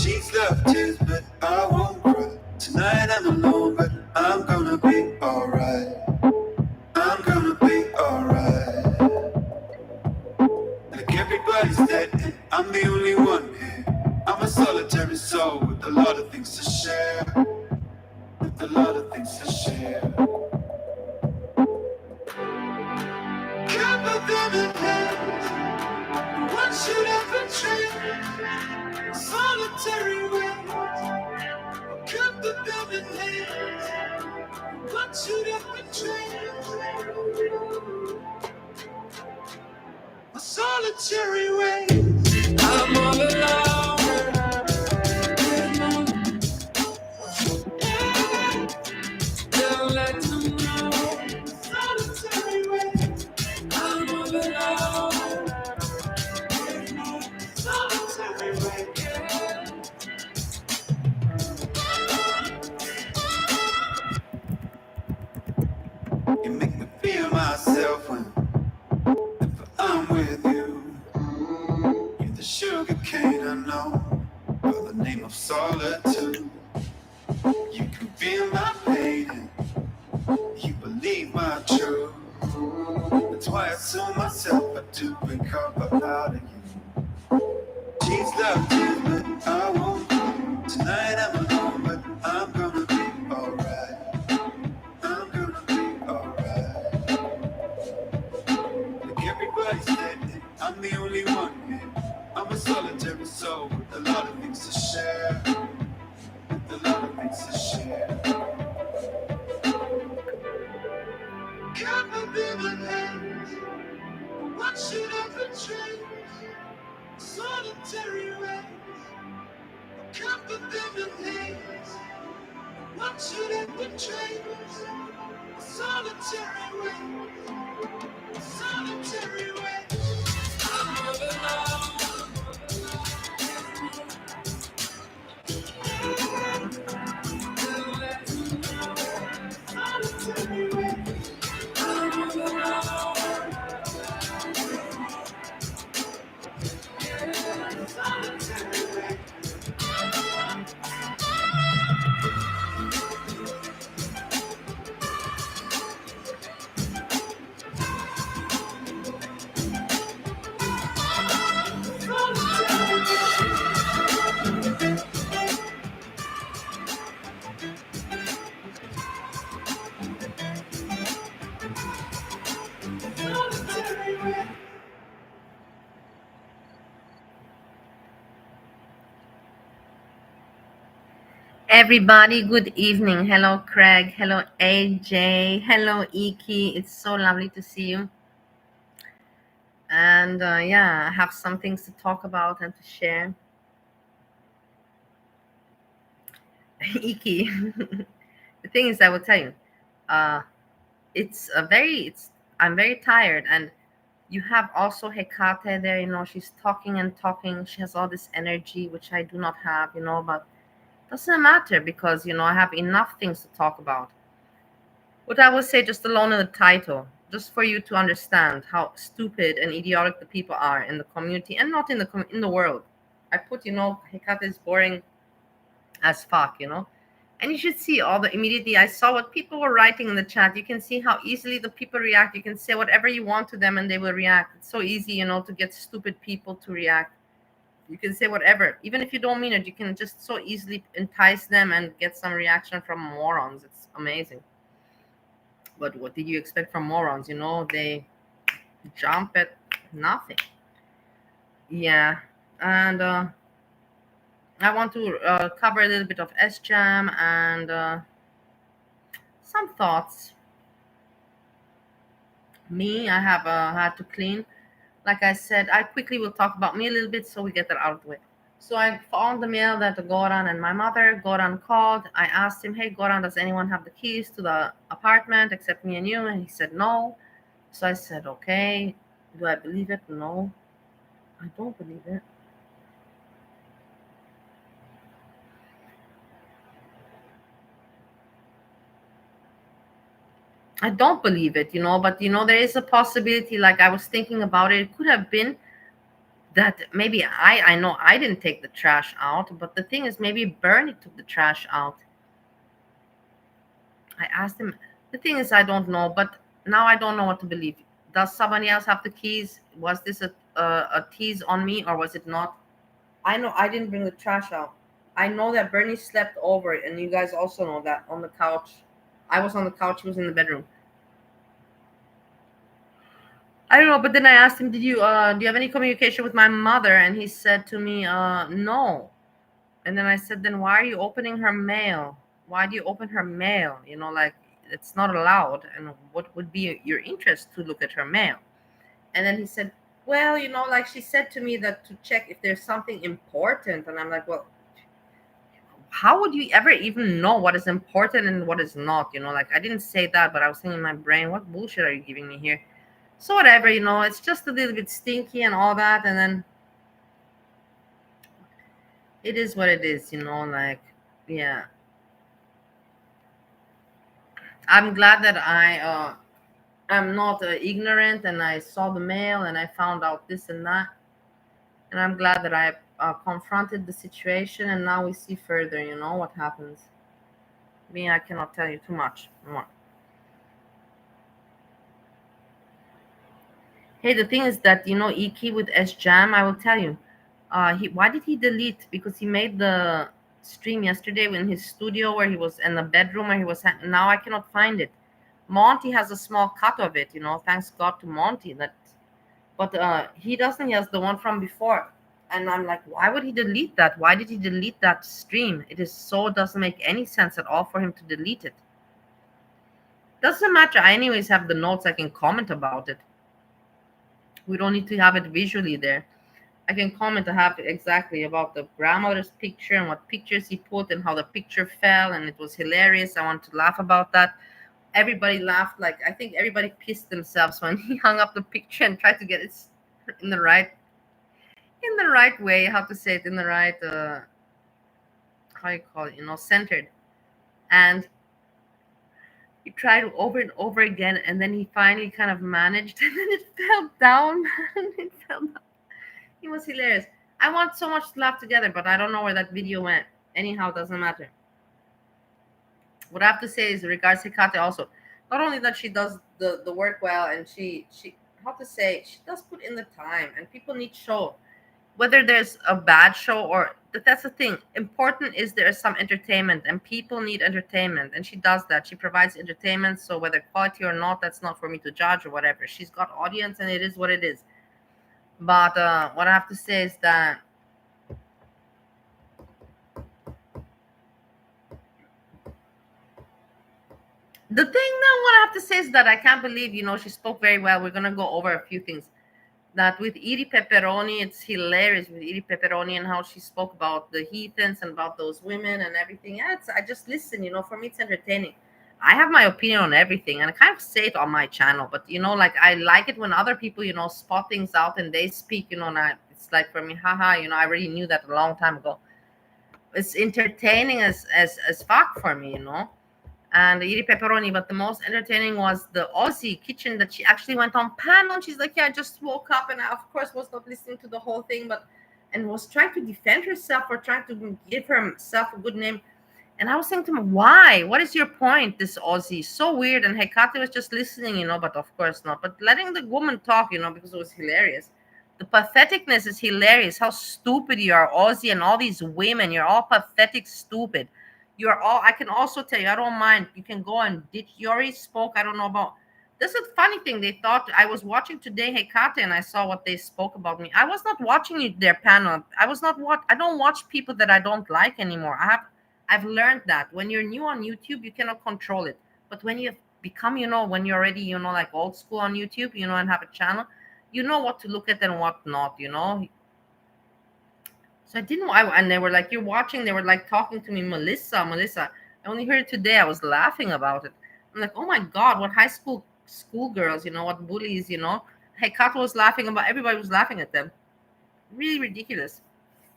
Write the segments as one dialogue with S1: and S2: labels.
S1: She's love tears, but I won't cry. Tonight I'm alone, but I'm gonna be alright. I'm gonna be alright. Like everybody's dead, and I'm the only one here. I'm a solitary soul with a lot of things to share. With a lot of things to share. Can't put them in hands. What should ever change? Solitary ways. Can't put them in hands. What should ever change? A solitary ways. I'm all alone. Don't let them know. Solitary ways. I'm all alone. Solitary ways. You make me feel myself when I'm with you. You're the sugar cane I know by the name of solitude. You can feel my pain and you believe my truth. That's why I tell myself I do bring comfort out of you. She's loved you, but I won't. Tonight I'm alone, but I'm gonna be alright. I'm gonna be alright. Like everybody's dead, and I'm the only one here. I'm a solitary soul with a lot of things to share. With a lot of things to share. Can't believe my hands. What should ever change? Solitary ways. Can't put them in hands. What should ever change? Solitary ways. Solitary ways. I'm all alone. Solitary ways. I'm all alone. Solitary ways.
S2: Everybody, good evening. Hello, Craig. Hello, AJ. Hello, Iki. It's so lovely to see you. And yeah, I have some things to talk about and to share. Iki, the thing is, I will tell you, uh, I'm very tired. And you have also Hekate there, she's talking and talking. She has all this energy, which I do not have, but doesn't matter because, I have enough things to talk about. What I will say, just alone in the title, just for you to understand how stupid and idiotic the people are in the community and not in in the world. I put, Hekate is boring as fuck, and you should see all the immediately. I saw what people were writing in the chat. You can see how easily the people react. You can say whatever you want to them and they will react. It's so easy, to get stupid people to react. You can say whatever, even if you don't mean it. You can just so easily entice them and get some reaction from morons. It's amazing. But what did you expect from morons? They jump at nothing. Yeah. And I want to cover a little bit of Sjam and some thoughts. Me, I have had to clean. Like I said, I quickly will talk about me a little bit so we get that out of the way. So I found the mail that Goran and my mother. Goran called. I asked him, hey, Goran, does anyone have the keys to the apartment except me and you? And he said, no. So I said, okay. Do I believe it? No, I don't believe it. I don't believe it, but there is a possibility. Like I was thinking about it. It could have been that maybe I know I didn't take the trash out, but the thing is maybe Bernie took the trash out. I asked him. The thing is I don't know, but now I don't know what to believe. Does somebody else have the keys? Was this a tease on me or was it not? I know I didn't bring the trash out. I know that Bernie slept over it, and you guys also know that on the couch. I was on the couch, he was in the bedroom. I don't know, but then I asked him, "Did you do you have any communication with my mother?" And he said to me, no. And then I said, "Then why are you opening her mail? Why do you open her mail? Like it's not allowed. And what would be your interest to look at her mail?" And then he said, "Well, like she said to me that to check if there's something important." And I'm like, "Well, how would you ever even know what is important and what is not? Like I didn't say that, but I was thinking in my brain, what bullshit are you giving me here?" So whatever, it's just a little bit stinky and all that, and then it is what it is, like, yeah. I'm glad that I'm not ignorant, and I saw the mail and I found out this and that, and I'm glad that I confronted the situation, and now we see further, what happens. Me, I cannot tell you too much more. Hey, the thing is that Iki with Sjam, I will tell you. Why did he delete? Because he made the stream yesterday in his studio where he was in the bedroom where he was. Now I cannot find it. Monty has a small cut of it. Thanks God to Monty. But he doesn't. He has the one from before, and I'm like, why would he delete that? Why did he delete that stream? It is so doesn't make any sense at all for him to delete it. Doesn't matter. I anyways have the notes. I can comment about it. We don't need to have it visually there. I can comment to have exactly about the grandmother's picture and what pictures he put and how the picture fell, and it was hilarious. I want to laugh about that. Everybody laughed, like I think everybody pissed themselves when he hung up the picture and tried to get it in the right way. How to say it in the right how you call it, centered. And he tried over and over again, and then he finally kind of managed, and then it fell down. It fell down. It was hilarious. I want so much to laugh together, but I don't know where that video went. Anyhow, doesn't matter. What I have to say is regards Hekate also. Not only that she does the work well, and she how to say, she does put in the time, and people need show. Whether there's a bad show or that's the thing. Important is there is some entertainment, and people need entertainment, and she does that. She provides entertainment. So whether quality or not, that's not for me to judge or whatever. She's got audience, and it is what it is. But what I have to say is that the thing that what I have to say is that I can't believe, she spoke very well. We're gonna go over a few things. That with Edie Pepperoni, it's hilarious with Edie Pepperoni and how she spoke about the heathens and about those women and everything. Yeah, I just listen, for me it's entertaining. I have my opinion on everything, and I kind of say it on my channel, but like I like it when other people, spot things out and they speak, and it's like for me, haha, I already knew that a long time ago. It's entertaining as fuck for me, and Iri Pepperoni. But the most entertaining was the Aussie kitchen that she actually went on panel. And she's like, yeah, I just woke up, and I, of course, was not listening to the whole thing, but and was trying to defend herself or trying to give herself a good name. And I was saying to him, why? What is your point? This Aussie so weird. And Hekate was just listening, but of course not. But letting the woman talk, because it was hilarious. The patheticness is hilarious. How stupid you are, Aussie, and all these women. You're all pathetic, stupid. You're all. I can also tell you, I don't mind. You can go and ditch. You already spoke. I don't know about. This is a funny thing. They thought I was watching today Hekate, and I saw what they spoke about me. I was not watching their panel. I was not what. I don't watch people that I don't like anymore. I've learned that when you're new on YouTube, you cannot control it. But when you become, when you're already, like old school on YouTube, and have a channel, you know what to look at and what not. So I didn't, and they were like, you're watching, they were like talking to me, Melissa. I only heard it today. I was laughing about it. I'm like, oh my God, what high school girls, what bullies. Hekate was laughing about, everybody was laughing at them. Really ridiculous.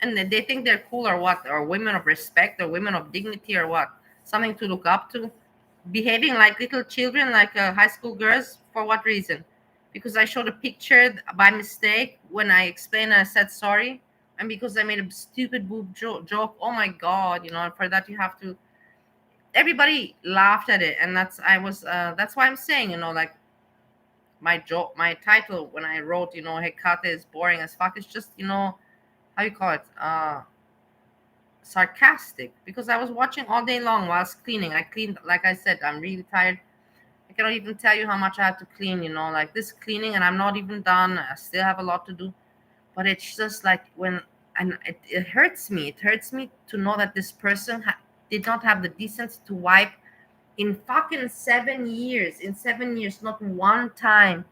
S2: And they think they're cool or what, or women of respect or women of dignity or what, something to look up to, behaving like little children, like high school girls. For what reason? because I showed a picture by mistake when I explained and I said sorry, and because I made a stupid boob joke. Oh my god, for that you have to. Everybody laughed at it, and that's why I'm saying, like my joke, my title when I wrote, Hekate is boring as fuck. It's just, how you call it, sarcastic, because I was watching all day long whilst cleaning. I cleaned, like I said, I'm really tired. I cannot even tell you how much I have to clean, like this cleaning, and I'm not even done. I still have a lot to do. But it's just like and it hurts me. It hurts me to know that this person did not have the decency to wipe in fucking 7 years. In 7 years, not one time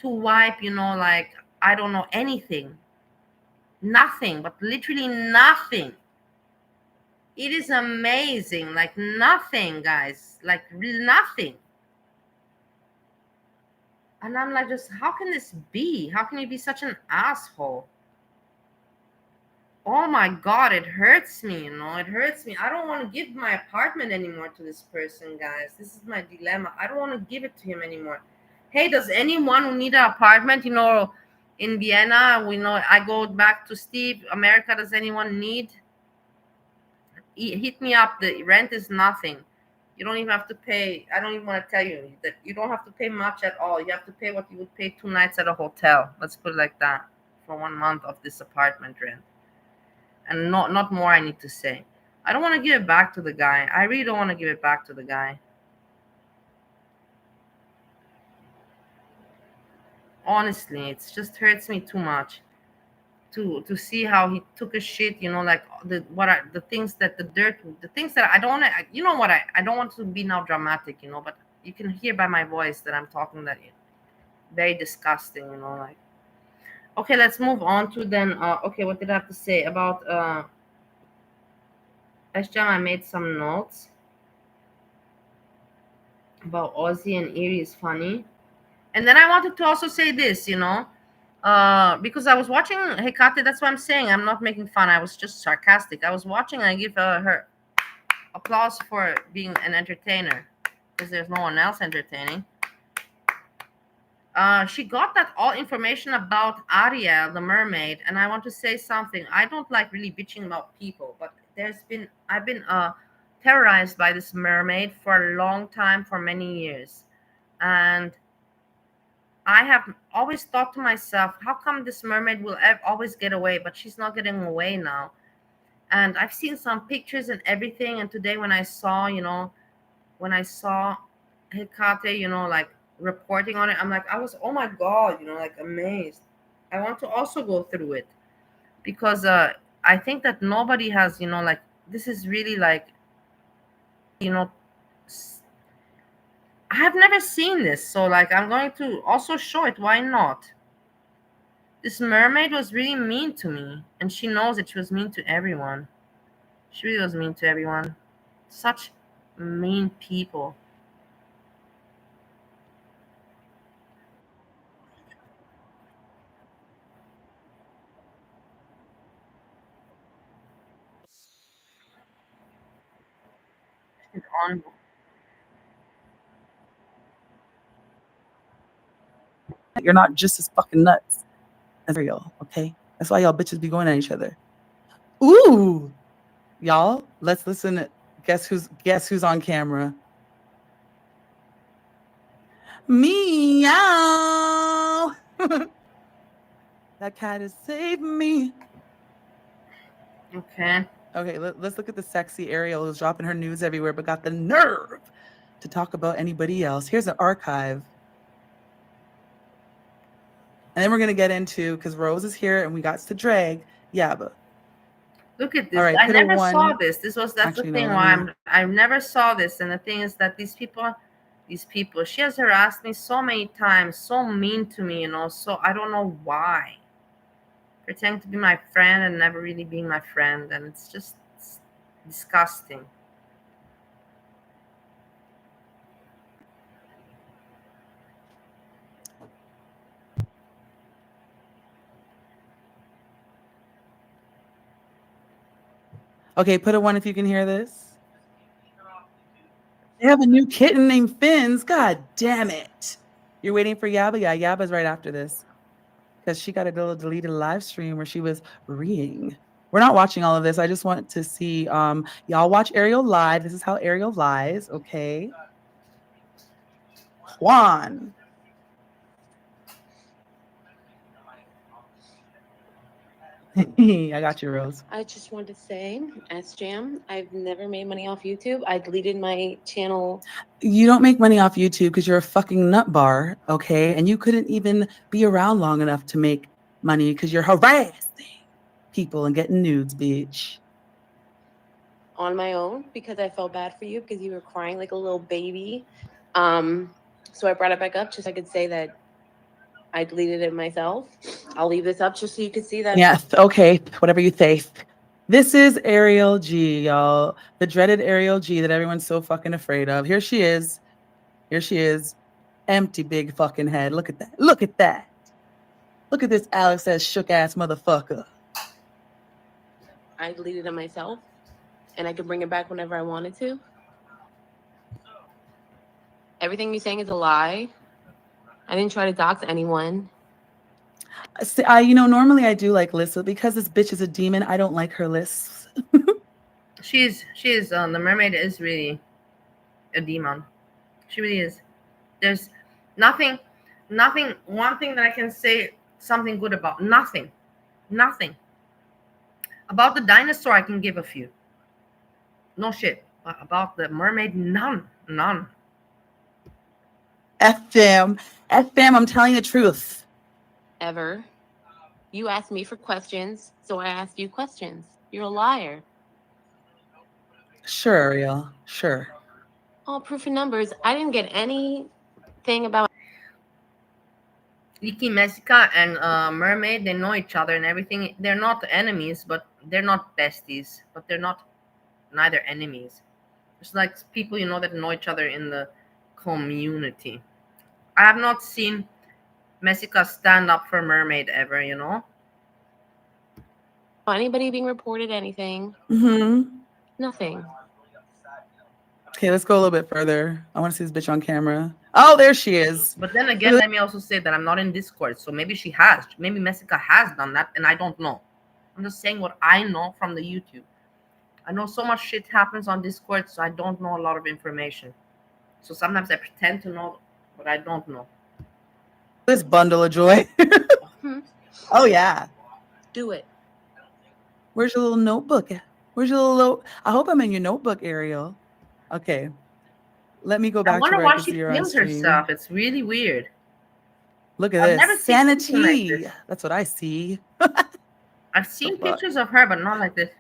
S2: to wipe, like, I don't know anything. Nothing, but literally nothing. It is amazing. Like nothing, guys. Like really nothing. And I'm like, just how can this be? How can you be such an asshole? Oh my god, it hurts me, it hurts me. I don't want to give my apartment anymore to this person, guys. This is my dilemma. I don't want to give it to him anymore. Hey, does anyone who need an apartment, in Vienna, we know I go back to Steve, America, does anyone need? Hit me up. The rent is nothing. You don't even have to pay. I don't even want to tell you that you don't have to pay much at all. You have to pay what you would pay 2 nights at a hotel. Let's put it like that, for 1 month of this apartment rent, and not more. I need to say. I don't want to give it back to the guy. I really don't want to give it back to the guy. Honestly, it just hurts me too much to see how he took a shit. Like the things that the things that I don't want to. You know what? I don't want to be now dramatic. But you can hear by my voice that I'm talking that very disgusting. Like, okay, let's move on to then. Okay, what did I have to say about Sjam? I made some notes about Ozzy and Erie is funny. And then I wanted to also say this, because I was watching Hekate. That's what I'm saying. I'm not making fun. I was just sarcastic. I was watching, and I give her applause for being an entertainer, because there's no one else entertaining. She got that all information about Ariel, the mermaid, and I want to say something. I don't like really bitching about people, but I've been terrorized by this mermaid for a long time, for many years, and I have always thought to myself, how come this mermaid will always get away, but she's not getting away now? And I've seen some pictures and everything, and today when I saw Hekate, like reporting on it, I'm like, I was, oh my god, like amazed. I want to also go through it, because I think that nobody has, like, this is really like, you know, I have never seen this, so like I'm going to also show it. Why not? This mermaid was really mean to me, and she knows that she was mean to everyone. She really was mean to everyone. Such mean people. She's on.
S1: You're not just as fucking nuts as real, okay? That's why y'all bitches be going at each other. Ooh, y'all, let's listen. Guess who's on camera? Meow. That cat is saving me.
S2: Okay.
S1: Okay, let's look at the sexy Ariel who's dropping her news everywhere, but got the nerve to talk about anybody else. Here's an archive. And then we're gonna get into, because Rose is here and we got to drag Yabba.
S2: Look at
S1: All
S2: this.
S1: right,
S2: I
S1: put a
S2: never saw
S1: one.
S2: this. That's the
S1: Actually, no,
S2: thing
S1: let
S2: why
S1: me.
S2: I never saw this. And the thing is that these people, she has harassed me so many times, so mean to me, so I don't know why. Pretending to be my friend and never really being my friend, and it's disgusting.
S1: Okay, put a one if you can hear this.
S3: They have a new kitten named Finns. God damn it. You're waiting for Yaba? Yeah, Yaba's right after this. Because she got a little deleted live stream where she was reading. We're not watching all of this. I just want to see y'all watch Ariel live. This is how Ariel lies, okay? Juan. I got you, Rose.
S4: I just wanted to say, as Sjam, I've never made money off YouTube. I deleted my channel.
S3: You don't make money off YouTube because you're a fucking nut bar, okay? And you couldn't even be around long enough to make money because you're harassing people and getting nudes, bitch.
S4: On my own because I felt bad for you because you were crying like a little baby. So I brought it back up just so I could say that I deleted it myself. I'll leave this up just so you can see that.
S3: Yeah, okay, whatever you say. This is Ariel G, y'all. The dreaded Ariel G that everyone's so fucking afraid of. Here she is. Here she is. Empty big fucking head. Look at that. Look at that. Look at this Alex ass shook ass motherfucker.
S4: I deleted it myself and I could bring it back whenever I wanted to. Everything you're saying is a lie. I didn't try to dox anyone.
S3: See, normally I do like lists, but because this bitch is a demon, I don't like her lists.
S2: She's the mermaid is really a demon. She really is. There's nothing. One thing that I can say something good about. Nothing. About the dinosaur, I can give a few. No shit. But about the mermaid, none.
S3: F them. I'm telling the truth.
S4: Ever. You asked me for questions, so I asked you questions. You're a liar.
S3: Sure, Ariel. Sure.
S4: All proof and numbers. I didn't get anything about.
S2: Iki Messica and mermaid, they know each other and everything. They're not enemies, but they're not besties. But they're not neither enemies. It's like people that know each other in the community. I have not seen Messica stand up for mermaid ever.
S4: Anybody being reported anything.
S3: Mm-hmm.
S4: Nothing.
S3: Okay, let's go a little bit further. I want to see this bitch on camera. Oh, there she is.
S2: But then again, let me also say that I'm not in Discord, so maybe she has. Maybe Messica has done that, and I don't know. I'm just saying what I know from the YouTube. I know so much shit happens on Discord, so I don't know a lot of information. So sometimes I pretend to know, but I don't know.
S3: This bundle of joy. Oh, yeah.
S4: Do it.
S3: Where's your little notebook? Where's your little I hope I'm in your notebook, Ariel. Okay. Let me go back
S2: I wonder
S3: to where
S2: why
S3: I can
S2: she
S3: see her on
S2: films
S3: stream.
S2: herself. It's really weird.
S3: Look at
S2: I've
S3: this.
S2: never seen something like
S3: Sanity.
S2: this.
S3: That's what I see.
S2: I've seen pictures of her, but not like this.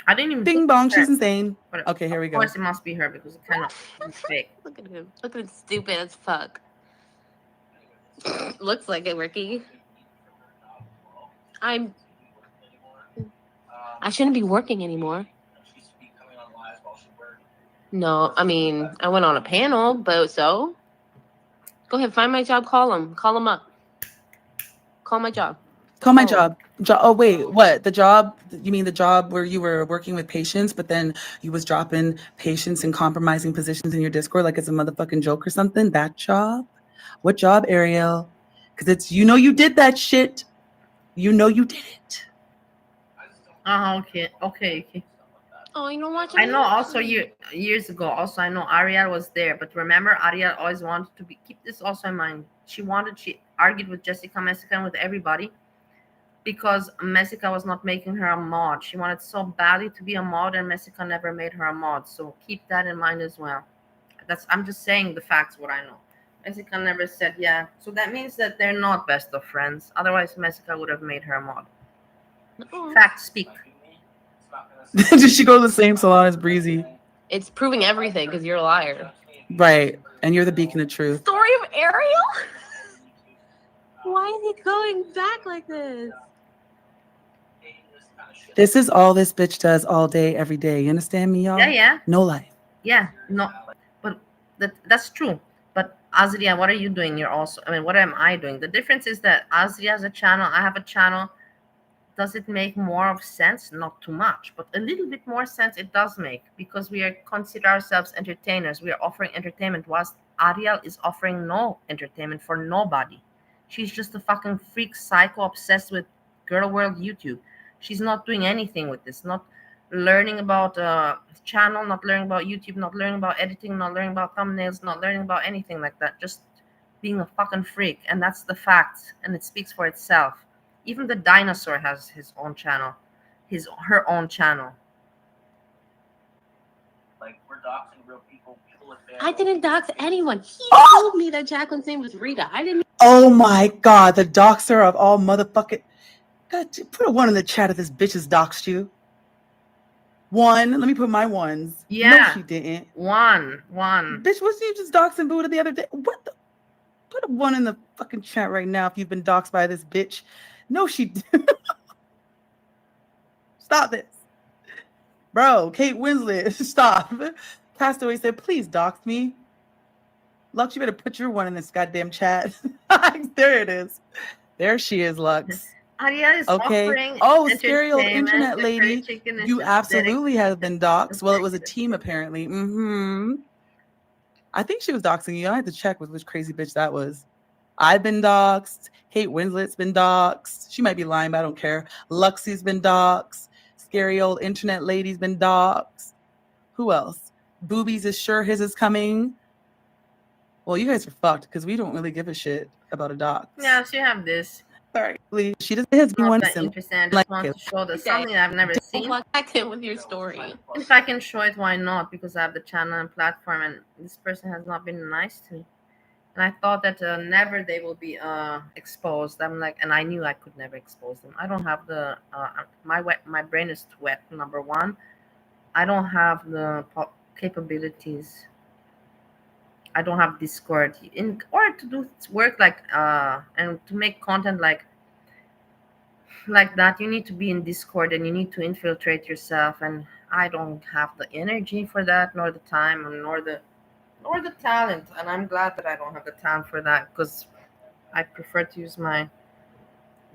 S2: I didn't even
S3: Bing
S2: think
S3: bong,
S2: it's her.
S3: she's insane.
S2: But
S3: Okay, here we go.
S2: Of course, it must be her because it kind of is fake.
S4: Look at him. Look at him, stupid as fuck. Looks like it, Ricky. I shouldn't be working anymore. No, I mean, I went on a panel, but so? Go ahead, find my job, call him. Call him up. Call my job.
S3: Call my job. Oh, wait, what? The job? You mean the job where you were working with patients, but then you was dropping patients and compromising positions in your Discord like it's a motherfucking joke or something? That job? What job, Ariel? Because it's, you did that shit. You did it.
S2: Okay.
S4: Oh, you don't watch it?
S2: I know also years ago, also I know Ariel was there, but remember Ariel always wanted to keep this also in mind. She argued with Jessica Messica and with everybody because Messica was not making her a mod. She wanted so badly to be a mod and Messica never made her a mod. So keep that in mind as well. I'm just saying the facts, what I know. Messica never said yeah. So that means that they're not best of friends. Otherwise Messica would have made her a mod. Facts speak.
S3: Did she go to the same salon as Breezy?
S4: It's proving everything because you're a liar.
S3: Right. And you're the beacon of truth.
S4: Story of Ariel? Why is he going back like this?
S3: This is all this bitch does all day, every day. You understand me, y'all?
S2: Yeah.
S3: No life.
S2: Yeah, no, but that's true. But Azria, what are you doing? What am I doing? The difference is that Azria has a channel, I have a channel. does it make more of sense? Not too much, but a little bit more sense it does make, because we are consider ourselves entertainers. We are offering entertainment, whilst Ariel is offering no entertainment for nobody. She's just a fucking freak psycho obsessed with girl world YouTube. She's not doing anything with this, not learning about channel, not learning about YouTube, not learning about editing, not learning about thumbnails, not learning about anything like that. Just being a fucking freak, and that's the fact, and it speaks for itself. Even the dinosaur has his own channel, her own channel.
S5: Like, we're doxing real people.
S4: I didn't dox anyone. He told me that Jacqueline's name was Rita. I didn't.
S3: Oh my God, the doxer of all motherfucking. God, put a 1 in the chat if this bitch has doxed you. 1. Let me put my ones.
S2: Yeah.
S3: No, she didn't.
S2: 1.
S3: Bitch, wasn't you just doxing Buddha the other day? What the? Put a 1 in the fucking chat right now if you've been doxed by this bitch. No, she didn't. Stop this. Bro, Kate Winslet, stop. Castaway said, please dox me. Lux, you better put your 1 in this goddamn chat. There it is. There she is, Lux.
S2: Ariel is offering
S3: scary old internet lady. You absolutely have been doxed. Well, it was a team, apparently. I think she was doxing you. I had to check with which crazy bitch that was. I've been doxed. Kate Winslet's been doxed. She might be lying, but I don't care. Luxie's been doxed. Scary old internet lady's been doxed. Who else? Boobies is sure his is coming. Well, you guys are fucked because we don't really give a shit about a dox.
S2: Yeah, she have this.
S3: Sorry, she doesn't have
S2: Not
S3: one
S2: that interesting. I just want to show that something I've never seen.
S4: Back in with your story.
S2: If I can show it, why not? Because I have the channel and platform, and this person has not been nice to me. And I thought that never they will be exposed. I'm like, and I knew I could never expose them. I don't have the my brain is too wet. Number 1, I don't have the capabilities. I don't have Discord in order to do work like and to make content like that. You need to be in Discord and you need to infiltrate yourself, and I don't have the energy for that, nor the time, nor the talent. And I'm glad that I don't have the talent for that, because I prefer to use my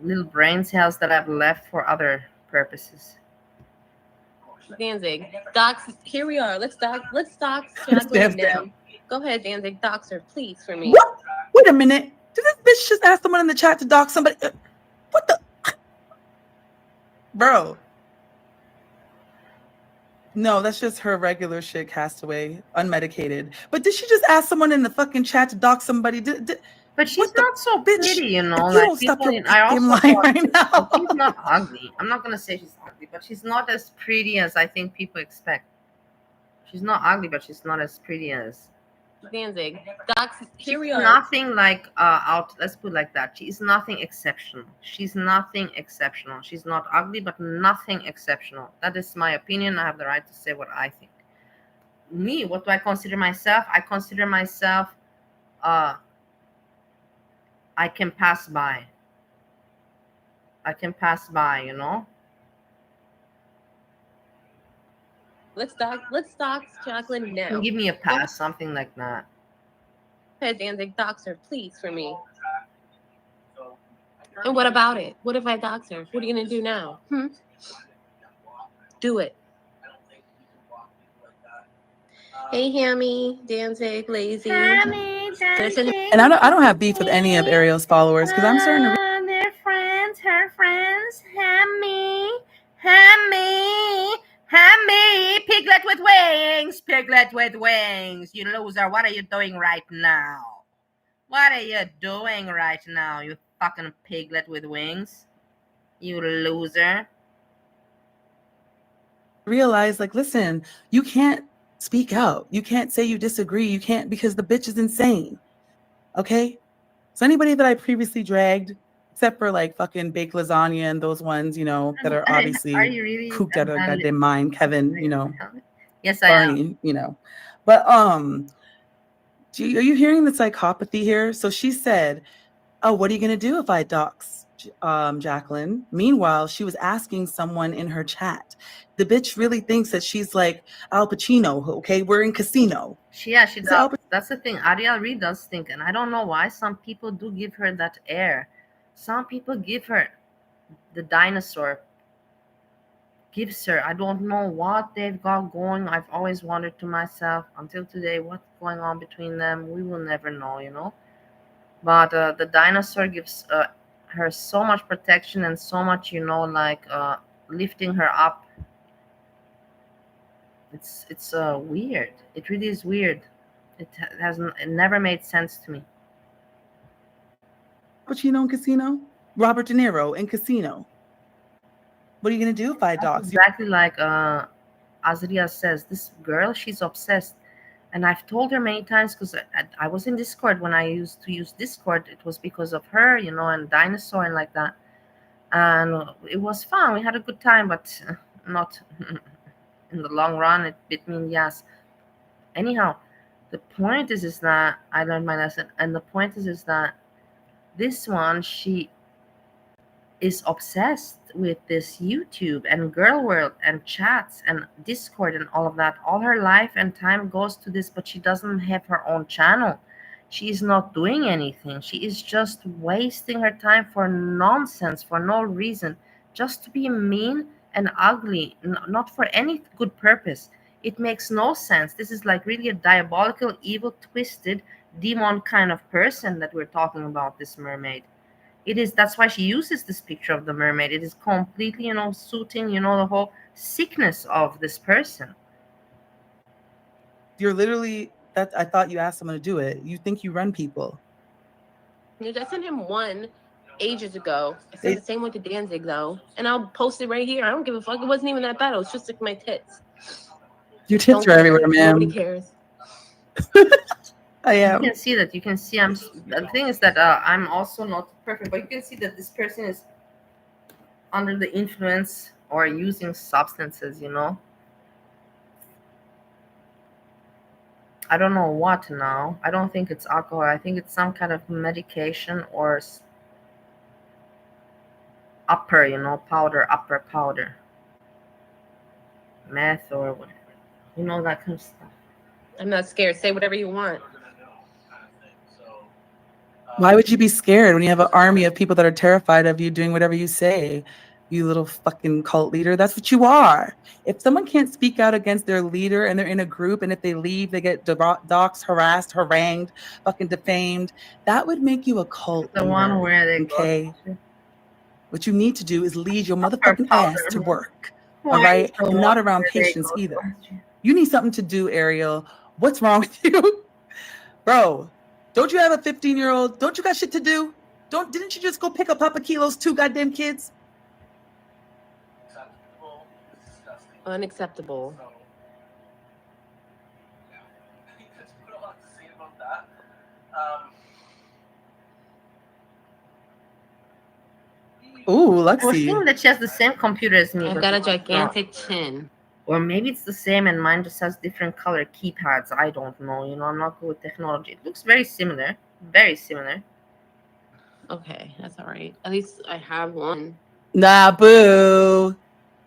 S2: little brain cells that I've left for other purposes.
S4: Danzig, dox. Here we are. Let's dox Jacqueline now. Go ahead, Danzig. Dox her, please, for me.
S3: What? Wait a minute. Did this bitch just ask someone in the chat to dox somebody? What the? Bro. No, that's just her regular shit, Castaway, unmedicated. But did she just ask someone in the fucking chat to dox somebody?
S2: But she's not so pretty, you know.
S3: Like, don't stop your lying right now.
S2: She's not ugly. I'm not gonna say she's ugly, but she's not as pretty as I think people expect. She's not ugly, but she's not as pretty as
S4: Danzig. Dox. Here we are.
S2: Nothing like out. Let's put it like that. She is nothing exceptional. She's nothing exceptional. She's not ugly, but nothing exceptional. That is my opinion. I have the right to say what I think. Me, what do I consider myself? I consider myself. I can pass by. I can pass by, you know.
S4: Let's dox Jacqueline now.
S2: Give me a pass, something like that.
S4: Go ahead, Danzig. Dox her, please, for me. And what about it? What if I dox her? What are you gonna do now? Do it. Hey, Hammy, Danzig, Lazy.
S2: Hammy, Danzig.
S3: And I don't have beef with any of Ariel's followers because I'm starting to.
S2: Their friends, her friends. Hammy, piglet with wings. You loser! What are you doing right now? What are you doing right now? You fucking piglet with wings. You loser.
S3: Realize, like, listen, you can't speak out. You can't say you disagree. You can't, because the bitch is insane. Okay? So anybody that I previously dragged, except for like fucking baked lasagna and those ones, you know, that are obviously
S2: really
S3: cooked out of their goddamn mind, Kevin, you know.
S2: Yes, I
S3: Barney,
S2: am.
S3: You know. But are you hearing the psychopathy here? So she said, oh, what are you going to do if I dox Jacqueline? Meanwhile, she was asking someone in her chat. The bitch really thinks that she's like Al Pacino, okay? We're in Casino.
S2: She does. That's the thing. Ariel really does think, and I don't know why some people do give her that air. Some people give her the dinosaur gives her. I don't know what they've got going. I've always wondered to myself until today what's going on between them. We will never know, you know. But the dinosaur gives her so much protection and so much, you know, like lifting her up. It's weird. It really is weird. It never made sense to me.
S3: Pacino in Casino? Robert De Niro in Casino. What are you gonna do if I
S2: That's
S3: dox you?
S2: exactly like Azria says. This girl, she's obsessed, and I've told her many times because I was in Discord when I used to use Discord. It was because of her, you know, and dinosaur and like that, and it was fun. We had a good time, but not in the long run. It bit me in the ass. Anyhow, the point is that I learned my lesson, and the point is that this one, she is obsessed with this YouTube and Girl World and chats and Discord and all of that. All her life and time goes to this, but she doesn't have her own channel. She is not doing anything. She is just wasting her time for nonsense, for no reason, just to be mean and ugly, not for any good purpose. It makes no sense. This is like really a diabolical, evil, twisted, demon kind of person that we're talking about, this mermaid. It is, that's why she uses this picture of the mermaid. It is completely, you know, suiting, you know, the whole sickness of this person.
S3: You're literally that. I thought you asked someone to do it. You think you run people.
S4: I sent him one ages ago. I sent
S3: They-
S4: the same one to Danzig though, and I'll post it right here. I don't give a fuck. It wasn't even that bad. It was just like my tits.
S3: Your tits
S4: Don't
S3: are
S4: care.
S3: everywhere,
S4: Nobody
S3: ma'am.
S4: cares.
S3: I
S2: You
S3: am.
S2: can see that. You can see the thing is that I'm also not perfect, but you can see that this person is under the influence or using substances, you know. I don't know what now. I don't think it's alcohol. I think it's some kind of medication or upper, you know, powder, upper powder, meth or whatever. You know, that kind of stuff.
S4: I'm not scared. Say whatever you want.
S5: We're gonna know, kind of thing. So,
S3: Why would you be scared when you have an army of people that are terrified of you doing whatever you say? You little fucking cult leader. That's what you are. If someone can't speak out against their leader and they're in a group and if they leave, they get doxxed, harassed, harangued, fucking defamed, that would make you a cult
S2: The one
S3: leader.
S2: where they go
S3: Okay.
S2: to
S3: What you need to do is lead your
S2: upper
S3: motherfucking ass to
S2: powder.
S3: work. All
S2: Why is
S3: right.
S2: the
S3: And
S2: one
S3: not around
S2: where they
S3: patients
S2: go
S3: either.
S2: to?
S3: You need something to do, Ariel. What's wrong with you? Bro, don't you have a 15-year-old? Don't you got shit to do? Didn't you just go pick up Papa Kilo's two goddamn kids?
S5: acceptable, disgusting.
S4: Unacceptable.
S5: So, yeah, there's quite a lot to say about that.
S3: Ooh,
S2: I was thinking
S3: Lexi.
S2: that she has the same computer as me,
S4: I've
S2: but
S4: got a
S2: it's not.
S4: gigantic chin.
S2: Or maybe it's the same and mine just has different color keypads. I don't know. You know, I'm not good with technology. It looks very similar. Very similar.
S4: Okay, that's all right. At least I have one.
S3: Nah, boo.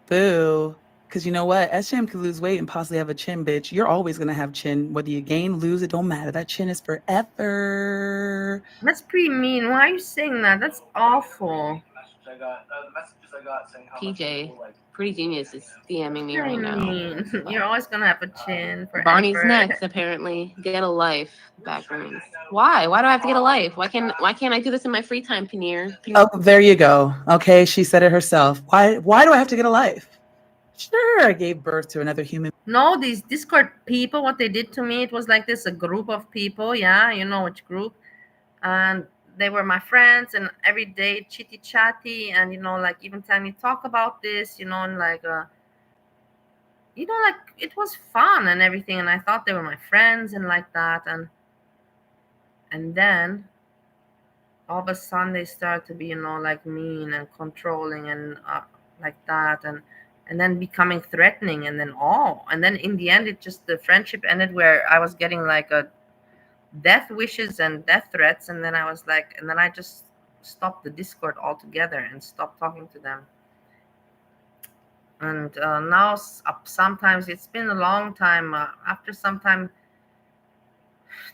S3: Boo. Because you know what? Sjam could lose weight and possibly have a chin, bitch. You're always going to have chin. Whether you gain, lose, it don't matter. That chin is forever.
S2: That's pretty mean. Why are you saying that? That's awful.
S5: The messages I got saying how much
S4: PJ,
S5: people like
S4: Pretty Genius is DMing me
S2: Very
S4: right now.
S2: mean. You're always gonna have a chin forever.
S4: Barney's next, apparently. Get a life. Backrooms. Why? Why do I have to get a life? Why can't I do this in my free time, Paneer?
S3: Oh, there you go. Okay, she said it herself. Why do I have to get a life? Sure, I gave birth to another human.
S2: No, these Discord people, what they did to me, it was like this, a group of people, yeah, you know which group, and they were my friends, and every day chitty chatty, and you know, like even time you talk about this, you know, and like you know, like it was fun and everything, and I thought they were my friends and like that, and then all of a sudden they start to be, you know, like mean and controlling and like that, and then becoming threatening, and then and then in the end it just, the friendship ended where I was getting like a death wishes and death threats, and then I was like, and then I just stopped the Discord altogether and stopped talking to them. And now sometimes it's been a long time, after some time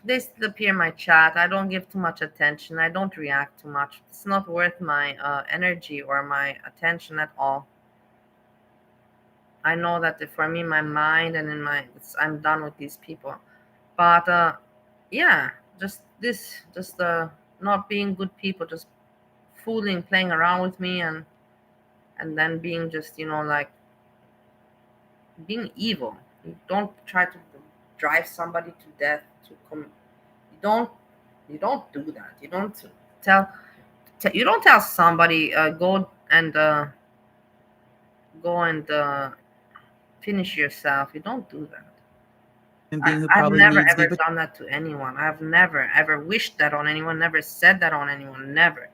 S2: They still appear in my chat. I don't give too much attention. I don't react too much. It's not worth my energy or my attention at all. I know that for me, my mind and in my, I'm done with these people. But yeah, just not being good people, just fooling, playing around with me, and then being just like being evil. You don't try to drive somebody to death to come. You don't you don't do that. You don't tell you don't tell somebody go and finish yourself. You don't do that.
S3: And being who
S2: I've
S3: probably
S2: never
S3: needs me,
S2: ever
S3: but
S2: done that to anyone. I've never ever wished that on anyone, never said that on anyone, never.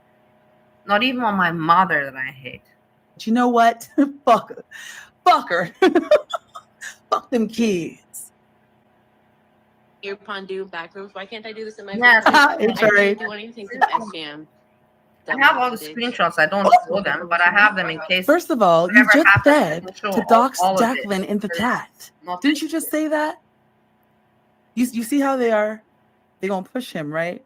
S2: Not even on my mother that I hate.
S3: you know what? Fuck her. Fuck them kids.
S4: Your Pondu backrooms. Why can't I do this in my
S2: Yes,
S4: video? I
S3: It's
S4: can't
S3: alright.
S4: do anything to Sjam.
S2: I have all the
S4: Dumbass bitch.
S2: screenshots. I don't show them, but I have them in case
S3: First of all, you
S2: whatever
S3: just
S2: happens. I
S3: said
S2: can show
S3: to dox
S2: all of it.
S3: Jacqueline in the
S2: There's
S3: chat.
S2: nothing.
S3: Didn't you just say that? You see how they are? They gonna push him, right?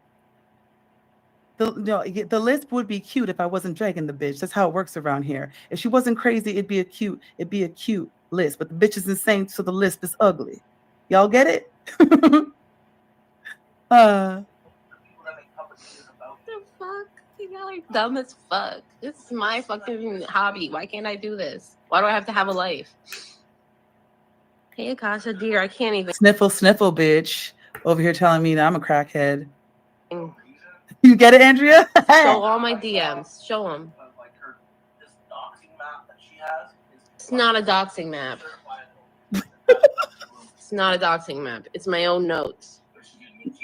S3: The list would be cute if I wasn't dragging the bitch. That's how it works around here. If she wasn't crazy, it'd be a cute list. But the bitch is insane, so the list is ugly. Y'all get it?
S5: The people that make public videos about
S4: The fuck? Y'all are dumb as fuck. This is my fucking hobby. Why can't I do this? Why do I have to have a life? Hey, Akasha, dear, I can't even.
S3: Sniffle, bitch. Over here telling me that I'm a crackhead.
S4: Show
S3: You get it, Andrea?
S4: all my DMs. Show them.
S5: of like this doxing map that she has.
S4: It's not a doxing map. It's not a doxing map. It's my own notes.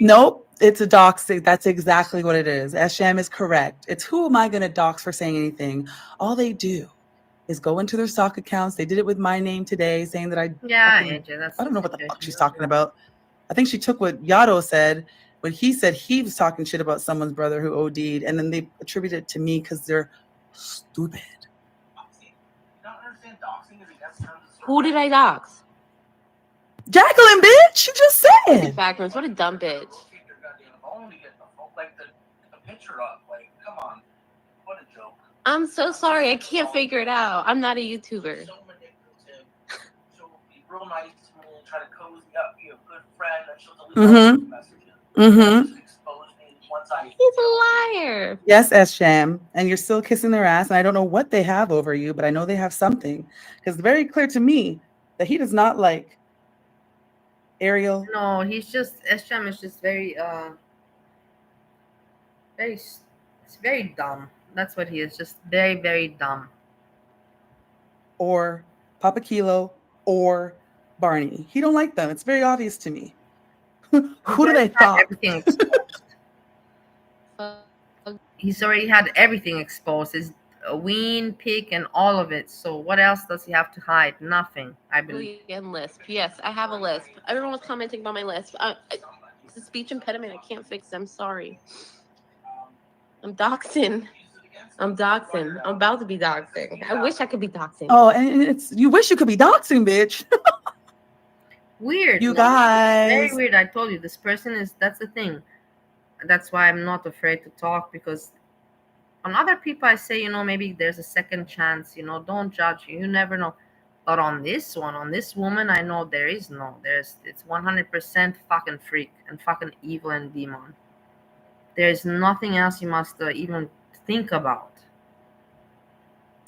S3: Nope, it's a doxing. That's exactly what it is. Sjam is correct. It's who am I going to dox for saying anything? All they do is go into their stock accounts. They did it with my name today, saying that I
S2: AJ, that's
S3: I don't know what the fuck she's talking about. I think she took what Yato said, but he said he was talking shit about someone's brother who OD'd, and then they attributed it to me because they're stupid.
S4: Who did I dox?
S3: Jacqueline, bitch, you just said.
S4: Backrooms, what a dumb bitch.
S5: Like the picture up. Like, come on. What a joke.
S4: I'm so sorry. I can't figure it out. I'm not a YouTuber.
S5: So manipulative. She'll be real nice to me and try to cozy up, be a good friend, and she'll delete messages. Just expose me once I.
S4: He's a liar.
S3: Yes, Sjam, and you're still kissing their ass, and I don't know what they have over you, but I know they have something, because it's very clear to me that he does not like Ariel.
S2: No, he's just Sjam is just very it's very dumb. That's what he is. Just very, very dumb.
S3: Or Papa Kilo or Barney. He don't like them. It's very obvious to me. Who do they thought?
S2: Everything exposed. He's already had everything exposed. His ween, pick, and all of it. So what else does he have to hide? Nothing, I believe.
S4: And lisp. Yes, I have a lisp. Everyone was commenting about my lisp. It's a speech impediment. I can't fix it. I'm sorry. I'm doxing. I'm about to be doxing. I wish I could be doxing.
S3: Oh, and you wish you could be doxing, bitch.
S2: Weird.
S3: You guys.
S2: Very weird. I told you this person that's the thing. That's why I'm not afraid to talk, because on other people I say, maybe there's a second chance, don't judge. You never know. But on this one, on this woman, I know it's 100% fucking freak and fucking evil and demon. There's nothing else you must even think about.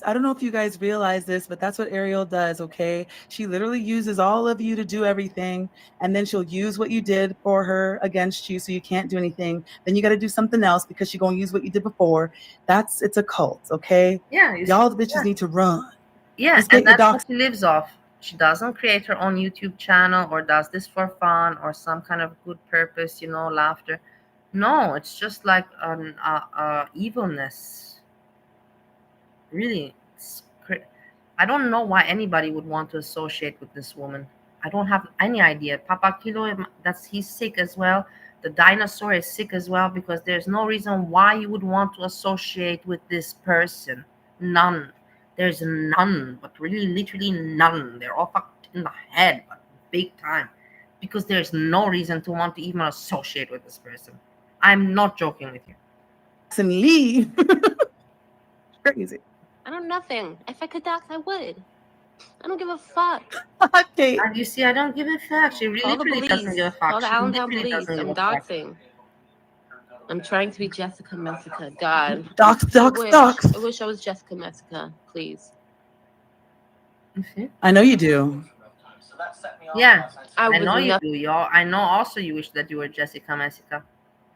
S3: I don't know if you guys realize this, but that's what Ariel does, okay? She literally uses all of you to do everything, and then she'll use what you did for her against you, so you can't do anything. Then you got to do something else because she's going to use what you did before. It's a cult, okay?
S2: Yeah.
S3: Y'all the bitches need to run.
S2: Yeah, and that's what she lives off. She doesn't create her own YouTube channel or does this for fun or some kind of good purpose, laughter. No, it's just like an evilness. Really, I don't know why anybody would want to associate with this woman. I don't have any idea. Papa Kilo, he's sick as well. The dinosaur is sick as well, because there's no reason why you would want to associate with this person. None. There's none, but really, literally none. They're all fucked in the head, but big time. because there's no reason to want to even associate with this person. I'm not joking with you.
S3: And leave. Crazy.
S4: I don't nothing. If I could dox, I would. I don't give a fuck.
S3: Okay.
S2: And you see, I don't give a fuck. She
S4: Call the
S2: really doesn't
S4: police.
S2: give a fuck.
S4: Call the
S2: She
S4: Allentown
S2: literally
S4: police.
S2: doesn't
S4: I'm
S2: give a fuck.
S4: doxing. I'm trying to be Jessica Messica. God.
S3: Dox.
S4: I wish I was Jessica Messica, please.
S2: You see?
S3: I know you do.
S2: Yeah,
S4: I
S2: I
S4: was
S2: know you do, y'all. I know also you wish that you were Jessica Messica.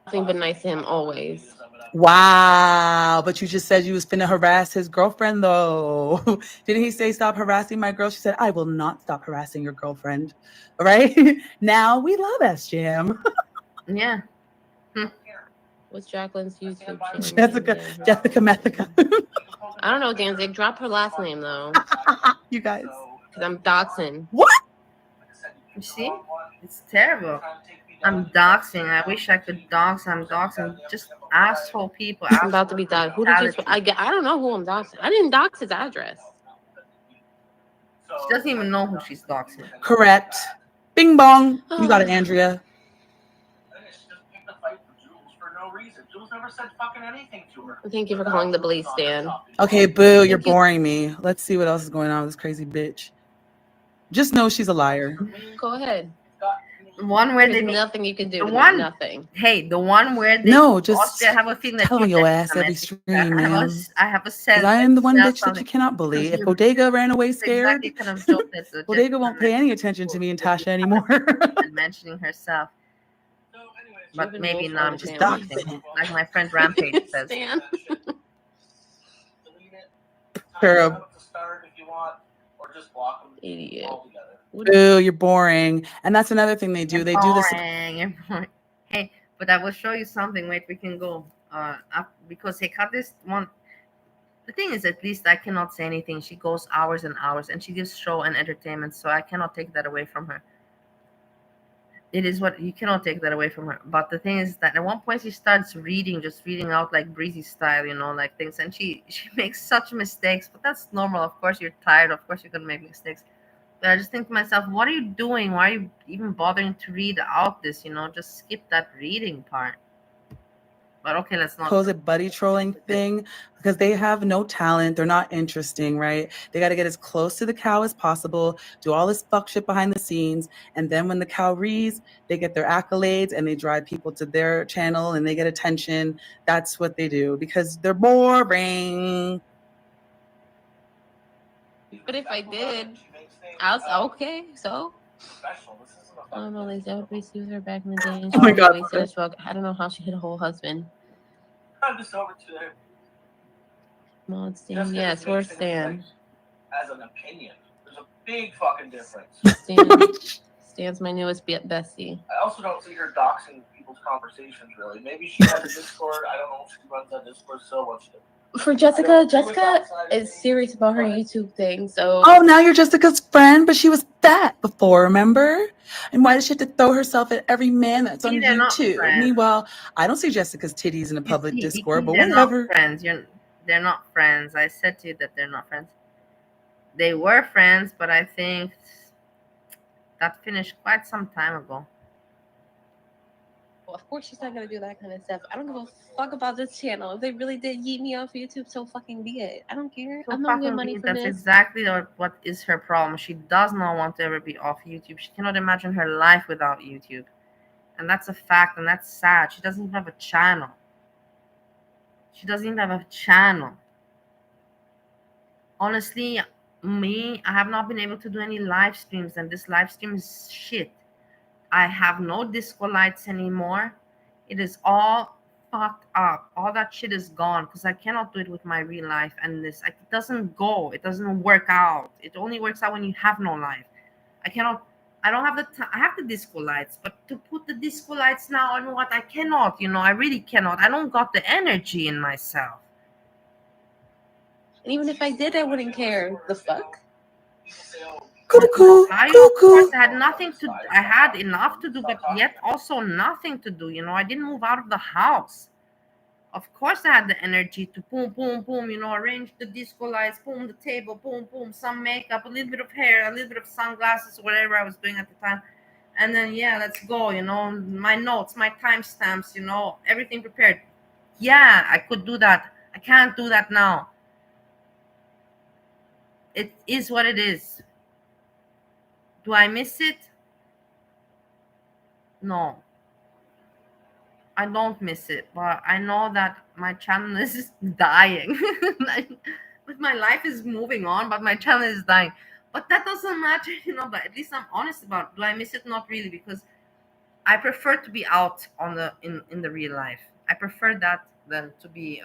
S4: nothing but nice to him always.
S3: Wow. But you just said you was finna harass his girlfriend, though. Didn't he say, stop harassing my girl? She said, I will not stop harassing your girlfriend. All right? Now we love Sjam.
S2: Yeah.
S4: What's Jacqueline's YouTube channel?
S3: Jessica Messica.
S4: I don't know, Danzig. Drop her last name, though.
S3: You guys.
S4: Because I'm doxing.
S3: What?
S2: You see? It's terrible. I'm doxing. I wish I could dox. I'm doxing. Just asshole people.
S4: I'm about to be doxed. Who did you? I don't know who I'm doxing. I didn't dox his address.
S2: She doesn't even know who she's doxing.
S3: Correct. Bing bong. You got it, Andrea.
S4: Thank you for calling the police, Dan.
S3: Okay, boo, you're boring me. Let's see what else is going on with this crazy bitch. Just know she's a liar.
S4: Go ahead.
S2: The one where
S4: There's
S2: they
S4: nothing you can do.
S2: the one
S4: Nothing.
S2: Hey, the one where they
S3: No, just
S2: Austria, I have a feeling that
S3: tell
S2: you're
S3: your ass
S2: Jessica
S3: every
S2: Messica.
S3: stream, man.
S2: I have a
S3: Because
S2: sense.
S3: I am the one
S2: that
S3: bitch that you cannot bully.
S2: because
S3: If
S2: you-
S3: Bodega ran away
S2: It's
S3: scared,
S2: exactly kind of joke that
S3: Bodega won't pay any attention to me and Tasha anymore.
S2: and mentioning herself. But maybe
S4: Wolf
S2: now
S4: on
S2: I'm
S4: the
S2: just
S4: family.
S2: doxing. Like my friend Rampage says.
S4: Stan.
S3: Girl.
S4: Idiot.
S3: Boo, you're boring. And that's another thing they do. They do this.
S2: You're boring. Hey, but I will show you something. Wait, we can go up because Hekate one. The thing is, at least I cannot say anything. She goes hours and hours, and she gives show and entertainment, so I cannot take that away from her. It is what you cannot take that away from her. But the thing is that at one point she starts reading, just reading out like breezy style, like things, and she makes such mistakes. But that's normal. Of course, you're tired. Of course, you're gonna make mistakes. But I just think to myself, what are you doing? Why are you even bothering to read out this? Just skip that reading part. But okay, let's not
S3: Close it buddy trolling thing because they have no talent. They're not interesting, right? They got to get as close to the cow as possible, do all this fuck shit behind the scenes. And then when the cow reads, they get their accolades and they drive people to their channel and they get attention. That's what they do because they're boring.
S4: But if I did, I was okay. So. I don't know, like that would be with her back in the day. And she
S3: Oh my God.
S4: wasted as fuck. I don't know how she hit a whole husband.
S5: I'm just over to it.
S4: Mod Stan. Yes, where's Stan?
S5: As an opinion, there's a big fucking difference.
S4: Stan's my newest bestie.
S5: I also don't see her doxing people's conversations really. Maybe she has a Discord. I don't know if she runs that Discord so much.
S4: For Jessica is serious about her YouTube thing. So
S3: now you're Jessica's friend, but she was fat before, remember? And why does she have to throw herself at every man that's on YouTube? Meanwhile, I don't see Jessica's titties in a public Discord, but whatever.
S2: Not friends. They're not friends. I said to you that they're not friends. They were friends, but I think that finished quite some time ago.
S4: Well, of course she's not gonna do that kind of stuff. I don't give a fuck about this channel. If they really did yeet me off YouTube, so fucking be it. I don't care. I'm not getting money from this.
S2: That's exactly what is her problem. She does not want to ever be off YouTube. She cannot imagine her life without YouTube. And that's a fact, and that's sad. She doesn't even have a channel. Honestly, I have not been able to do any live streams, and this live stream is shit. I have no disco lights anymore. It is all fucked up. All that shit is gone because I cannot do it with my real life. And it doesn't go. It doesn't work out. It only works out when you have no life. I don't have the time. I have the disco lights, but to put the disco lights now on what I cannot, I really cannot. I don't got the energy in myself.
S4: And even if I did, I wouldn't care. The fuck?
S3: Cuckoo.
S2: I had enough to do, but yet also nothing to do. I didn't move out of the house. Of course, I had the energy to boom, boom, boom, arrange the disco lights, boom, the table, boom, boom, some makeup, a little bit of hair, a little bit of sunglasses, whatever I was doing at the time. and then yeah, let's go. My notes, my timestamps, everything prepared. Yeah, I could do that. I can't do that now. It is what it is. Do I miss it? No, I don't miss it, but I know that my channel is dying. But my life is moving on, but my channel is dying. But that doesn't matter, but at least I'm honest about it. Do I miss it? Not really, because I prefer to be out on the in the real life. I prefer that than to be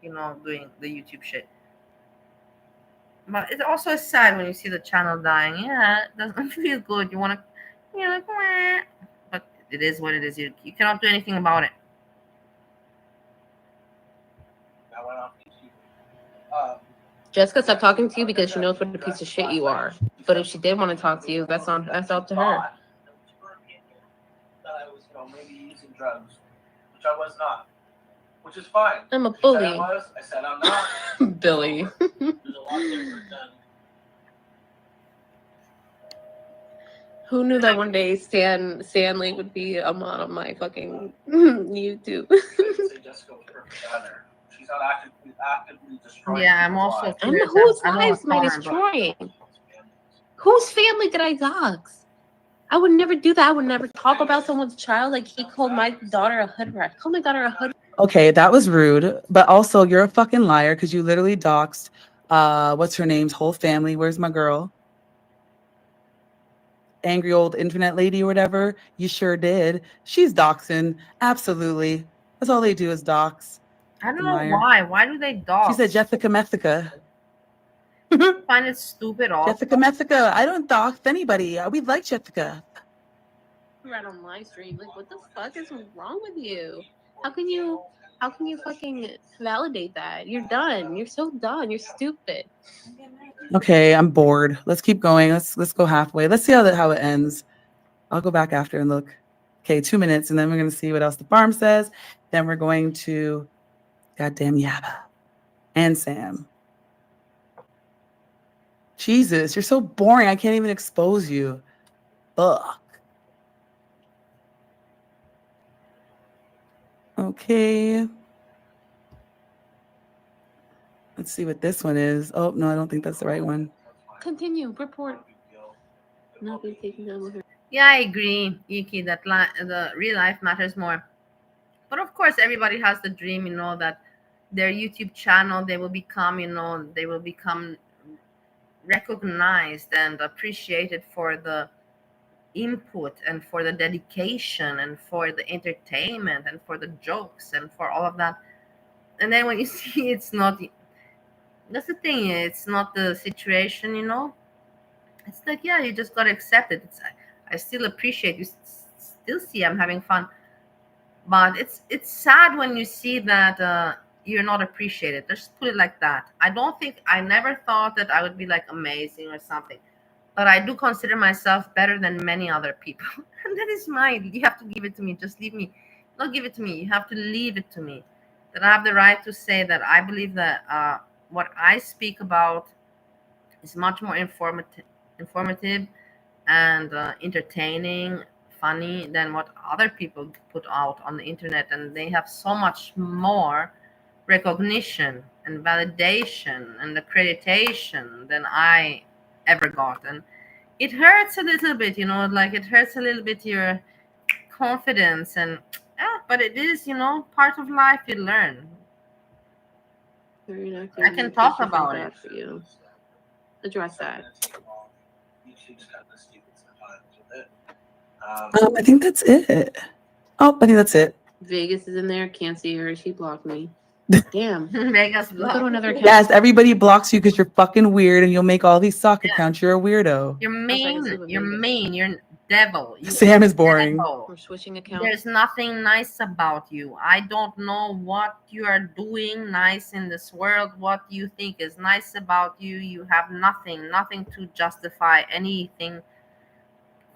S2: doing the YouTube shit. But it also is sad when you see the channel dying. Yeah, it doesn't feel good. You want to, like, wah. But it is what it is. You cannot do anything about it.
S5: I went off YouTube.
S4: Jessica stopped talking to you because she knows what a piece of shit you are. But if she did want to talk to you, that's up to her.
S5: That I was, maybe using drugs, which I was not, which is fine.
S4: I'm a
S5: She said
S4: bully.
S5: I was. I said I'm not.
S4: Billy.
S5: There's a lot different than.
S4: Who knew that one day Stanley would be a mod on my fucking YouTube?
S5: Say Jessica was perfect either. She's not actively destroying.
S2: Yeah, I'm
S5: people's
S2: also
S5: lives.
S4: And
S2: curious.
S4: whose
S2: I know
S4: lives
S2: what's
S4: am I
S2: going on, but-
S4: destroying? Whose family did I dox? I would never do that. I would never talk about someone's child like he called my daughter a hood rat. Called my daughter a hood.
S3: Okay, that was rude, but also you're a fucking liar because you literally doxed what's her name's whole family. Where's my girl? Angry old internet lady or whatever. You sure did. She's doxing. Absolutely. That's all they do is dox.
S2: I don't know
S3: Liar.
S2: why. Why do they dog?
S3: She said Jessica Methica.
S2: Find it stupid. Also,
S3: Jessica Methica. I don't dox anybody. We like Jessica.
S4: Right on live stream. Like, what the fuck is wrong with you? How can you fucking validate that? You're done. You're so done. You're stupid.
S3: Okay, I'm bored. Let's keep going. Let's go halfway. Let's see how it ends. I'll go back after and look. Okay, 2 minutes, and then we're gonna see what else the farm says. Then we're going to goddamn Yabba and Sam. Jesus, you're so boring. I can't even expose you. Fuck. Okay. Let's see what this one is. Oh, no, I don't think that's the right one.
S4: Continue. Report. Nothing taking time with her.
S2: yeah, I agree, Iki, that the real life matters more. But of course, everybody has the dream, that their YouTube channel, they will become recognized and appreciated for the input and for the dedication and for the entertainment and for the jokes and for all of that. And then when you see it's not, that's the thing, it's not the situation, it's like, yeah, you just gotta accept it. I still appreciate you, still see I'm having fun, but it's sad when you see that you're not appreciated. Just put it like that. I never thought that I would be like amazing or something, but I do consider myself better than many other people. And that is mine. You have to give it to me. Just leave me. Not give it to me. You have to leave it to me. That I have the right to say that I believe that what I speak about is much more informative and entertaining, funny than what other people put out on the internet. And they have so much more recognition and validation and accreditation than I ever got. And it hurts a little bit, like it hurts a little bit your confidence. And but it is, part of life. You learn. I can talk about it.
S4: For you. Address that.
S3: I think that's it. Oh, I think that's it.
S4: Vegas is in there. Can't see her. She blocked me. Damn.
S2: Vegas
S4: Look at another account.
S3: Yes, everybody blocks you because you're fucking weird and you'll make all these sock accounts. You're a weirdo.
S2: You're mean.
S4: sleep with
S2: You're
S4: Vegas.
S2: mean. You're devil. You
S3: Sam is boring.
S2: devil.
S4: We're switching accounts.
S2: There's nothing nice about you. I don't know what you are doing nice in this world, what you think is nice about you. You have nothing to justify anything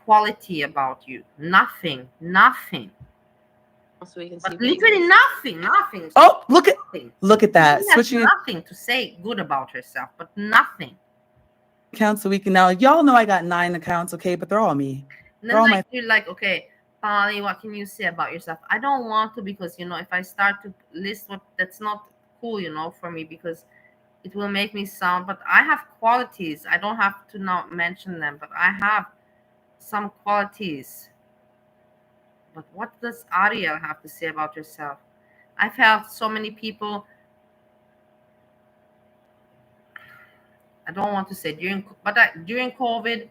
S2: quality about you. Nothing.
S4: So we can
S2: But
S4: see
S2: literally nothing.
S3: Oh, look
S2: Nothing.
S3: at that.
S2: She has
S3: Switching
S2: nothing to say good about herself, but nothing.
S3: accounts so we can now. Y'all know I got 9 accounts, okay, but they're all me.
S2: And then
S3: Girl,
S2: like you're like, okay, Polly, what can you say about yourself? I don't want to, because if I start to list what, that's not cool, for me, because it will make me sound, but I have qualities. I don't have to not mention them, but I have some qualities. But what does Ariel have to say about herself? I've helped so many people. I don't want to say during COVID,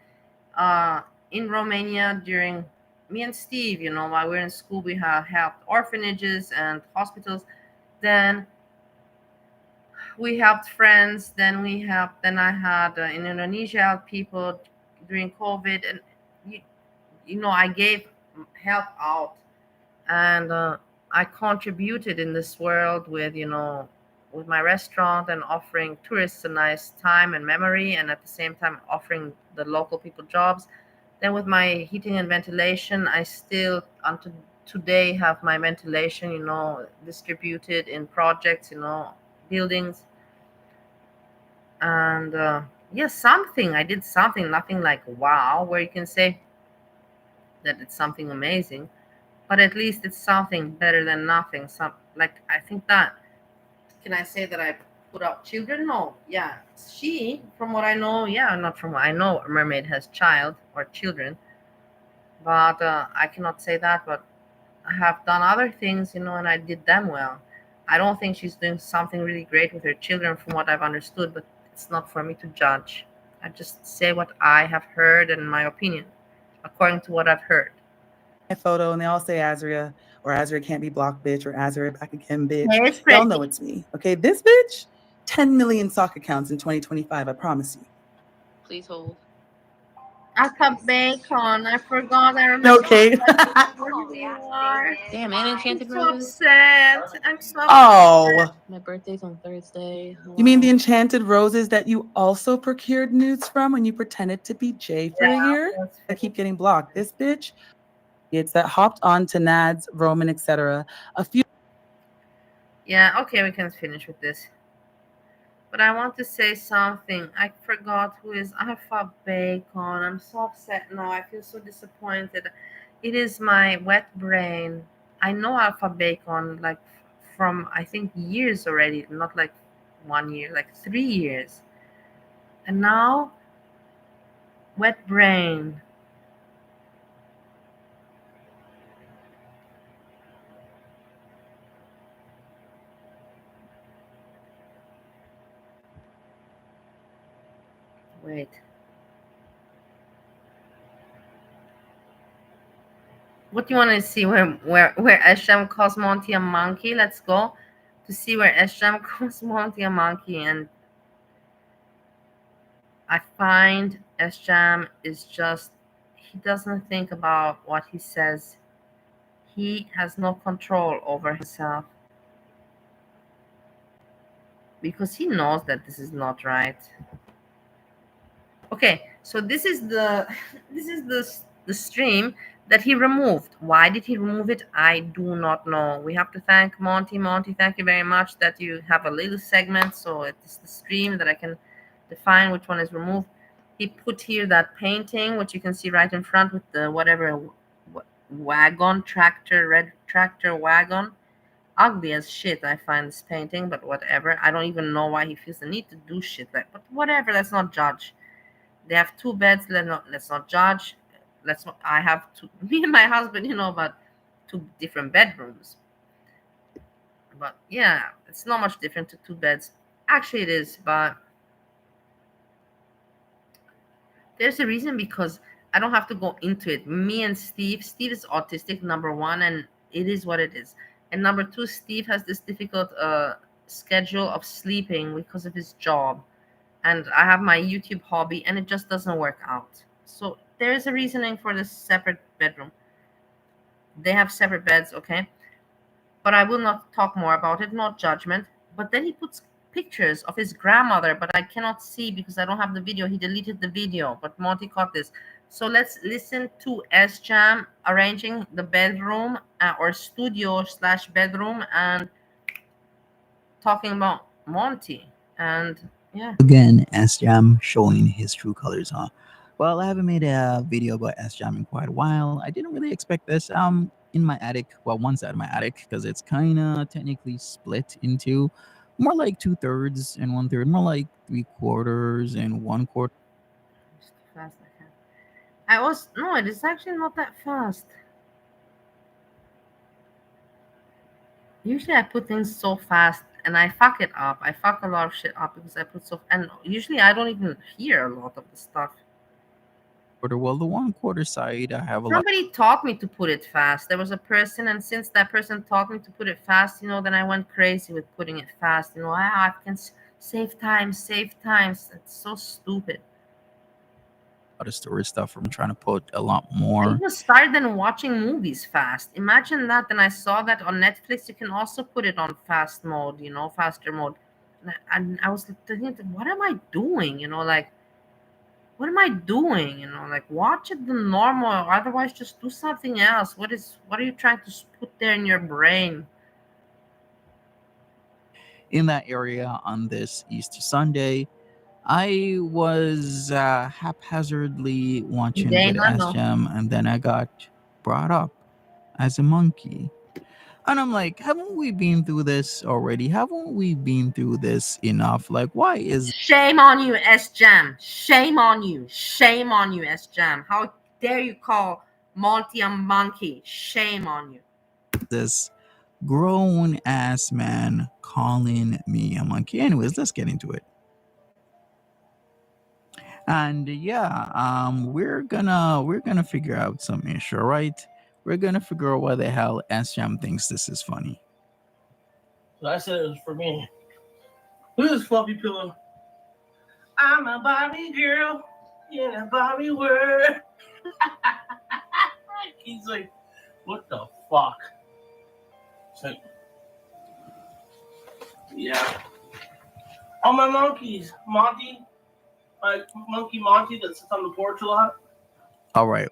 S2: uh, in Romania, during me and Steve, while we we're in school, we have helped orphanages and hospitals. Then we helped friends. Then I had in Indonesia helped people during COVID, and you, I gave help out, and I contributed in this world with with my restaurant, and offering tourists a nice time and memory, and at the same time offering the local people jobs. Then with my heating and ventilation, I still until today have my ventilation distributed in projects, buildings. And yes, something I did, something, nothing like wow, where you can say that it's something amazing, but at least it's something better than nothing. Some, like, I think that, can I say that I put up children? No. Yeah, she, from what I know, yeah, not from what I know, a mermaid has child or children, but I cannot say that. But I have done other things, and I did them well. I don't think she's doing something really great with her children, from what I've understood, but it's not for me to judge. I just say what I have heard and my opinion, according to what I've heard.
S3: my photo and they all say Azria or Azria can't be blocked, bitch, or Azria back again, bitch.
S2: Hey, it's
S3: Y'all
S2: pretty.
S3: know it's me. Okay, this bitch, 10 million sock accounts in 2025. I promise you.
S4: Please hold.
S2: Alpha Bacon. I forgot. I remember.
S3: Okay.
S2: Where you are.
S4: Damn, and
S2: I'm
S4: Enchanted
S2: so
S4: Roses.
S2: upset. I'm so upset.
S3: Oh,
S4: My birthday's on Thursday.
S3: you mean the
S4: Hello.
S3: enchanted roses that you also procured nudes from when you pretended to be Jay for a year?
S2: That's
S3: I
S2: fair.
S3: keep getting blocked. This bitch, it's that hopped on to Nads, Roman, etc. A few
S2: Yeah, okay, we can finish with this. But I want to say something. I forgot who is Alpha Bacon. I'm so upset now. I feel so disappointed. It is my wet brain. I know Alpha Bacon like from, I think, years already, not like 1 year, like 3 years. And now, wet brain. Wait. What do you want to see? Where Sjam calls Monty a monkey? Let's go to see where Sjam calls Monty a monkey. And I find Sjam is just, he doesn't think about what he says. He has no control over himself, because he knows that this is not right. Okay, so this is the this is the stream that he removed. Why did he remove it? I do not know. We have to thank Monty. Monty, thank you very much that you have a little segment, so it's the stream that I can define which one is removed. He put here that painting, which you can see right in front with the whatever wagon, tractor, red tractor wagon. Ugly as shit, I find this painting, but whatever. I don't even know why he feels the need to do shit like, but whatever. Let's not judge. They have two beds. Let's not judge. Let's not, I have two. Me and my husband, about two different bedrooms. But yeah, it's not much different to two beds. Actually, it is, but there's a reason, because I don't have to go into it. Me and Steve. Steve is autistic, number one, and it is what it is. And number two, Steve has this difficult schedule of sleeping because of his job, and I have my YouTube hobby, and it just doesn't work out. So there is a reasoning for this separate bedroom. They have separate beds, okay? But I will not talk more about it, not judgment. But then he puts pictures of his grandmother, but I cannot see because I don't have the video. He deleted the video, but Monty caught this. So let's listen to Sjam arranging the bedroom or studio/bedroom, and talking about Monty. And yeah.
S6: Again, as Sjam showing his true colors, huh?
S1: Well, I haven't made a video about Sjam in quite a while. I didn't really expect this. In my attic, well, one side of my attic, because it's kind of technically split into more like 2/3 and 1/3, more like 3/4 and 1/4.
S2: Just fast I can. I was no, it is actually not that fast. Usually I put things so fast and I fuck it up. I fuck a lot of shit up because I put so and usually I don't even hear a lot of the stuff.
S1: Well, the 1/4 side, I have a lot.
S2: Somebody taught me to put it fast. There was a person, and since that person taught me to put it fast, then I went crazy with putting it fast. I can save time, save times. It's so stupid.
S1: Of storage stuff. I'm trying to put a lot
S2: I
S1: more.
S2: even started then watching movies fast. Imagine that. Then I saw that on Netflix, you can also put it on fast mode, faster mode. And I was thinking, what am I doing? What am I doing? Watch it the normal, or otherwise just do something else. What are you trying to put there in your brain?
S1: In that area on this Easter Sunday, I was haphazardly watching
S2: They
S1: with
S2: know.
S1: Sjam, and then I got brought up as a monkey. And I'm like, haven't we been through this already? Haven't we been through this enough? Like, why is
S2: Shame on you, Sjam. Shame on you. Shame on you, Sjam. How dare you call Monty a monkey? Shame on you.
S1: this grown ass man calling me a monkey? Anyways, let's get into it. And yeah, we're gonna figure out some issue, right? We're gonna figure out why the hell Sjam thinks this is funny.
S5: So I said it was for me. Look at this fluffy pillow. I'm a Barbie girl in a Barbie world. He's like, what the fuck? So, yeah. All my monkeys, Monty, monkey Monty that sits on the porch a lot.
S1: All right.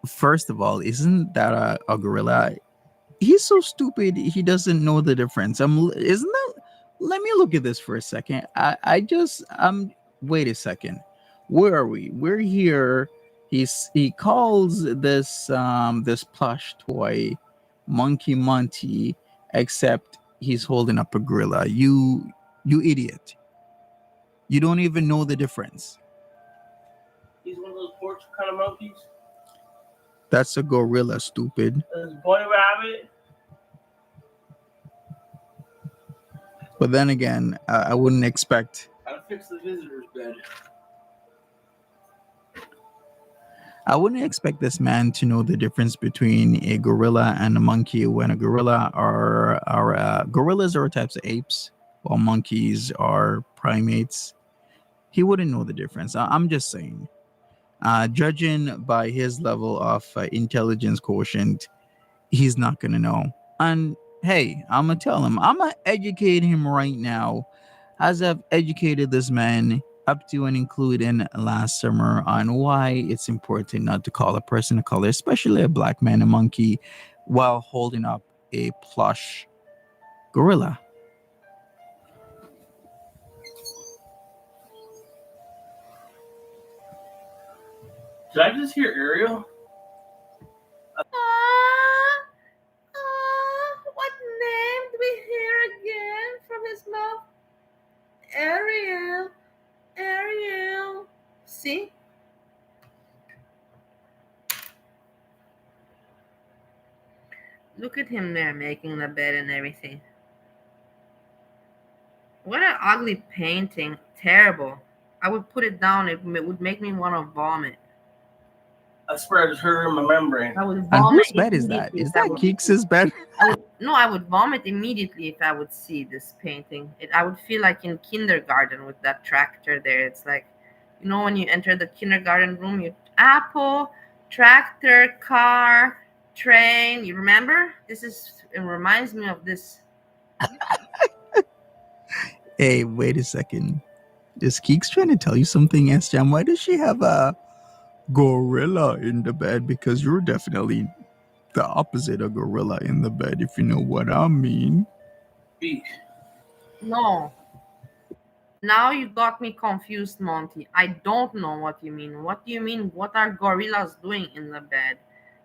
S1: First of all, isn't that a gorilla? He's so stupid. He doesn't know the difference. Isn't that? Let me look at this for a second. Wait a second. Where are we? We're here. He calls this plush toy Monkey Monty, except he's holding up a gorilla. You idiot. You don't even know the difference.
S5: He's one of those porch kind of monkeys.
S1: That's a gorilla, stupid.
S5: There's Boy Rabbit.
S1: But then again, I wouldn't expect.
S5: How to fix the visitor's bed.
S1: I wouldn't expect this man to know the difference between a gorilla and a monkey when a gorilla gorillas are types of apes, while monkeys are primates. He wouldn't know the difference. I'm just saying. Judging by his level of intelligence quotient, he's not going to know. And hey, I'm going to tell him. I'm going to educate him right now, as I've educated this man up to and including last summer on why it's important not to call a person of color, especially a black man, a monkey, while holding up a plush gorilla.
S5: Did I just hear Ariel?
S2: What name do we hear again from his mouth? Ariel. Ariel. See? Look at him there making the bed and everything. What an ugly painting. Terrible. I would put it down. It would make me want to vomit.
S5: I swear I just heard it in my membrane.
S2: I would vomit.
S1: And whose bed is that? Is that Keeks' bed?
S2: I would vomit immediately if I would see this painting. I would feel like in kindergarten with that tractor there. It's like, when you enter the kindergarten room, you apple, tractor, car, train. You remember? It reminds me of this.
S1: Hey, wait a second. Is Keeks trying to tell you something, Sjam? Why does she have a gorilla in the bed? Because you're definitely the opposite of gorilla in the bed, if you know what I mean.
S5: Speak.
S2: No. Now you got me confused, Monty. I don't know what you mean. What do you mean? What are gorillas doing in the bed?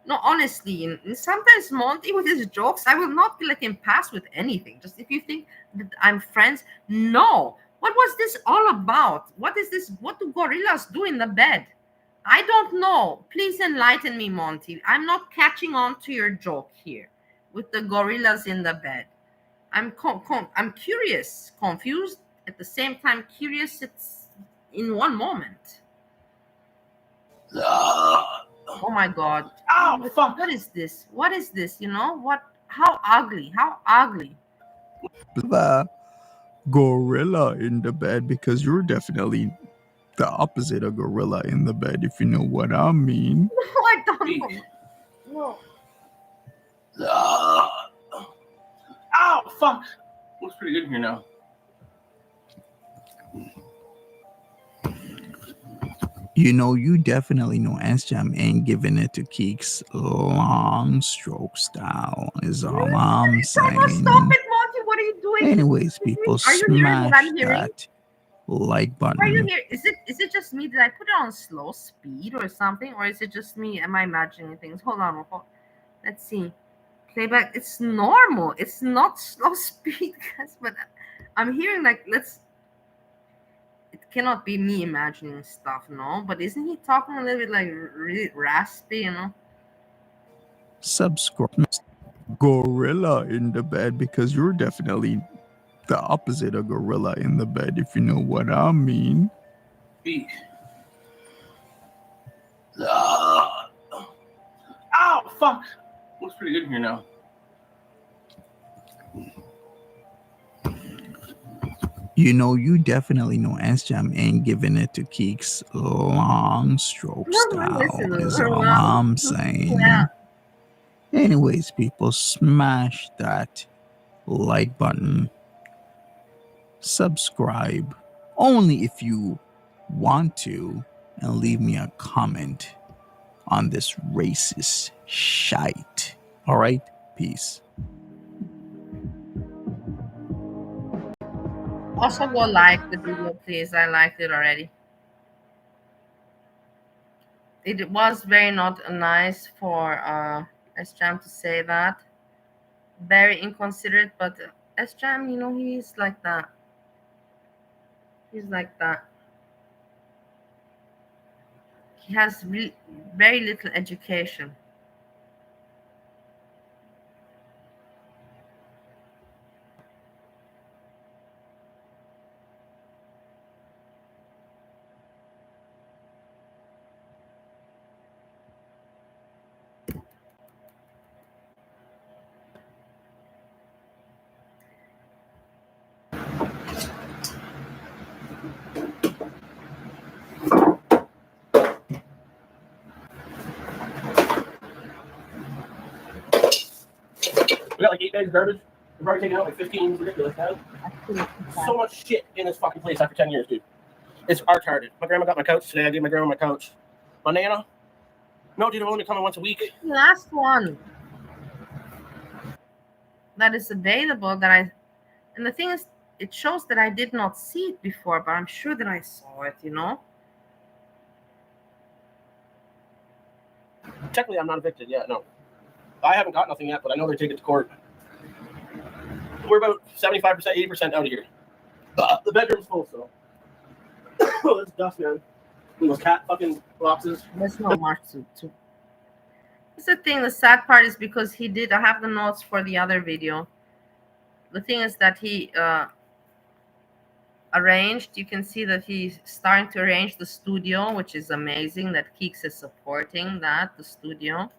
S2: No, honestly, sometimes Monty with his jokes, I will not let him pass with anything. Just if you think that I'm friends, no. What was this all about? What is this? What do gorillas do in the bed? I don't know. Please enlighten me, Monty. I'm not catching on to your joke here with the gorillas in the bed. I'm curious, confused at the same time. Curious. It's in one moment. Oh my God!
S5: Oh, fuck.
S2: What is this? What is this? You know what? How ugly! How ugly!
S1: The gorilla in the bed because you're definitely the opposite of gorilla in the bed, if you know what I mean.
S2: No, I don't know. No.
S5: Oh, fuck. Looks pretty good here now.
S1: You know, you definitely know Sjam ain't giving it to Keeks long stroke style, is all I'm
S2: Stop
S1: saying.
S2: it, Monty! What are you doing?
S1: Anyways, people,
S2: Are you hearing what
S1: smash
S2: I'm hearing?
S1: that like
S2: Are you
S1: button.
S2: here? Is it just me? Did I put it on slow speed or something, or is it just me? Am I imagining things? Hold on. Let's see. Playback. It's normal. It's not slow speed, guys. But I'm hearing like it cannot be me imagining stuff, no? But isn't he talking a little bit like really raspy, you know?
S1: Subscribe. Gorilla in the bed because you're definitely the opposite of gorilla in the bed, if you know what I mean.
S5: Speak. Oh, fuck. Looks pretty good here now.
S1: You know, you definitely know Sjam ain't giving it to Keeks long stroke style, is all I'm saying.
S2: Yeah.
S1: Anyways, people, smash that like button. Subscribe only if you want to, and leave me a comment on this racist shite. All right? Peace.
S2: Also, go like the video, please. I liked it already. It was very not nice for Sjam to say that. Very inconsiderate, but Sjam, you know, he's like that. He's like that. He has very little education.
S5: We got like 8 bags of garbage. We've already taken out like 15. Ridiculous, man. So much shit in this fucking place after 10 years, dude. It's retarded. My grandma got my couch today. I gave my grandma my couch. My nana? No, dude, I'm only coming once a week.
S2: The last one that is available and the thing is, it shows that I did not see it before, but I'm sure that I saw it, you know?
S5: Technically, I'm not evicted yet, no. I haven't got nothing yet, but I know they're taking it to court. We're about 75%, 80% out of here. The bedroom's full, so. Oh, that's dust, man. And those cat fucking boxes.
S2: There's not much to. That's the thing. The sad part is because I have the notes for the other video. The thing is that he arranged, you can see that he's starting to arrange the studio, which is amazing that Keeks is supporting that, the studio.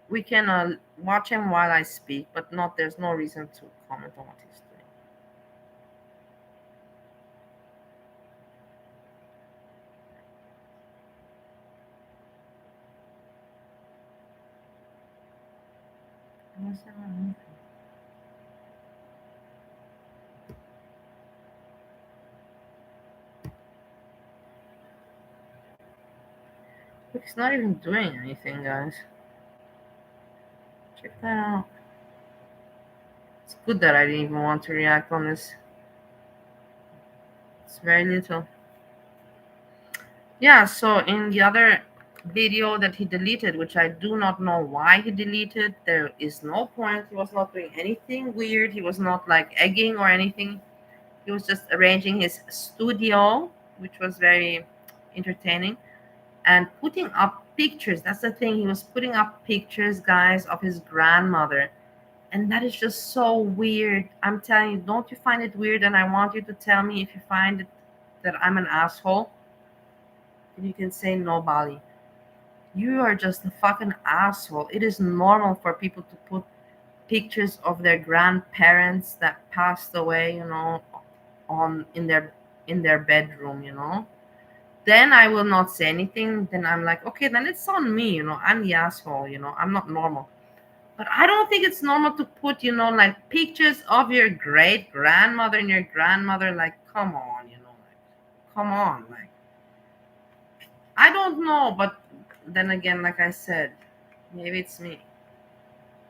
S2: We can watch him while I speak, but there's no reason to comment on what he's doing. He's not even doing anything, guys. Check that out. It's good that I didn't even want to react on this. It's very little. Yeah, so in the other video that he deleted, which I do not know why he deleted, there is no point. He was not doing anything weird. He was not like egging or anything. He was just arranging his studio, which was very entertaining, and putting up pictures. That's the thing. He was putting up pictures, guys, of his grandmother. And that is just so weird. I'm telling you, don't you find it weird? And I want you to tell me if you find it that I'm an asshole. And you can say no, Bali. You are just a fucking asshole. It is normal for people to put pictures of their grandparents that passed away, on in their bedroom, Then I will not say anything. Then I'm like, okay, then it's on me, I'm the asshole, I'm not normal. But I don't think it's normal to put, like pictures of your great grandmother and your grandmother. Like, come on, like, come on, like, I don't know. But then again, like I said, maybe it's me.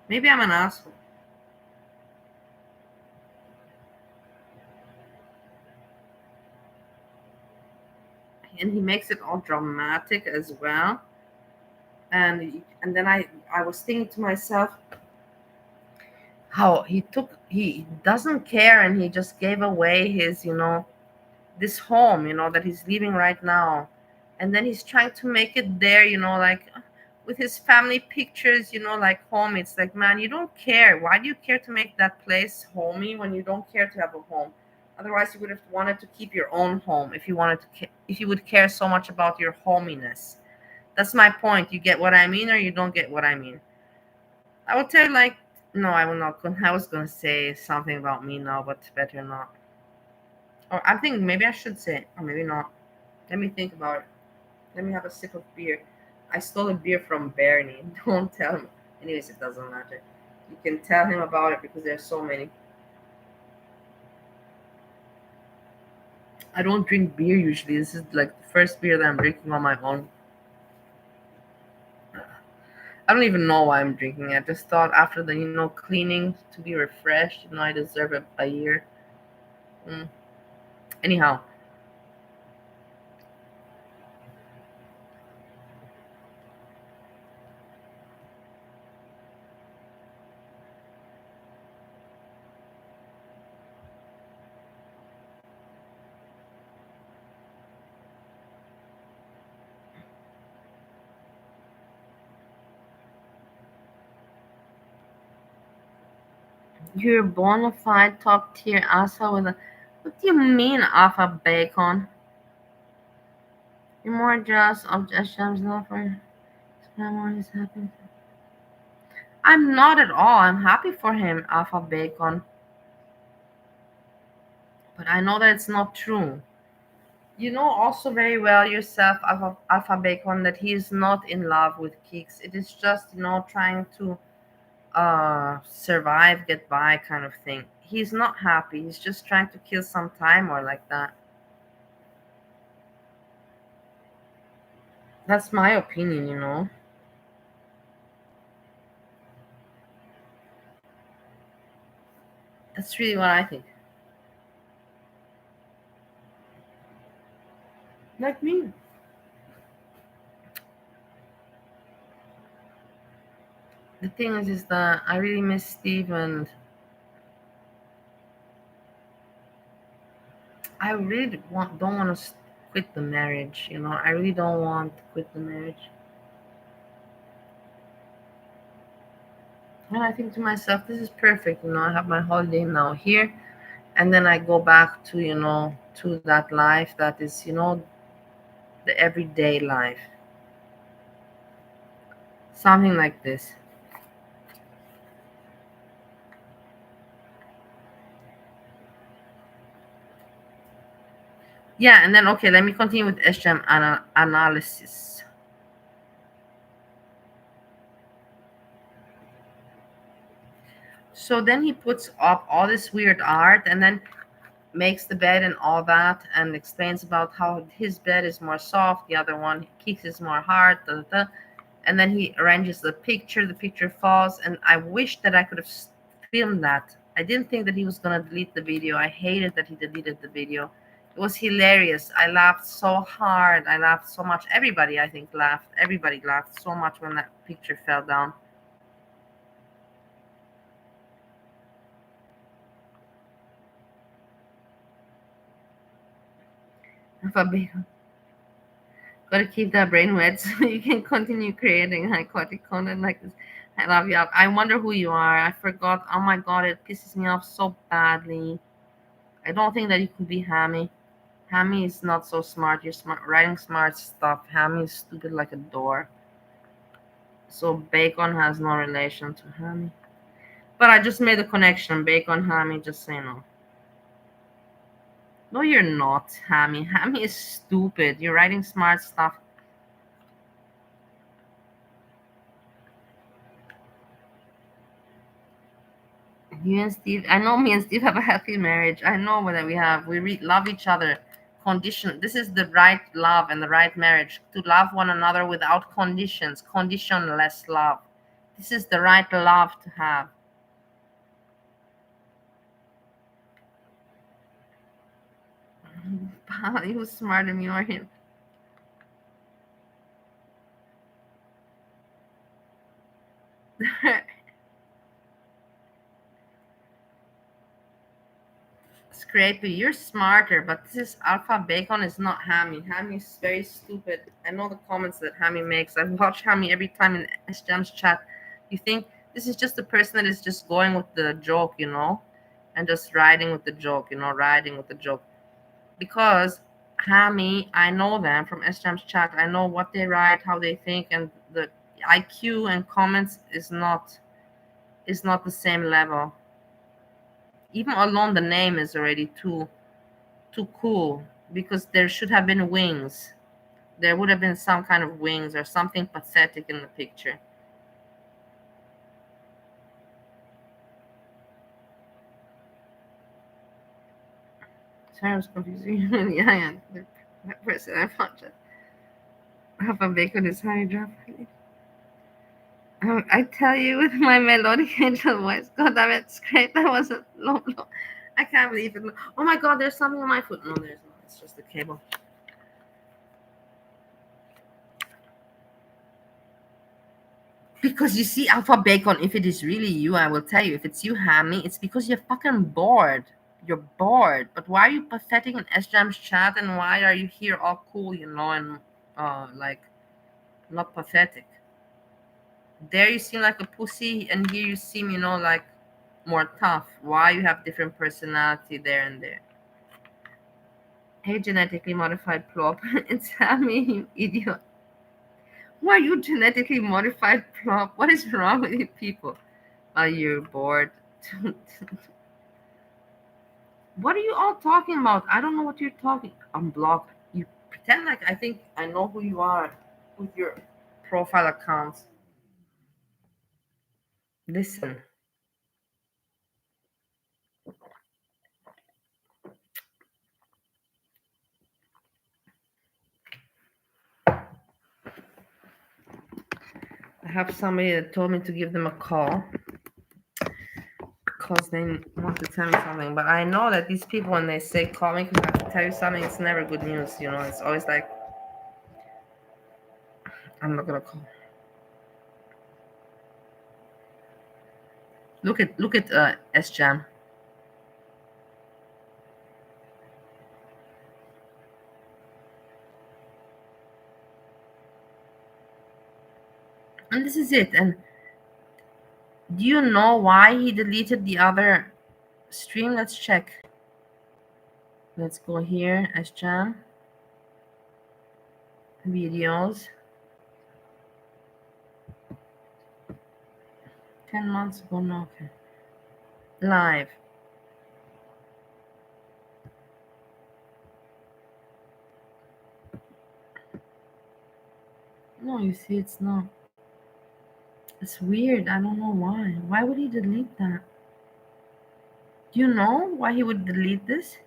S2: Maybe I'm an asshole. And he makes it all dramatic as well. And then I was thinking to myself, how he doesn't care, and he just gave away his, this home, that he's leaving right now. And then he's trying to make it there, like with his family pictures, like home. It's like, man, you don't care. Why do you care to make that place homey when you don't care to have a home? Otherwise you would have wanted to keep your own home if you wanted to if you would care so much about your hominess. That's my point. You get what I mean, or you don't get what I mean? I would tell you, like, no, I will not. I was gonna say something about me now, but better not. Or I think maybe I should say it, or maybe not. Let me think about it. Let me have a sip of beer. I stole a beer from Bernie. Don't tell him. Anyways, it doesn't matter. You can tell him about it because there's so many. I don't drink beer usually. This is like the first beer that I'm drinking on my own. I don't even know why I'm drinking it. I just thought after the, cleaning to be refreshed, I deserve a year. Anyhow, you're a bona fide top tier alpha with a. What do you mean, alpha bacon? You're more jealous of Sjam's love for what is happening. I'm not at all. I'm happy for him, alpha bacon. But I know that it's not true. You know also very well yourself, alpha bacon, that he is not in love with Pics. It is just, trying to survive, get by kind of thing. He's not happy. He's just trying to kill some time or like that. That's my opinion. That's really what I think. Like me. The thing is that I really miss Steve, and I really don't want to quit the marriage. I really don't want to quit the marriage. And I think to myself, this is perfect. I have my holiday now here, and then I go back to, to that life that is, the everyday life. Something like this. Yeah, and then, okay, let me continue with Sjam analysis. So then he puts up all this weird art, and then makes the bed and all that, and explains about how his bed is more soft, the other one Keith's is more hard, and then he arranges the picture falls, and I wish that I could have filmed that. I didn't think that he was going to delete the video. I hated that he deleted the video. It was hilarious. I laughed so hard. I laughed so much. Everybody, I think, laughed. Everybody laughed so much when that picture fell down. Fabio, gotta keep that brain wet so you can continue creating high quality content like this. I love you. I wonder who you are. I forgot. Oh my god, it pisses me off so badly. I don't think that you could be Hammy. Hammy is not so smart. You're smart writing smart stuff. Hammy is stupid like a door. So Bacon has no relation to Hammy. But I just made a connection. Bacon, Hammy, just say no. No, you're not, Hammy. Hammy is stupid. You're writing smart stuff. You and Steve, I know me and Steve have a happy marriage. I know that we love each other. Condition. This is the right love and the right marriage. To love one another without conditions. Conditionless love. This is the right love to have. He was smarter than you or him. Scrapey, you're smarter, but this is Alpha Bacon is not Hammy. Hammy is very stupid. I know the comments that Hammy makes. I watch Hammy every time in Sjam's chat. You think this is just a person that is just going with the joke, and just riding with the joke, riding with the joke. Because Hammy, I know them from Sjam's chat. I know what they write, how they think, and the IQ and comments is not the same level. Even alone the name is already too cool, because there should have been wings. There would have been some kind of wings or something pathetic in the picture. Sorry, I was confusing. Yeah. That person I found just half a bacon is high drop. I tell you, with my melodic angel voice, god damn it, it's great. That wasn't low. I can't believe it. Oh my god, there's something on my foot. No, there's not. It's just a cable. Because you see, Alpha Bacon, if it is really you, I will tell you, if it's you, Hammy, it's because you're fucking bored. You're bored. But why are you pathetic in Sjam's chat, and why are you here all cool, and like not pathetic? There you seem like a pussy, and here you seem, like more tough. Why you have different personality there and there? Hey, genetically modified plop. It's Hammy, you idiot. Why are you genetically modified plop? What is wrong with you people? Are you bored? What are you all talking about? I don't know what you're talking. Unblock. You pretend like I think I know who you are with your profile accounts. Listen. I have somebody that told me to give them a call because they want to tell me something. But I know that these people, when they say call me because I have to tell you something, it's never good news. It's always like, I'm not gonna call. Look at Sjam. And this is it. And do you know why he deleted the other stream? Let's check. Let's go here, Sjam. Videos. 10 months ago, no, okay. Live. No, you see, it's not. It's weird. I don't know why. Why would he delete that? Do you know why he would delete this?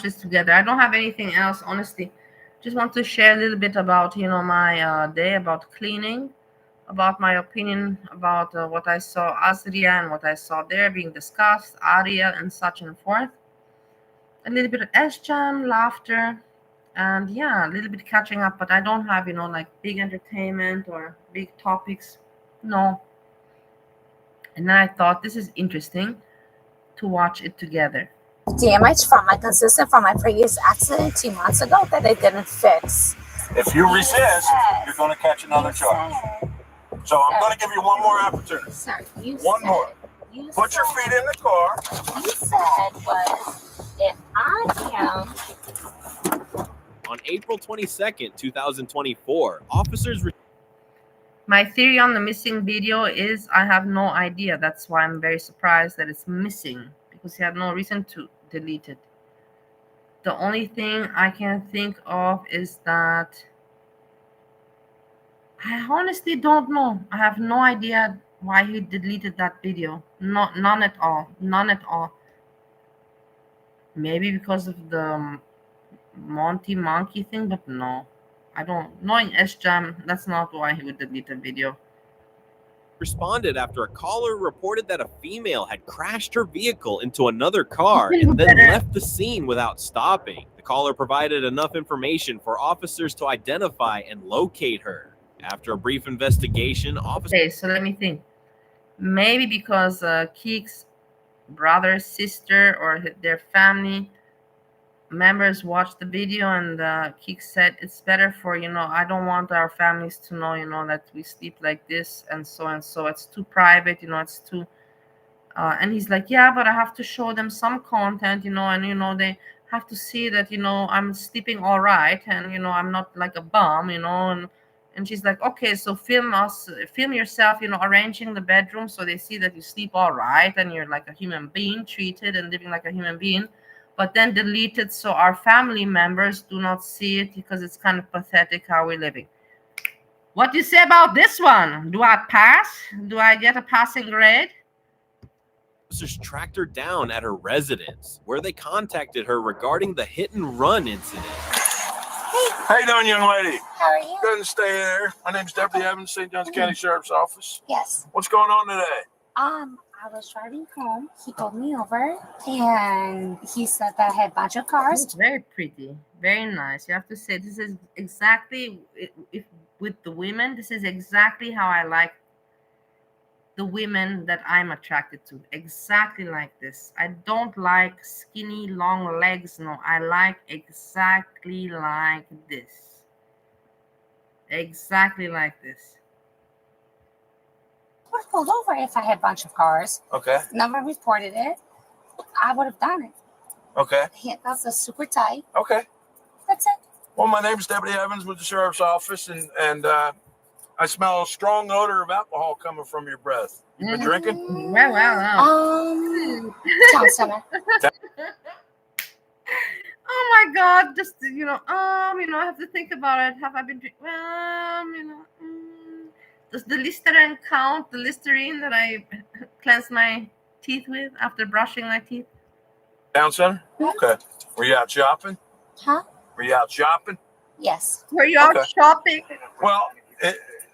S2: watch this together. I don't have anything else, honestly. Just want to share a little bit about, my day, about cleaning, about my opinion about what I saw Asria and what I saw there being discussed, Ariel and such and forth. A little bit of Sjam, laughter, and yeah, a little bit catching up, but I don't have, like big entertainment or big topics. No. And then I thought this is interesting to watch it together.
S6: Damage from my consistent from my previous accident 2 months ago that they didn't fix.
S7: If you resist, you're going to catch another charge. So I'm going to give you one more opportunity.
S6: Sir, you
S7: One
S6: said,
S7: more.
S6: You
S7: Put your feet in the car.
S6: You said was if I am.
S8: On April 22nd, 2024, officers.
S2: My theory on the missing video is I have no idea. That's why I'm very surprised that it's missing, because he had no reason to delete it. The only thing I can think of is that I honestly don't know. I have no idea why he deleted that video. None at all. None at all. Maybe because of the Monty monkey thing, but no. I don't. Knowing Sjam, that's not why he would delete a video.
S8: Responded after a caller reported that a female had crashed her vehicle into another car and then left the scene without stopping. The caller provided enough information for officers to identify and locate her. After a brief investigation, officers...
S2: Okay, so let me think. Maybe because Keek's brother, sister, or their family members watched the video, and Keek said it's better for, I don't want our families to know, that we sleep like this and so and so. It's too private, it's too... and he's like, yeah, but I have to show them some content, and, they have to see that, I'm sleeping all right, and, I'm not like a bum, and she's like, okay, so film yourself, arranging the bedroom so they see that you sleep all right and you're like a human being, treated and living like a human being, but then delete it so our family members do not see it, because it's kind of pathetic how we're living. What do you say about this one? Do I pass? Do I get a passing grade?
S8: Officers tracked her down at her residence, where they contacted her regarding the hit and run incident.
S7: How you doing, young lady?
S6: How are you?
S7: Go ahead and stay there. My name's Deputy Evans, St. Johns County Sheriff's Office.
S6: Yes.
S7: What's going on today?
S6: I was driving home. He pulled me over, and he said that I had a bunch of cars.
S2: It's very pretty, very nice. You have to say this is exactly, if with the women, this is exactly how I like the women that I'm attracted to. Exactly like this. I don't like skinny, long legs. No, I like exactly like this. Exactly like this.
S6: I would have pulled over if I had a bunch of cars.
S7: Okay.
S6: Never reported it. I would have done it.
S7: Okay.
S6: That's a super tight.
S7: Okay.
S6: That's it.
S7: Well, my name's Deputy Evans with the Sheriff's Office, and I smell a strong odor of alcohol coming from your breath. You been drinking?
S2: Well.
S6: Town center.
S2: Oh my God! Just I have to think about it. Have I been drinking? Does the Listerine count? The Listerine that I cleanse my teeth with after brushing my teeth?
S7: Town center? Okay. Were you out shopping?
S6: Huh?
S7: Were you out shopping?
S6: Yes.
S2: Were you out shopping?
S7: Well,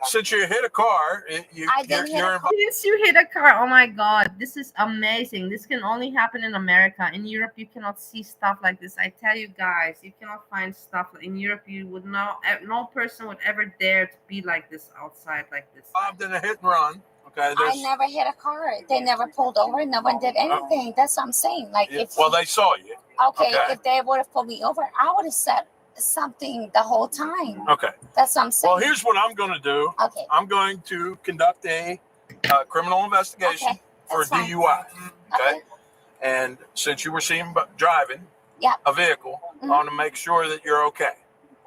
S7: since you hit a car,
S2: Since you hit a car, oh my God, this is amazing. This can only happen in America. In Europe, you cannot see stuff like this. I tell you guys, you cannot find stuff in Europe. You would not. No person would ever dare to be like this outside like this.
S7: Bob did a hit and run. Okay.
S6: I never hit a car. They never pulled over. No one did anything. That's what I'm saying. Like
S7: well, they saw you.
S6: Okay. If they would have pulled me over, I would have said something the whole time.
S7: Okay.
S6: That's what I'm saying.
S7: Well, here's what I'm going to do.
S6: Okay.
S7: I'm going to conduct a criminal investigation for DUI. Okay. And since you were seen driving a vehicle, I want to make sure that you're okay.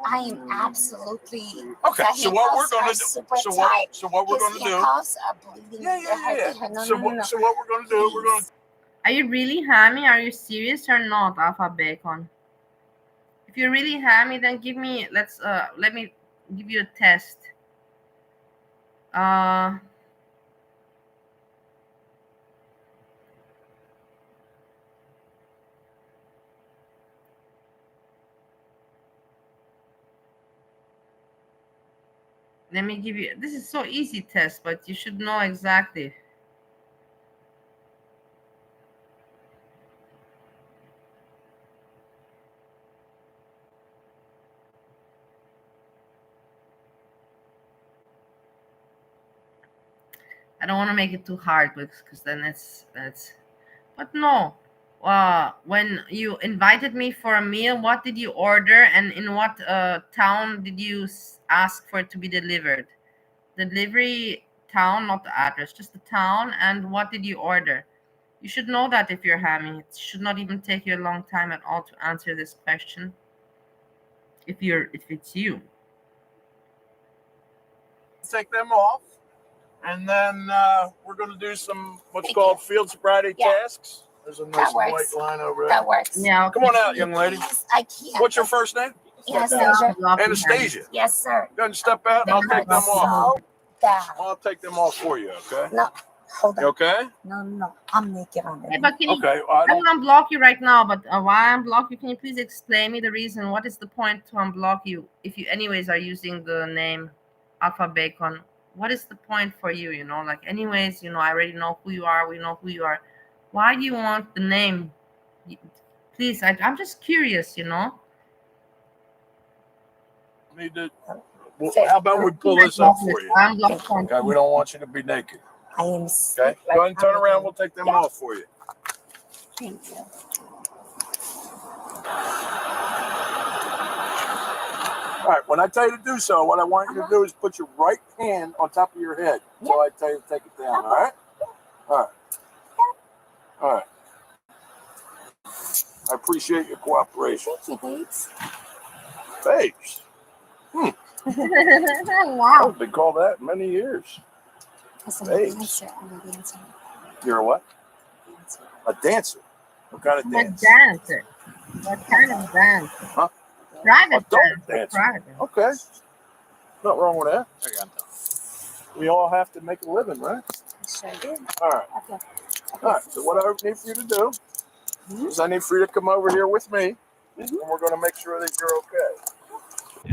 S6: I am absolutely
S7: okay. So what we're going to do? So what we're going to do? So what we're going to do? We're going to.
S2: Are you really hammy? Are you serious or not, Alpha Bacon? If you're really hammy, then give me. Let me give you a test. Let me give you. This is so easy test, but you should know exactly. I don't want to make it too hard because then it's. But no. When you invited me for a meal, what did you order, and in what town did you ask for it to be delivered? Delivery town, not the address, just the town. And what did you order? You should know that if you're having it. It should not even take you a long time at all to answer this question. If it's you.
S7: Take them off, and then we're going to do some what's called field sobriety tasks. There's a nice white line over there.
S6: That works.
S2: Yeah. Okay.
S7: Come on out, young lady.
S6: Please, I can't.
S7: What's your first name?
S6: Anastasia.
S7: Anastasia.
S6: Yes, sir.
S7: Go ahead and step out, and I'll take them off.
S6: So bad.
S7: I'll take them off for you, okay?
S6: No, hold on.
S7: You okay?
S6: No. I'm naked on
S2: Hey,
S6: there.
S2: but can you,
S7: Okay. Well,
S2: I will unblock you right now, but why unblock you? Can you please explain me the reason? What is the point to unblock you if you anyways are using the name Alpha Bacon? What is the point for you? Like anyways, I already know who you are. We know who you are. Why do you want the name? Please, I'm just curious.
S7: Need to. Well, how about we pull this up for you? Okay, we don't want you to be naked.
S6: I am.
S7: Okay, go ahead and turn around. We'll take them off for you.
S6: Thank you.
S7: All right, when I tell you to do so, what I want you to do is put your right hand on top of your head until I tell you to take it down, all right? All right. All right. I appreciate your cooperation.
S6: Thank you, babes.
S7: Babes.
S6: Wow.
S7: I've been called that many years.
S6: I'm a
S7: Babes.
S6: dancer. I'm a dancer.
S7: You're a what?
S6: Dancer.
S7: A dancer. What kind of
S2: A
S7: dance?
S2: dancer. What kind of dance?
S7: Huh?
S2: Private
S7: Adult
S2: dance.
S7: dancer.
S2: Private.
S7: Okay. Nothing wrong with that. We all have to make a living, right?
S6: Sure did.
S7: All right.
S6: Okay.
S7: All right. So what I need for you to do is I need for you to come over here with me, and we're going to make sure that you're okay.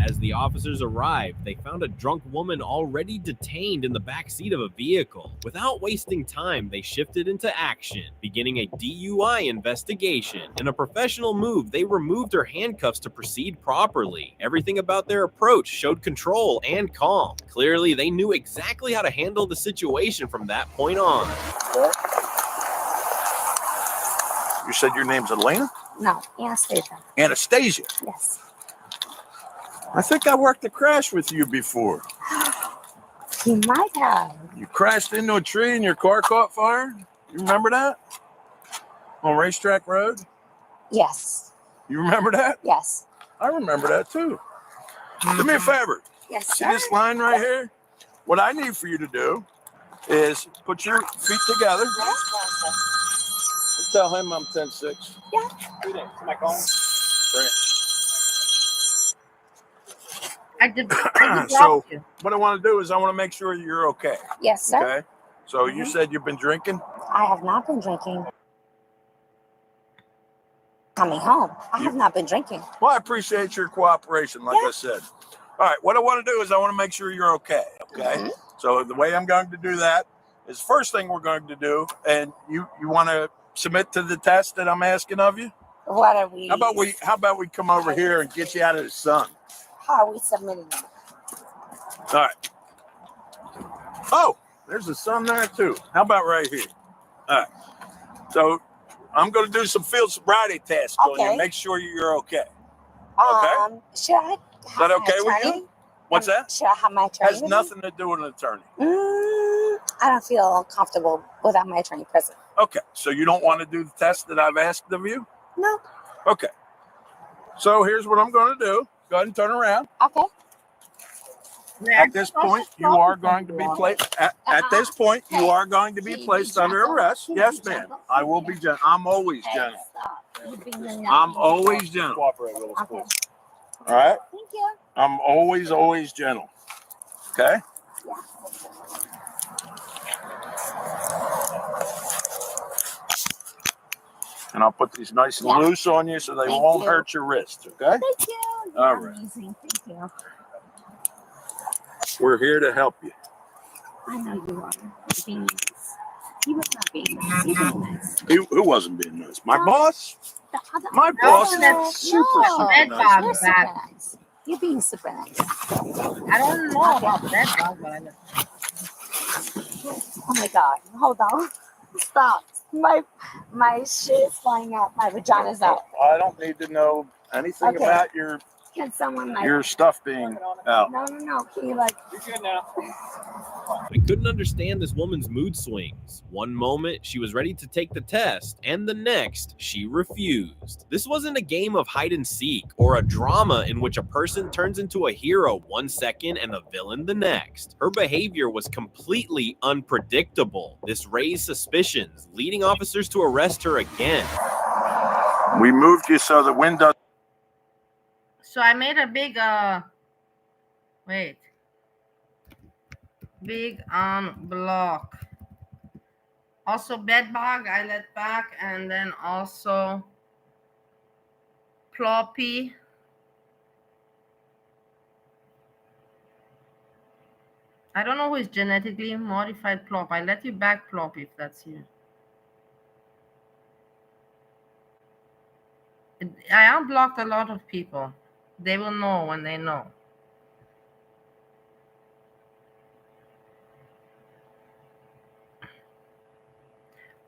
S8: As the officers arrived, they found a drunk woman already detained in the back seat of a vehicle. Without wasting time, they shifted into action, beginning a DUI investigation. In a professional move, they removed her handcuffs to proceed properly. Everything about their approach showed control and calm. Clearly, they knew exactly how to handle the situation from that point on.
S7: You said your name's Elena?
S6: No, Anastasia.
S7: Anastasia.
S6: Yes.
S7: I think I worked a crash with you before.
S6: He might have.
S7: You crashed into a tree and your car caught fire? You remember that? On Racetrack Road?
S6: Yes.
S7: You remember that?
S6: Yes.
S7: I remember that too. Do me a favor.
S6: Yes,
S7: See
S6: sir.
S7: this line right here? What I need for you to do is put your feet together. And tell him I'm 10-6.
S6: Yeah.
S5: My phone.
S7: Bring it.
S2: I did
S7: So
S2: block you.
S7: what I want to do is I want to make sure you're okay.
S6: Yes, sir.
S7: Okay. So you said you've been drinking?
S6: I have not been drinking. Coming home. I have not been drinking.
S7: Well, I appreciate your cooperation, like I said. All right, what I want to do is I want to make sure you're okay. Okay. So the way I'm going to do that is first thing we're going to do, and you want to submit to the test that I'm asking of you?
S6: What are we?
S7: How about we come over here and get you out of the sun?
S6: How are we submitting?
S7: All right. Oh, there's the sun there too. How about right here? All right. So I'm going to do some field sobriety tests on you. Make sure you're okay. Okay.
S6: Should I?
S7: Is that okay with you? What's that?
S6: Should I have my attorney?
S7: Has nothing to do with an attorney.
S6: I don't feel comfortable without my attorney present.
S7: Okay. So you don't want to do the test that I've asked of you?
S6: No.
S7: Okay. So here's what I'm going to do. Go ahead and turn around.
S6: Okay.
S7: At this point, you are going to be placed. At this point, you are going to be placed under arrest. Yes, ma'am. I will be gentle. I'm always gentle. I'm always gentle.
S5: Cooperate with us, please.
S7: All right.
S6: Thank you.
S7: I'm always gentle. Okay. And I'll put these nice and loose on you so they won't hurt your wrist. Okay.
S6: Thank you.
S7: All right.
S6: Amazing. Thank you.
S7: We're here to help you.
S6: I know you are. You're being nice. He was not being nice. You're being nice.
S7: Who wasn't being nice? My boss?
S6: The other
S7: My
S6: officer-
S7: boss is
S2: No,
S7: super
S2: bed
S7: nice.
S2: bug
S6: You're
S2: back.
S6: super nice. You're being super nice.
S2: I don't know about bed bug, but I know.
S6: Oh my god. Hold on. Stop. My shit is flying out. My vagina's out.
S7: I don't need to know anything
S6: Okay.
S7: about your
S6: Can someone like
S7: stuff being out.
S6: No. Can you like
S5: You're good now.
S8: I couldn't understand this woman's mood swings. One moment, she was ready to take the test, and the next, she refused. This wasn't a game of hide and seek or a drama in which a person turns into a hero one second and a villain the next. Her behavior was completely unpredictable. This raised suspicions, leading officers to arrest her again.
S7: We moved you so the wind doesn't.
S2: So I made a big big block. Also bed bug I let back, and then also ploppy. I don't know who is genetically modified plop. I let you back plop if that's you. I unblocked a lot of people. They will know when they know.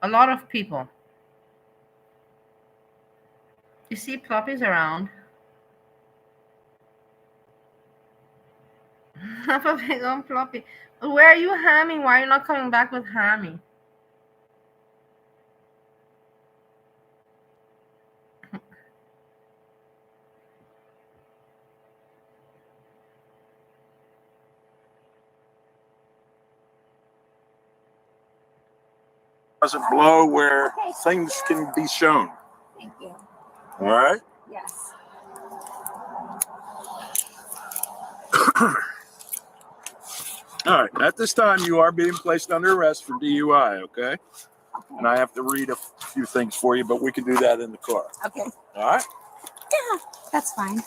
S2: A lot of people. You see Ploppy's around. Have a big on Ploppy. Where are you, Hammy? Why are you not coming back with Hammy?
S7: Doesn't blow where things can be shown.
S6: thank you.
S7: All right.
S6: Yes.
S7: All right. At this time, you are being placed under arrest for DUI. Okay.
S6: Okay.
S7: And I have to read a few things for you, but we can do that in the car.
S6: Okay.
S7: All right.
S6: Yeah, that's fine.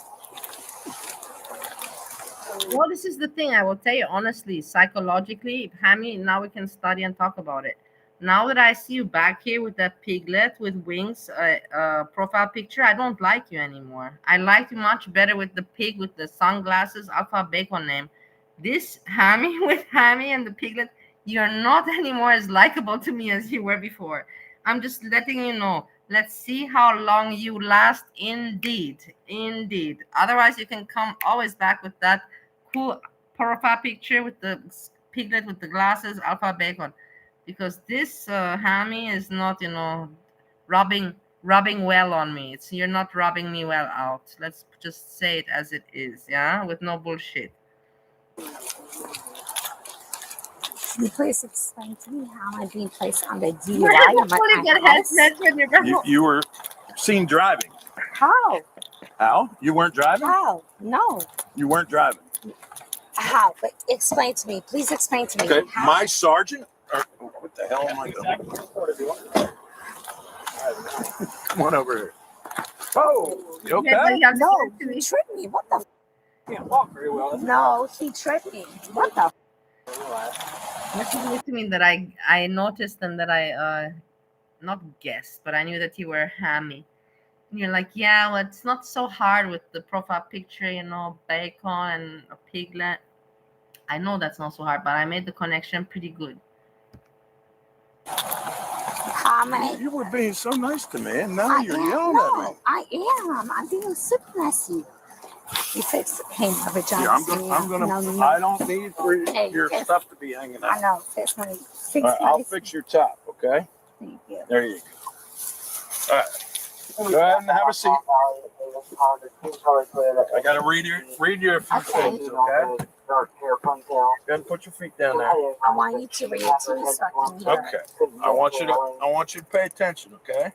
S2: Well, this is the thing. I will tell you honestly, psychologically, Hammy, now we can study and talk about it. Now that I see you back here with that piglet with wings profile picture, I don't like you anymore. I liked you much better with the pig with the sunglasses, Alpha Bacon name. This Hammy with Hammy and the piglet, you're not anymore as likable to me as you were before. I'm just letting you know. Let's see how long you last. Indeed. Otherwise, you can come always back with that cool profile picture with the piglet with the glasses, Alpha Bacon. Because this Hammy is not, rubbing well on me. You're not rubbing me well out. Let's just say it as it is, yeah, with no bullshit.
S6: Can you please explain to me how I'm being placed on the DUI?
S2: Where
S6: on
S2: did you get
S6: house?
S2: headsets when you're back?
S7: You were seen driving.
S6: How?
S7: How? You weren't driving?
S6: How? No.
S7: You weren't driving.
S6: How? But explain to me. Please explain to me.
S7: Okay.
S6: How?
S7: My sergeant. What the hell am I doing? Come on over here. Oh, you okay?
S6: No, he tripped me. What the?
S5: Can't walk very well.
S6: No, he tripped me. What the?
S2: Listen to me that I noticed and that I not guessed, but I knew that you were Hammy. And you're like, yeah, well, it's not so hard with the profile picture, bacon and a piglet. I know that's not so hard, but I made the connection pretty good.
S7: You were being so nice to me, and now you're yelling at me.
S6: I am. I'm being super nice. You fix my vagina.
S7: Yeah, I'm gonna. I don't need for your stuff to be hanging out.
S6: I know. Fix my.
S7: All right, I'll fix your top. Okay.
S6: Thank you.
S7: There you go. All right. Go ahead and have a seat. I gotta read you a few things, okay? Go ahead and put your feet down there.
S6: I want you to read it to me so I can hear it.
S7: Okay. I want you to pay attention, okay?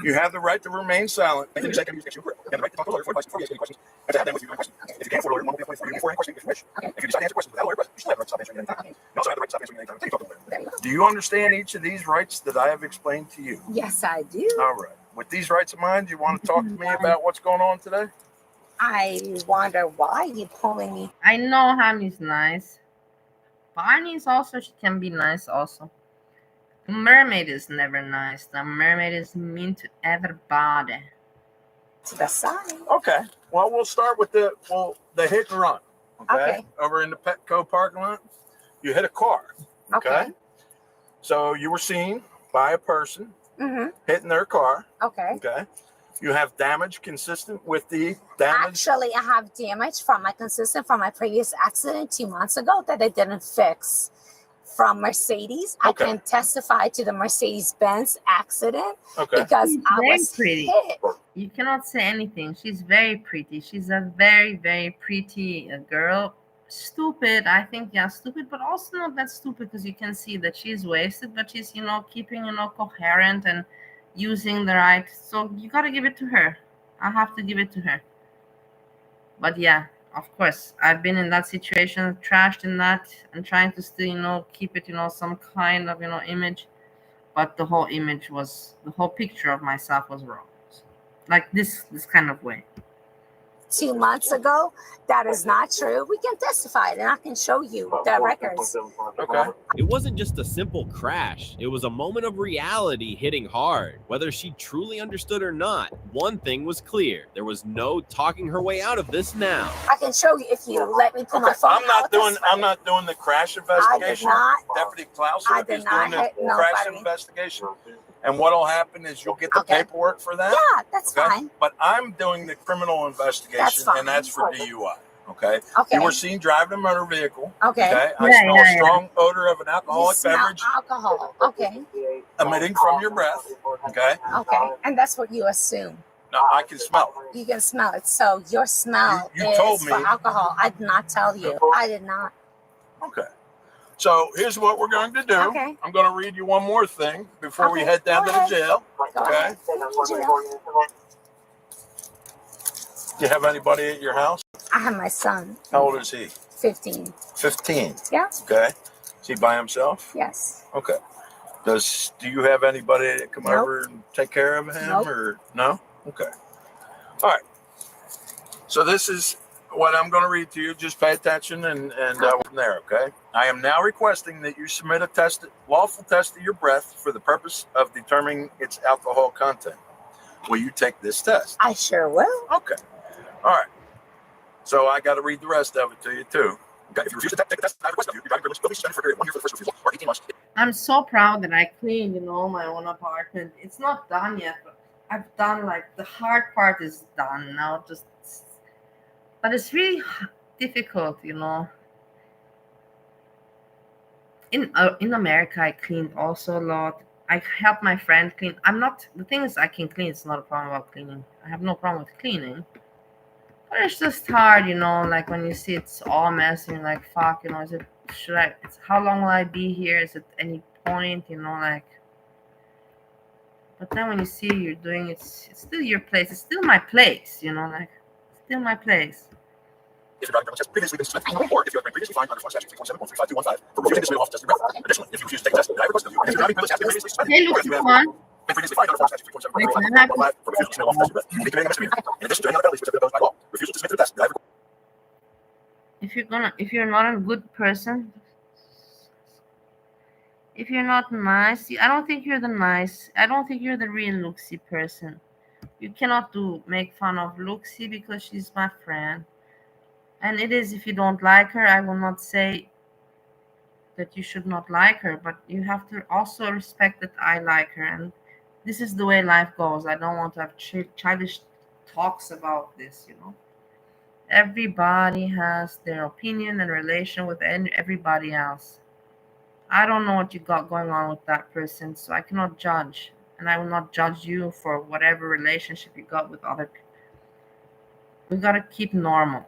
S7: You have the right to remain silent. You have the right to talk to a lawyer before asking any questions. And to have them with you during questions. If you can't afford a lawyer, one will be appointed for you before any question is finished. If you decide to answer questions without a lawyer present, you still have the right to stop answering at any time. You also have the right to stop answering at any time until you talk to a lawyer. Do you understand each of these rights that I have explained to you?
S6: Yes, I do.
S7: All right. With these rights in mind, do you want to talk to me about what's going on today?
S6: I wonder why you pulling me.
S2: I know Honey's nice. Barney's also, she can be nice also. The mermaid is never nice. The mermaid is mean to everybody.
S6: To the side.
S7: Okay. Well, we'll start with the hit and run.
S6: Okay.
S7: Over in the Petco parking lot, you hit a car. Okay. So you were seen by a person hitting their car.
S6: Okay.
S7: Okay. You have damage consistent with the damage.
S6: Actually, I have damage from my previous accident 2 months ago that I didn't fix. From Mercedes,
S7: Okay.
S6: I can testify to the Mercedes-Benz accident
S7: Okay.
S6: because
S2: She's
S6: I
S2: very
S6: was
S2: pretty.
S6: hit.
S2: You cannot say anything. She's very pretty. She's a very, very pretty girl. Stupid, I think, yeah, stupid, but also not that stupid because you can see that she's wasted, but she's, keeping, coherent and using the right. So you got to give it to her. I have to give it to her. But yeah, of course, I've been in that situation, trashed in that, and trying to still, keep it, some kind of, image. But the whole picture of myself was wrong. Like this kind of way.
S6: 2 months ago, that is not true. We can testify and I can show you the records.
S7: Okay.
S8: It wasn't just a simple crash. It was a moment of reality hitting hard. Whether she truly understood or not, one thing was clear. There was no talking her way out of this now.
S6: I can show you if you let me put my phone
S7: I'm not
S6: out.
S7: doing the crash investigation.
S6: not.
S7: Deputy Klauser
S6: I did
S7: is
S6: not
S7: doing the
S6: hit
S7: crash
S6: nobody.
S7: investigation. And what'll happen is you'll get the
S6: Okay.
S7: paperwork for that.
S6: Yeah, that's
S7: Okay?
S6: fine.
S7: But I'm doing the criminal investigation,
S6: That's fine.
S7: and that's for DUI. Okay.
S6: Okay.
S7: You were seen driving a motor vehicle.
S6: Okay.
S7: I
S2: Yeah,
S7: smell
S2: yeah,
S7: a
S2: yeah.
S7: strong odor of an
S6: You
S7: alcoholic
S6: smell
S7: beverage
S6: alcohol. Okay.
S7: emitting from your breath. Okay.
S6: Okay. And that's what you assume.
S7: No, I can smell it.
S6: You can smell it. So your smell
S7: You
S6: is
S7: told
S6: for
S7: me.
S6: alcohol. I did not tell you. I did not.
S7: Okay. So here's what we're going to do.
S6: Okay.
S7: I'm going to read you one more thing before we
S6: Okay,
S7: head down
S6: go
S7: to the
S6: ahead.
S7: jail.
S6: Go
S7: Okay.
S6: ahead.
S7: Do you have anybody at your house?
S6: I have my son.
S7: How old is he?
S6: 15.
S7: 15.
S6: Yeah.
S7: Okay. Is he by himself?
S6: Yes.
S7: Okay. Do you have anybody that come
S6: Nope.
S7: over and take care of him
S6: Nope.
S7: or no? Okay. All right. So this is what I'm going to read to you. Just pay attention and from there. Okay. I am now requesting that you submit a lawful test of your breath for the purpose of determining its alcohol content. Will you take this test?
S6: I sure will.
S7: Okay. All right. So I got to read the rest of it to you too. Okay. If you refuse to take the test, I request of you, your driving privilege will be suspended for a period of 1 year for the first refusal or 18 months.
S2: I'm so proud that I cleaned, my own apartment. It's not done yet, but I've done the hard part is done now. But it's really difficult, In America, I cleaned also a lot. I helped my friend clean. The thing is, I can clean. It's not a problem about cleaning. I have no problem with cleaning. But it's just hard, when you see it's all messy, you're like, fuck, how long will I be here? Is it any point, but then when you see you're doing it, it's still your place. It's still my place, still my place.
S7: If your driving permit has previously been suspended, or if you have been previously fined under Section 3.7.135.215 for refusing to submit a lawful test of your breath. Additionally, if you refuse to take a test, then I request of you, and if your driving permit has been previously suspended,
S2: Hey,
S7: or
S2: look,
S7: if you have
S2: come on.
S7: been previously fined under Section 3.7.135.215 for refusing to submit a lawful test of your breath, you may be committing a misdemeanor. In addition to any other penalties specifically imposed by law, refusal to submit to the test, then I request.
S2: If you're not a good person, if you're not nice, I don't think you're the real Luxie person. You cannot make fun of Luxie because she's my friend. And it is, if you don't like her, I will not say that you should not like her, but you have to also respect that I like her. And this is the way life goes. I don't want to have childish talks about this, Everybody has their opinion and relation with everybody else. I don't know what you got going on with that person, so I cannot judge. And I will not judge you for whatever relationship you got with other people. We got to keep normal.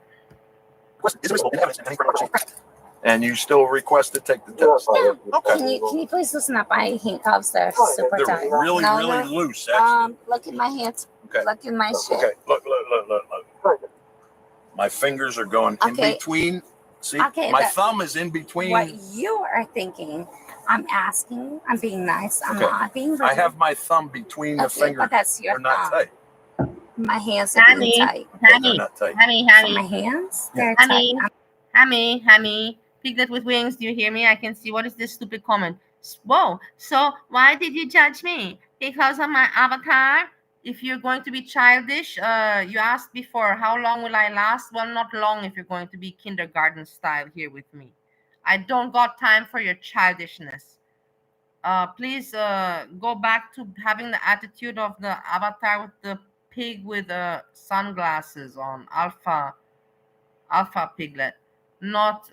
S7: And you still request to take the test?
S6: Yeah.
S7: Okay.
S6: Can you please listen up? My handcuffs, they're super
S7: They're
S6: tight.
S7: really
S6: No.
S7: loose, actually.
S6: Look at my hands.
S7: Okay.
S6: Look at my shit.
S7: Okay, look. My fingers are going in
S6: Okay.
S7: between. See,
S6: Okay,
S7: my
S6: but
S7: thumb is in between.
S6: What you are thinking, I'm asking, I'm being nice, I'm
S7: Okay.
S6: not being rude.
S7: I have my thumb between the
S6: Okay,
S7: fingers.
S6: but that's your
S7: They're not
S6: thumb.
S7: tight.
S6: My hands are being tight.
S7: Yeah, they're not tight.
S2: Hammy,
S6: For my hands, they're tight.
S2: Hammy, Piglet with wings, do you hear me? I can see. What is this stupid comment? Whoa, so why did you judge me? Because of my avatar? If you're going to be childish, you asked before, how long will I last? Well, not long if you're going to be kindergarten style here with me. I don't got time for your childishness. Please go back to having the attitude of the avatar with the pig with sunglasses on, alpha Piglet, not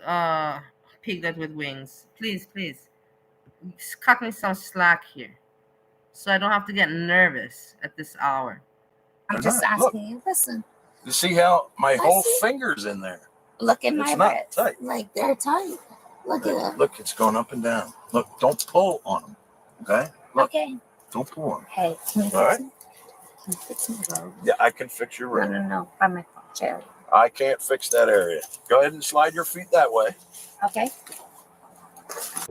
S2: Piglet with wings. Please just cut me some slack here so I don't have to get nervous at this hour.
S6: I'm just asking you. Listen.
S7: You see how my whole finger's in there?
S6: Look at
S7: It's
S6: my
S7: not
S6: wrists.
S7: tight.
S6: Like they're tight. Look at them.
S7: Look, it's going up and down. Look, don't pull on them. Okay? Look,
S6: Okay.
S7: don't pull on them.
S6: Hey, can you
S7: All
S6: fix
S7: right.
S6: me? Can you fix me, bro?
S7: Yeah, I can fix your rib.
S6: No. By my chair.
S7: I can't fix that area. Go ahead and slide your feet that way.
S6: Okay.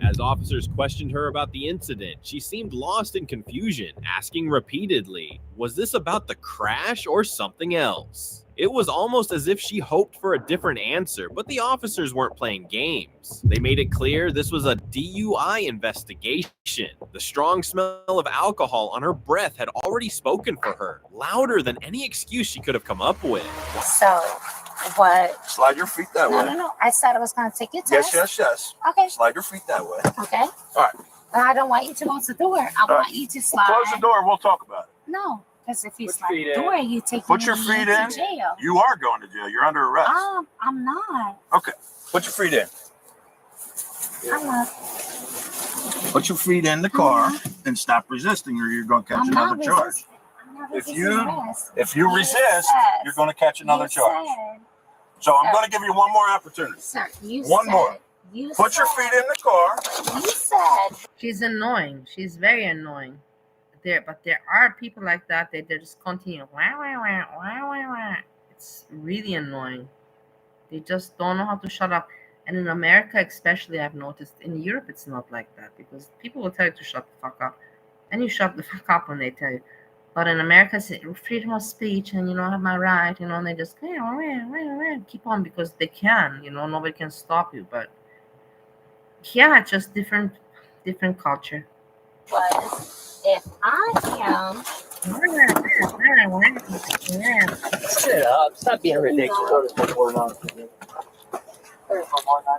S8: As officers questioned her about the incident, she seemed lost in confusion, asking repeatedly, was this about the crash or something else? It was almost as if she hoped for a different answer, but the officers weren't playing games. They made it clear this was a DUI investigation. The strong smell of alcohol on her breath had already spoken for her, louder than any excuse she could have come up with.
S6: So, what?
S7: Slide your feet that way.
S6: No. I said I was going to take your test.
S7: Yes.
S6: Okay.
S7: Slide your feet that way.
S6: Okay.
S7: All right.
S6: But I don't want you to go to the door. I want you to slide.
S7: Close the door. We'll talk about it.
S6: No. Because if you
S5: Put
S6: slide
S5: feet
S6: the
S5: in.
S6: door, you take
S7: Put
S6: me
S7: your feet
S6: to
S7: in.
S6: jail.
S7: You are going to jail. You're under arrest.
S6: I'm not.
S7: Okay. Put your feet in.
S6: I'm not.
S7: Put your feet in the car and stop resisting, or you're going to catch
S6: I'm
S7: another
S6: not
S7: charge.
S6: resisting. I'm not
S7: If
S6: resisting
S7: you
S6: arrest.
S7: if you
S6: You
S7: resist,
S6: said-
S7: you're going to catch another
S6: You
S7: charge.
S6: said-
S7: So I'm
S6: Sir.
S7: going to give you one more opportunity.
S6: Sir, you
S7: One
S6: said.
S7: more.
S6: You
S7: Put your
S6: said-
S7: feet in the car.
S6: You said.
S2: She's annoying. She's very annoying. But there are people like that. They just continue. Wah, wah, wah, wah, wah, wah. It's really annoying. They just don't know how to shut up. And in America, especially, I've noticed. In Europe, it's not like that because people will tell you to shut the fuck up, and you shut the fuck up when they tell you. But in America, it's freedom of speech, and I have my right, and they just keep on because they can. Nobody can stop you. But yeah, it's just different culture.
S6: Was if I am.
S5: Shut up. Stop being ridiculous.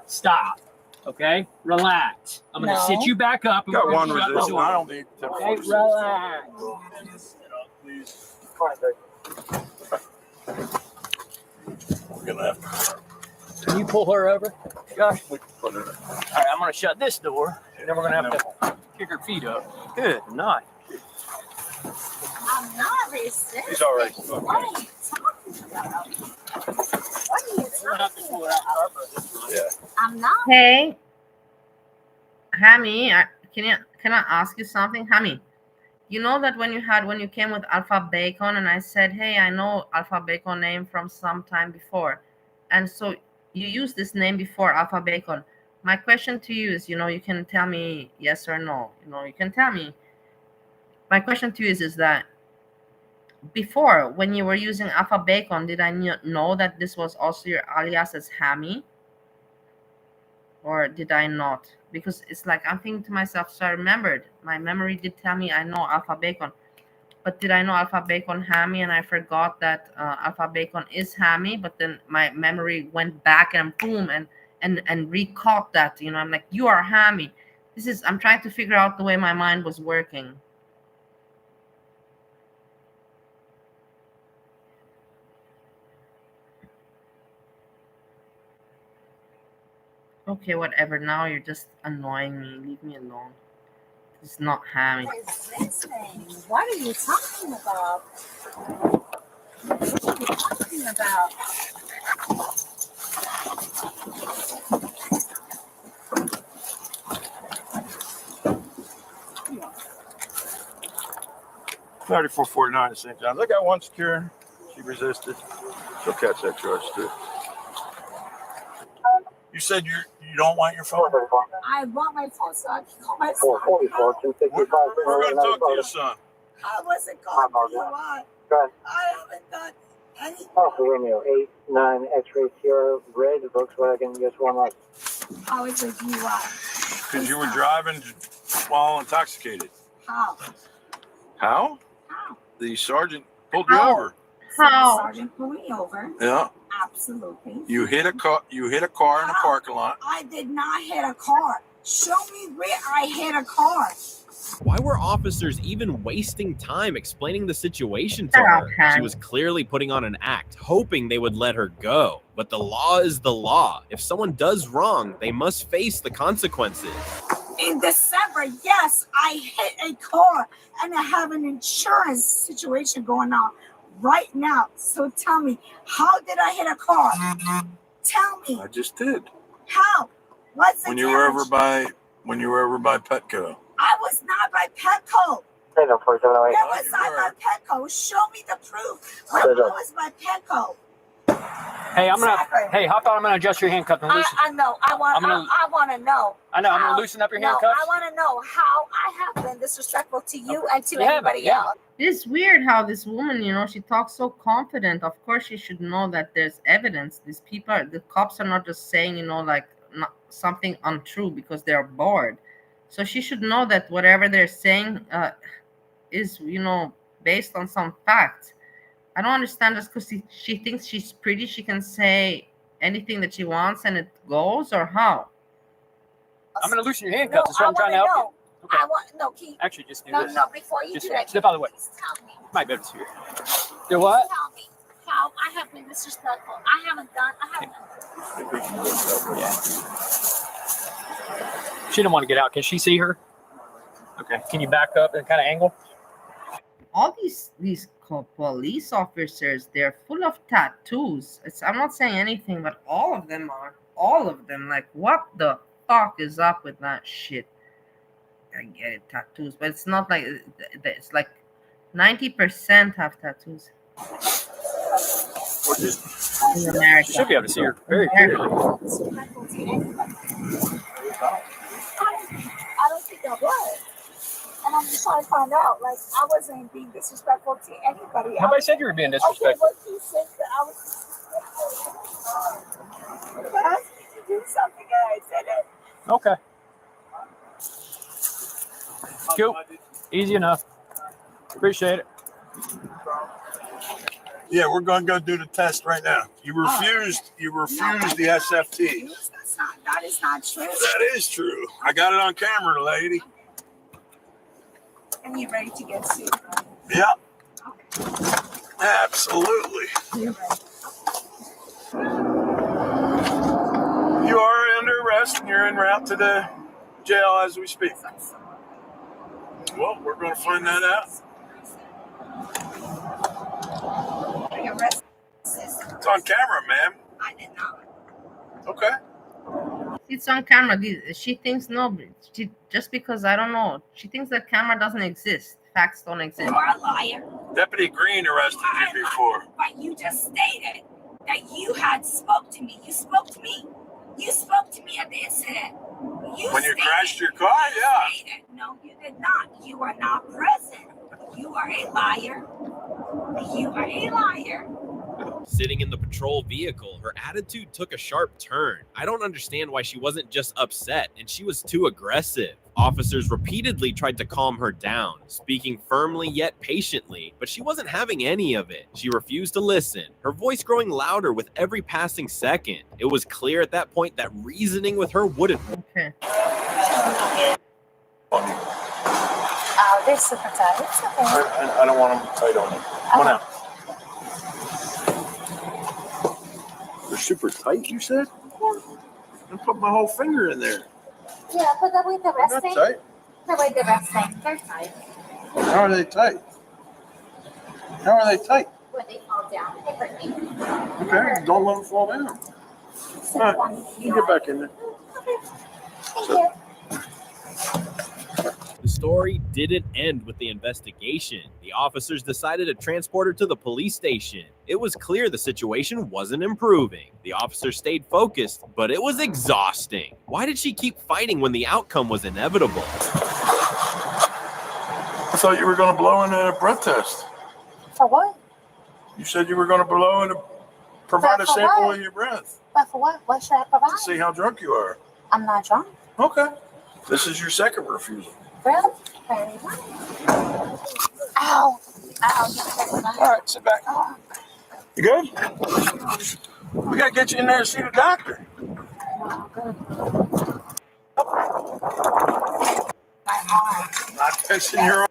S5: Stop. Okay? Relax. I'm going to
S6: No.
S5: sit you back up. And
S7: Got
S5: we're
S7: one
S5: gonna shut the
S7: resistant.
S5: door.
S7: I don't need to.
S5: Okay? Relax.
S7: Please. We're going to have to
S5: Can you pull her over? Josh?
S7: put it in.
S5: All right, I'm going to shut this door, and then we're going to have to kick her feet up. Good night.
S6: I'm not resisting.
S7: He's all right.
S6: What are you talking about? What are you talking about?
S7: Yeah.
S6: I'm not.
S2: Hey, Hammy, can I ask you something, Hammy? You know that when you came with Alpha Bacon, and I said, hey, I know Alpha Bacon name from some time before, and so you used this name before, Alpha Bacon. My question to you is, you can tell me yes or no. You can tell me. My question to you is that before, when you were using Alpha Bacon, did I know that this was also your alias as Hammy? Or did I not? Because it's like I'm thinking to myself, so I remembered. My memory did tell me I know Alpha Bacon. But did I know Alpha Bacon Hammy and I forgot that Alpha Bacon is Hammy? But then my memory went back and boom, and recaught that. I'm like, you are Hammy. I'm trying to figure out the way my mind was working. Okay, whatever. Now you're just annoying me. Leave me alone. It's not Hammy.
S6: Resisting. What are you talking about? What are you talking about?
S7: $94.49 St. John's. I got one secure. She resisted. She'll catch that charge too. You said you don't want your phone?
S6: I want my phone so I can call my son.
S7: We're going to talk to your son.
S6: I wasn't calling you a lot. I haven't done anything.
S9: Alpha Romeo 89 X-ray Sierra Red Volkswagen, just one left.
S6: How is it you are?
S7: Because you were driving while intoxicated.
S6: How?
S7: How?
S6: How?
S7: The sergeant pulled you
S2: How?
S7: over.
S2: How?
S6: Sergeant pulled me over.
S7: Yeah.
S6: Absolutely.
S7: You hit a car. You hit a car in a parking lot.
S6: I did not hit a car. Show me where I hit a car.
S8: Why were officers even wasting time explaining the situation to her?
S2: Okay.
S8: She was clearly putting on an act, hoping they would let her go. But the law is the law. If someone does wrong, they must face the consequences.
S6: In December, yes, I hit a car and I have an insurance situation going on right now. So tell me, how did I hit a car? Tell me.
S7: I just did.
S6: How? What's the
S7: When you were over
S6: damage?
S7: by Petco.
S6: I was not by Petco.
S9: Freedom 4708.
S6: Where was I by Petco? Show me the proof. Where I was by Petco.
S10: Hey, I'm gonna.
S6: Exactly.
S10: Hey, how about I'm gonna adjust your handcuff and loosen?
S6: I know. I want to know.
S10: I know. I'm
S6: how-
S10: gonna loosen up your
S6: No,
S10: handcuffs.
S6: I want to know how I have been disrespectful to you and to
S10: You haven't,
S6: anybody
S10: yeah.
S6: else.
S2: It's weird how this woman, she talks so confident. Of course, she should know that there's evidence. These people, the cops are not just saying, like not something untrue because they're bored. So she should know that whatever they're saying is, based on some facts. I don't understand just because she thinks she's pretty, she can say anything that she wants and it goes, or how?
S10: I'm gonna loosen your
S6: No,
S10: handcuffs. That's what I'm trying to help you. Okay.
S6: I want no. Can you,
S10: Actually, just do
S6: no,
S10: this.
S6: no. Before you
S10: Just
S6: do that,
S10: step out of the way.
S6: please tell me.
S10: Might be able to hear. Do what?
S6: Tell me how I have been disrespectful. I haven't done.
S10: Yeah. She didn't want to get out. Can she see her? Okay. Can you back up and kind of angle?
S2: All these police officers, they're full of tattoos. I'm not saying anything, but all of them are. All of them. Like, what the fuck is up with that shit? I get it, tattoos, but it's not like it's like 90% have tattoos in America.
S10: You should be able to see her very clearly.
S6: I don't think I was. And I'm just trying to find out. Like, I wasn't being disrespectful to anybody.
S10: Nobody said you were being disrespectful.
S6: Okay, but you said that I was disrespectful. You asked me to do something and I said it.
S10: Okay. Cool. Easy enough. Appreciate it.
S7: Yeah, we're going to go do the test right now. You refused the SFT.
S6: That is not true.
S7: That is true. I got it on camera, lady.
S6: And you're ready to get sued.
S7: Yeah. Absolutely.
S6: You're ready.
S7: You are under arrest and you're en route to the jail as we speak. Well, we're going to find that out. It's on camera, ma'am.
S6: I did not.
S7: Okay.
S2: It's on camera. She thinks just because I don't know. She thinks that camera doesn't exist. Facts don't exist.
S6: You are a liar.
S7: Deputy Green arrested you before.
S6: But you just stated that you had spoke to me. You spoke to me. You spoke to me at the incident.
S7: When you crashed your car, yeah.
S6: Stated. No, you did not. You are not present. You are a liar. You are a liar.
S8: Sitting in the patrol vehicle, her attitude took a sharp turn. I don't understand why she wasn't just upset, and she was too aggressive. Officers repeatedly tried to calm her down, speaking firmly yet patiently, but she wasn't having any of it. She refused to listen, her voice growing louder with every passing second. It was clear at that point that reasoning with her wouldn't work.
S2: Okay.
S6: They're super tight. It's okay.
S7: I don't want them tight on you. Come on out. They're super tight, you said? Yeah. I put my whole finger in there.
S6: Yeah, put the way the
S7: Not
S6: resting.
S7: tight.
S6: The way the resting. They're tight.
S7: How are they tight? How are they tight?
S6: When they fall down, they hurt me.
S7: Okay, don't let them fall down. All right, you get back in there.
S6: Thank you.
S8: The story didn't end with the investigation. The officers decided to transport her to the police station. It was clear the situation wasn't improving. The officers stayed focused, but it was exhausting. Why did she keep fighting when the outcome was inevitable?
S7: I thought you were going to blow in a breath test.
S6: For what?
S7: You said you were going to blow and provide
S6: But
S7: a
S6: for
S7: sample
S6: what?
S7: of your breath
S6: But for what? What should I provide?
S7: to see how drunk you are.
S6: I'm not drunk.
S7: Okay. This is your second refusal.
S6: Really? Very well. Ow. Ow.
S7: All right, sit back. You good? We got to get you in there to see the doctor. Not fixing your.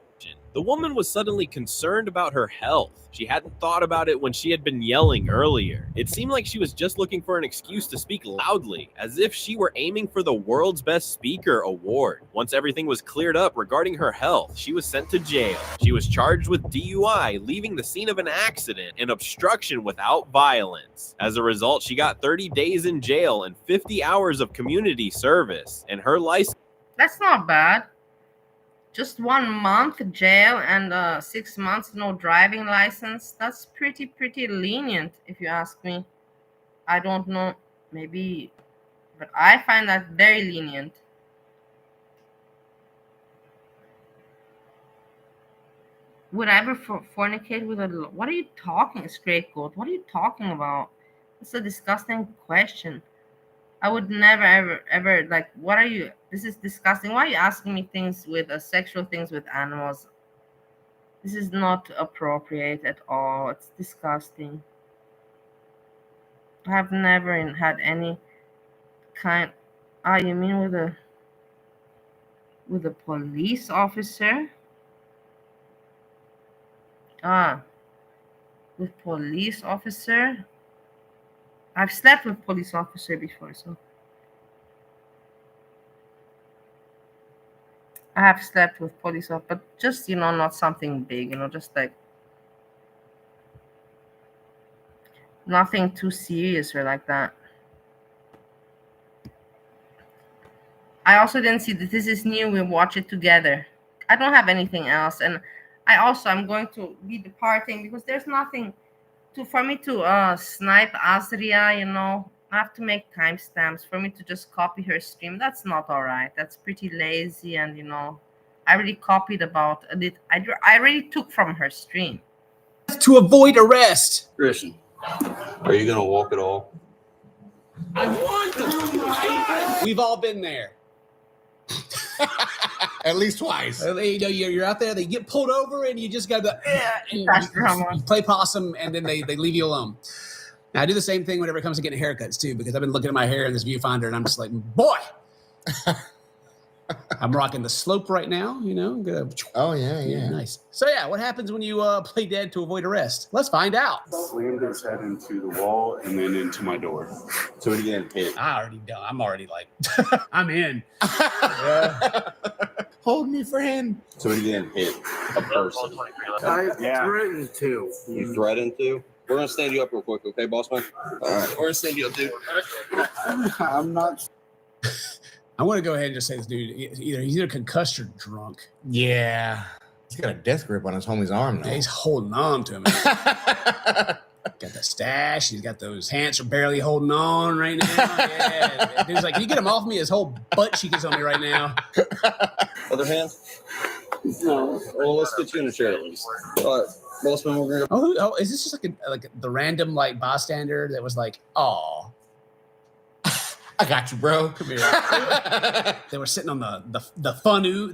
S8: The woman was suddenly concerned about her health. She hadn't thought about it when she had been yelling earlier. It seemed like she was just looking for an excuse to speak loudly, as if she were aiming for the World's Best Speaker award. Once everything was cleared up regarding her health, she was sent to jail. She was charged with DUI, leaving the scene of an accident, and obstruction without violence. As a result, she got 30 days in jail and 50 hours of community service, and her license.
S2: That's not bad. Just 1 month jail and 6 months no driving license. That's pretty lenient, if you ask me. I don't know, maybe, but I find that very lenient. Would I ever fornicate with a... What are you talking, straight goat? What are you talking about? It's a disgusting question. I would never, ever, like, what are you... This is disgusting. Why are you asking me things with sexual things with animals? This is not appropriate at all. It's disgusting. I have never had any kind... Ah, you mean with a police officer? Ah, with police officer? I've slept with police officer before, so I have slept with police officer, but just, not something big, just like nothing too serious or like that. I also didn't see that this is new. We watch it together. I don't have anything else, and I'm going to be departing because there's nothing for me to snipe Azria. I have to make timestamps for me to just copy her stream. That's not all right. That's pretty lazy, and I already copied about it. I already took from her stream.
S11: To avoid arrest.
S12: Christian, are you gonna walk at all?
S11: I want to. We've all been there.
S13: At least twice.
S11: You're out there, they get pulled over, and you just got to you play possum, and then they leave you alone. Now, I do the same thing whenever it comes to getting haircuts, too, because I've been looking at my hair in this viewfinder, and I'm just like, boy! I'm rocking the slope right now,
S13: Oh, yeah.
S11: Nice. So, yeah, what happens when you play dead to avoid arrest? Let's find out.
S14: Slammed his head into the wall and then into my door.
S12: So he didn't hit.
S11: I'm already like, I'm in.
S13: Hold me, friend.
S12: So he didn't hit a person.
S13: I threatened to.
S12: You threatened to? We're gonna stand you up real quick, okay, boss man? All right.
S11: We're gonna stand you up, dude.
S13: I'm not.
S11: I want to go ahead and just say this dude, he's either concussed or drunk.
S13: Yeah. He's got a death grip on his homie's arm, though.
S11: Yeah, he's holding on to him. Got the stash. He's got those hands are barely holding on right now. Yeah. Dude's like, can you get him off me? His whole butt cheek is on me right now.
S12: Other hand? No. Well, let's get you in a chair at least. All right. Bossman, we're gonna
S11: go. Oh, is this just like the random bystander that was like, oh,
S13: I got you, bro.
S11: Come here. They were sitting on the funny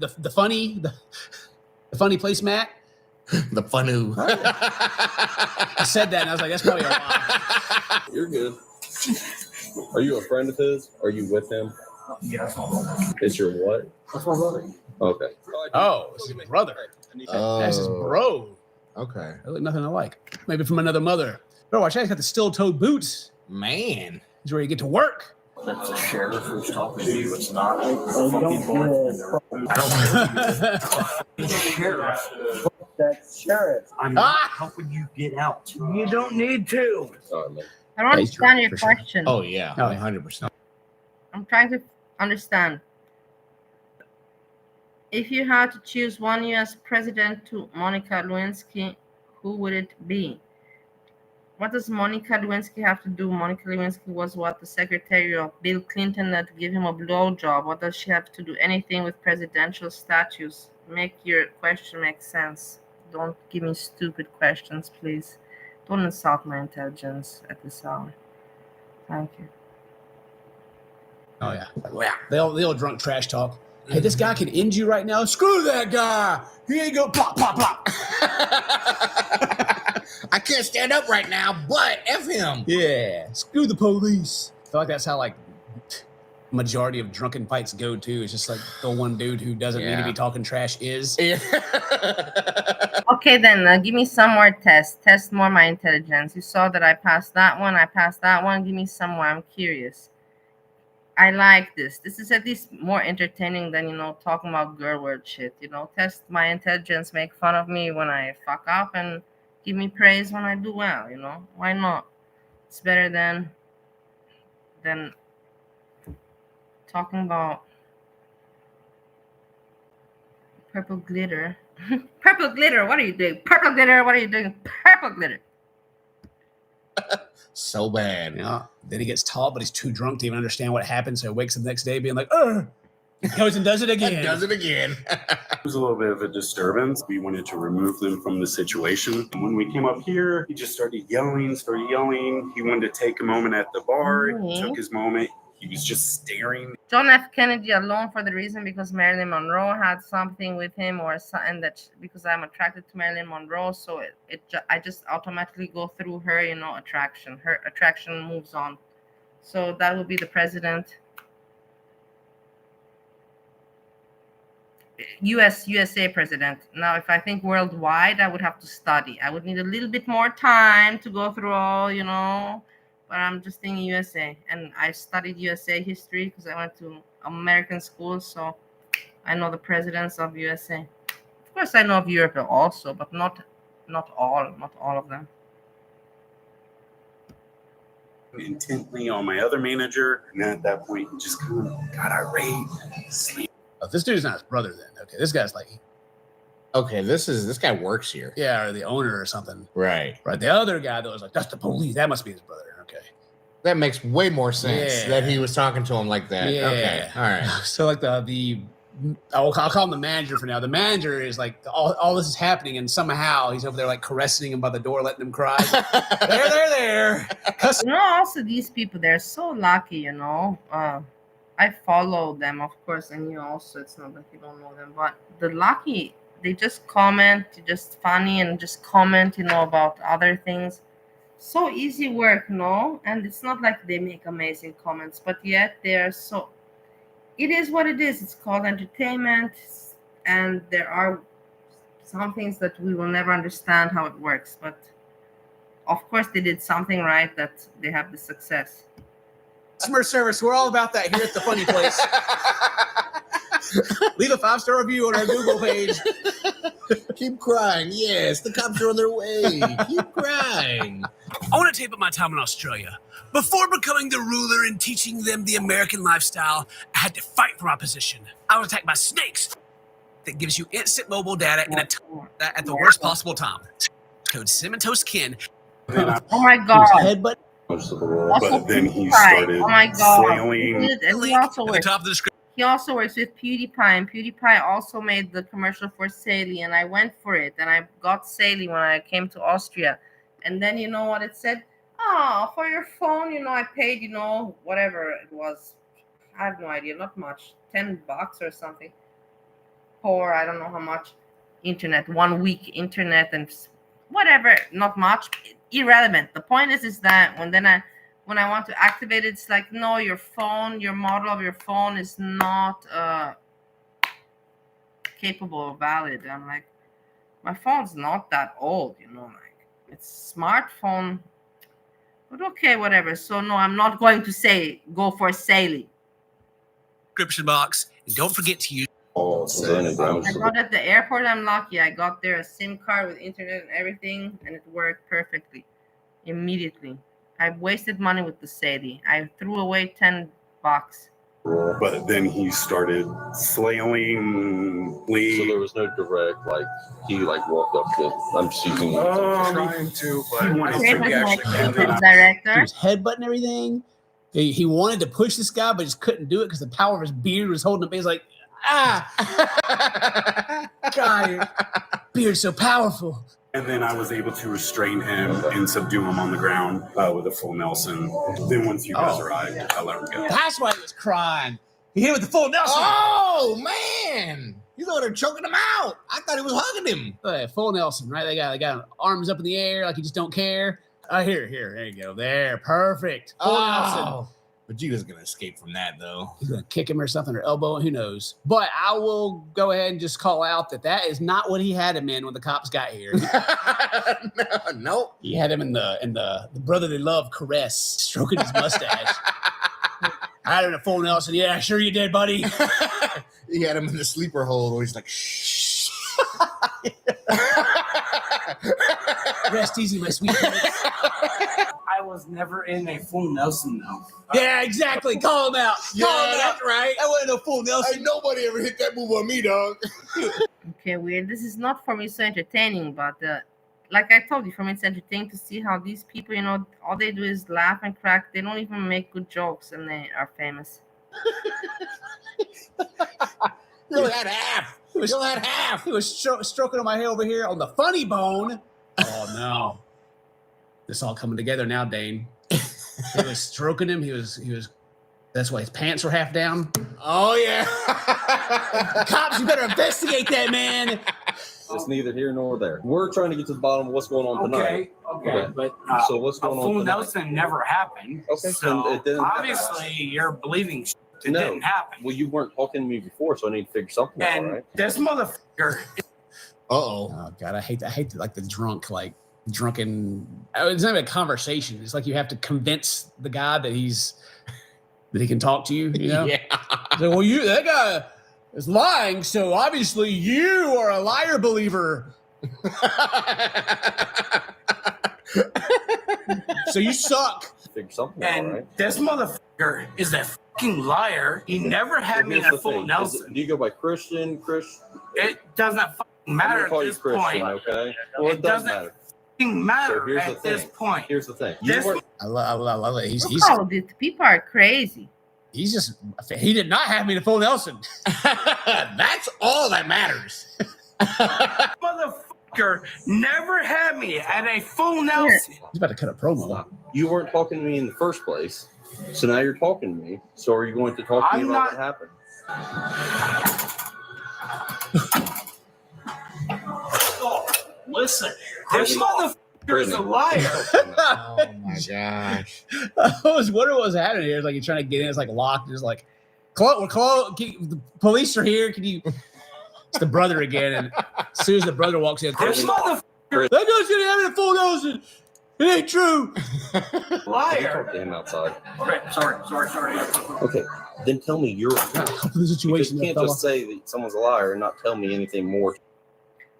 S11: placemat.
S13: The funoo.
S11: I said that and I was like, that's probably a lie.
S12: You're good. Are you a friend of his? Are you with him?
S14: Yes.
S12: It's your what?
S14: That's my brother.
S12: Okay.
S11: Oh, it's his brother. That's his bro.
S13: Okay.
S11: They look nothing alike. Maybe from another mother. Bro, watch out. He's got the steel-toed boots.
S13: Man.
S11: He's where you get to work.
S14: That's the sheriff who's talking to you. It's not a fucking boy. Sheriff.
S9: That's sheriff.
S14: I'm not helping you get out. You don't need to.
S12: Sorry, man.
S2: I don't understand your question.
S13: Oh, yeah. 100%.
S2: I'm trying to understand. If you had to choose one U.S. president to Monica Lewinsky, who would it be? What does Monica Lewinsky have to do? Monica Lewinsky was the secretary of Bill Clinton that gave him a blowjob. What does she have to do? Anything with presidential statues? Make your question make sense. Don't give me stupid questions, please. Don't insult my intelligence at this hour. Thank you.
S11: Oh yeah. The old drunk trash talk. Hey, this guy can end you right now. Screw that guy. He ain't gonna plop, plop, plop.
S13: I can't stand up right now, but F him.
S11: Yeah. Screw the police. I feel like that's how like majority of drunken fights go too. It's just like the one dude who doesn't need to be talking trash is.
S2: Okay, then give me some more tests. Test more my intelligence. You saw that I passed that one. I passed that one. Give me some more. I'm curious. I like this. This is at least more entertaining than, talking about girl word shit. Test my intelligence, make fun of me when I fuck up, and give me praise when I do well. Why not? It's better than talking about purple glitter. Purple glitter, what are you doing? Purple glitter, what are you doing? Purple glitter.
S13: So bad.
S11: Yeah. Then he gets taught, but he's too drunk to even understand what happened. So he wakes up the next day being like, goes and does it again.
S15: It was a little bit of a disturbance. We wanted to remove them from the situation. And when we came up here, he just started yelling. He wanted to take a moment at the bar. He took his moment. He was just staring.
S2: John F. Kennedy alone for the reason because Marilyn Monroe had something with him, or something that because I'm attracted to Marilyn Monroe, so I just automatically go through her, attraction. Her attraction moves on. So that would be the president. USA president. Now, if I think worldwide, I would have to study. I would need a little bit more time to go through all, but I'm just thinking USA. And I studied USA history because I went to American school, so I know the presidents of USA. Of course, I know of Europe also, but not all of them.
S15: Intently on my other manager, and at that point, he just kind of got irate. Sleep.
S11: Oh, this dude's not his brother then. Okay, this guy's like,
S13: okay, this guy works here.
S11: Yeah, or the owner or something.
S13: Right.
S11: The other guy that was like, that's the police. That must be his brother. Okay.
S13: That makes way more sense that he was talking to him like that.
S11: Yeah.
S13: Okay. All right.
S11: So like I'll call him the manager for now. The manager is like, all this is happening, and somehow he's over there like caressing him by the door, letting him cry. there.
S2: Also these people, they're so lucky, I follow them, of course, and you also, it's not like you don't know them, but the lucky, they just comment, just funny, and just comment, about other things. So easy work, and it's not like they make amazing comments, but yet they are so, it is what it is. It's called entertainment, and there are some things that we will never understand how it works, but of course they did something right that they have the success.
S11: Customer service, we're all about that here at the Funny Place. Leave a 5-star review on our Google page.
S13: Keep crying. Yes, the cops are on their way. Keep crying.
S11: I want to tape up my time in Australia. Before becoming the ruler and teaching them the American lifestyle, I had to fight for my position. I was attacked by snakes that gives you instant mobile data and at the worst possible time. Code Cinnamon Toast Ken.
S2: Oh my God.
S11: Headbutt.
S15: But then he started flailing.
S2: He also works with PewDiePie, and PewDiePie also made the commercial for Saley, and I went for it, and I got Saley when I came to Austria. And then you know what it said? Oh, for your phone, I paid, whatever it was. I have no idea, not much, $10 or something. Or I don't know how much. Internet, 1 week internet, and whatever, not much. Irrelevant. The point is that when I want to activate it, it's like, no, your model of your phone is not capable or valid. I'm like, my phone's not that old, it's smartphone, but okay, whatever. So no, I'm not going to say go for Saley.
S11: Description box, and don't forget to use.
S2: I got at the airport. I'm lucky. I got there a SIM card with internet and everything, and it worked perfectly, immediately. I wasted money with the Sadie. I threw away $10.
S15: But then he started flailing.
S14: So there was no direct, he walked up to. I'm seeking.
S15: Trying to, but he wanted to actually.
S2: Director.
S11: He was headbutting everything. He wanted to push this guy, but just couldn't do it because the power of his beard was holding him. He's like, God, your beard's so powerful.
S15: And then I was able to restrain him and subdue him on the ground with a full Nelson. Then once you guys arrived, I let him go.
S11: That's why he was crying. He hit with the full Nelson.
S13: Oh, man. He's over there choking him out. I thought he was hugging him.
S11: Full Nelson, right? They got arms up in the air like you just don't care. Here. There you go. There. Perfect. Full Nelson.
S13: But Gita's going to escape from that, though.
S11: He's going to kick him or something or elbow, who knows. But I will go ahead and just call out that is not what he had him in when the cops got here.
S13: Nope.
S11: He had him in the brotherly love caress, stroking his mustache. I had him in a full Nelson. Yeah, sure you did, buddy.
S13: He had him in the sleeper hold where he's like, shh.
S11: Rest easy, my sweet prince.
S16: I was never in a full Nelson, though.
S11: Yeah, exactly. Call him out. Call him out.
S13: Right.
S11: That wasn't a full Nelson.
S13: Ain't nobody ever hit that move on me, dog.
S2: Okay, weird. This is not for me so entertaining, but like I told you, for me it's entertaining to see how these people, you know, all they do is laugh and crack. They don't even make good jokes, and they are famous.
S13: You only had half.
S11: He was stroking on my hair over here on the funny bone. Oh no! This all coming together now, Dane. He was stroking him. He was. That's why his pants were half down.
S13: Oh yeah.
S11: Cops, you better investigate that, man.
S12: It's neither here nor there. We're trying to get to the bottom of what's going on tonight.
S16: Okay. But
S12: so what's going on
S16: full
S12: tonight?
S16: Nelson never happened.
S12: Okay,
S16: so
S12: it didn't
S16: obviously you're believing it didn't happen.
S12: Well, you weren't talking to me before, so I need to figure something out,
S16: And
S12: right?
S16: this motherfucker.
S11: Oh God, I hate like the drunken. It's not even a conversation. It's like you have to convince the guy that he can talk to you. You know?
S13: Yeah.
S11: So, well, that guy is lying, so obviously you are a liar believer. So you suck.
S12: Figure something out,
S16: And
S12: right?
S16: this motherfucker is a fucking liar. He never had me in a full Nelson.
S12: Do you go by Christian?
S16: It doesn't fucking matter
S12: I'm gonna call
S16: at
S12: you
S16: this
S12: Christian,
S16: point.
S12: okay? Well, it does matter.
S16: Matter
S12: So here's the
S16: at this
S12: thing.
S16: point.
S12: Here's the thing.
S11: I love it. He's
S2: Oh, these people are crazy.
S11: he did not have me to full Nelson.
S13: That's all that matters.
S16: Motherfucker never had me at a full Nelson.
S11: He's about to cut a promo.
S12: You weren't talking to me in the first place, so now you're talking to me. So are you going to talk to me
S16: I'm
S12: about
S16: not-
S12: what happened?
S16: Listen, this motherfucker is a liar.
S13: Oh my gosh.
S11: I was wondering what was happening here. It's like you're trying to get in. It's like locked. It's like, we're closed. The police are here. Can you? It's the brother again. And as soon as the brother walks in,
S16: This motherfucker
S11: that guy's gonna have it at full Nelson. It ain't true.
S16: liar.
S12: Talk to him outside.
S16: Okay, sorry.
S12: Okay, then tell me you're.
S11: The situation.
S12: You can't just say that someone's a liar and not tell me anything more.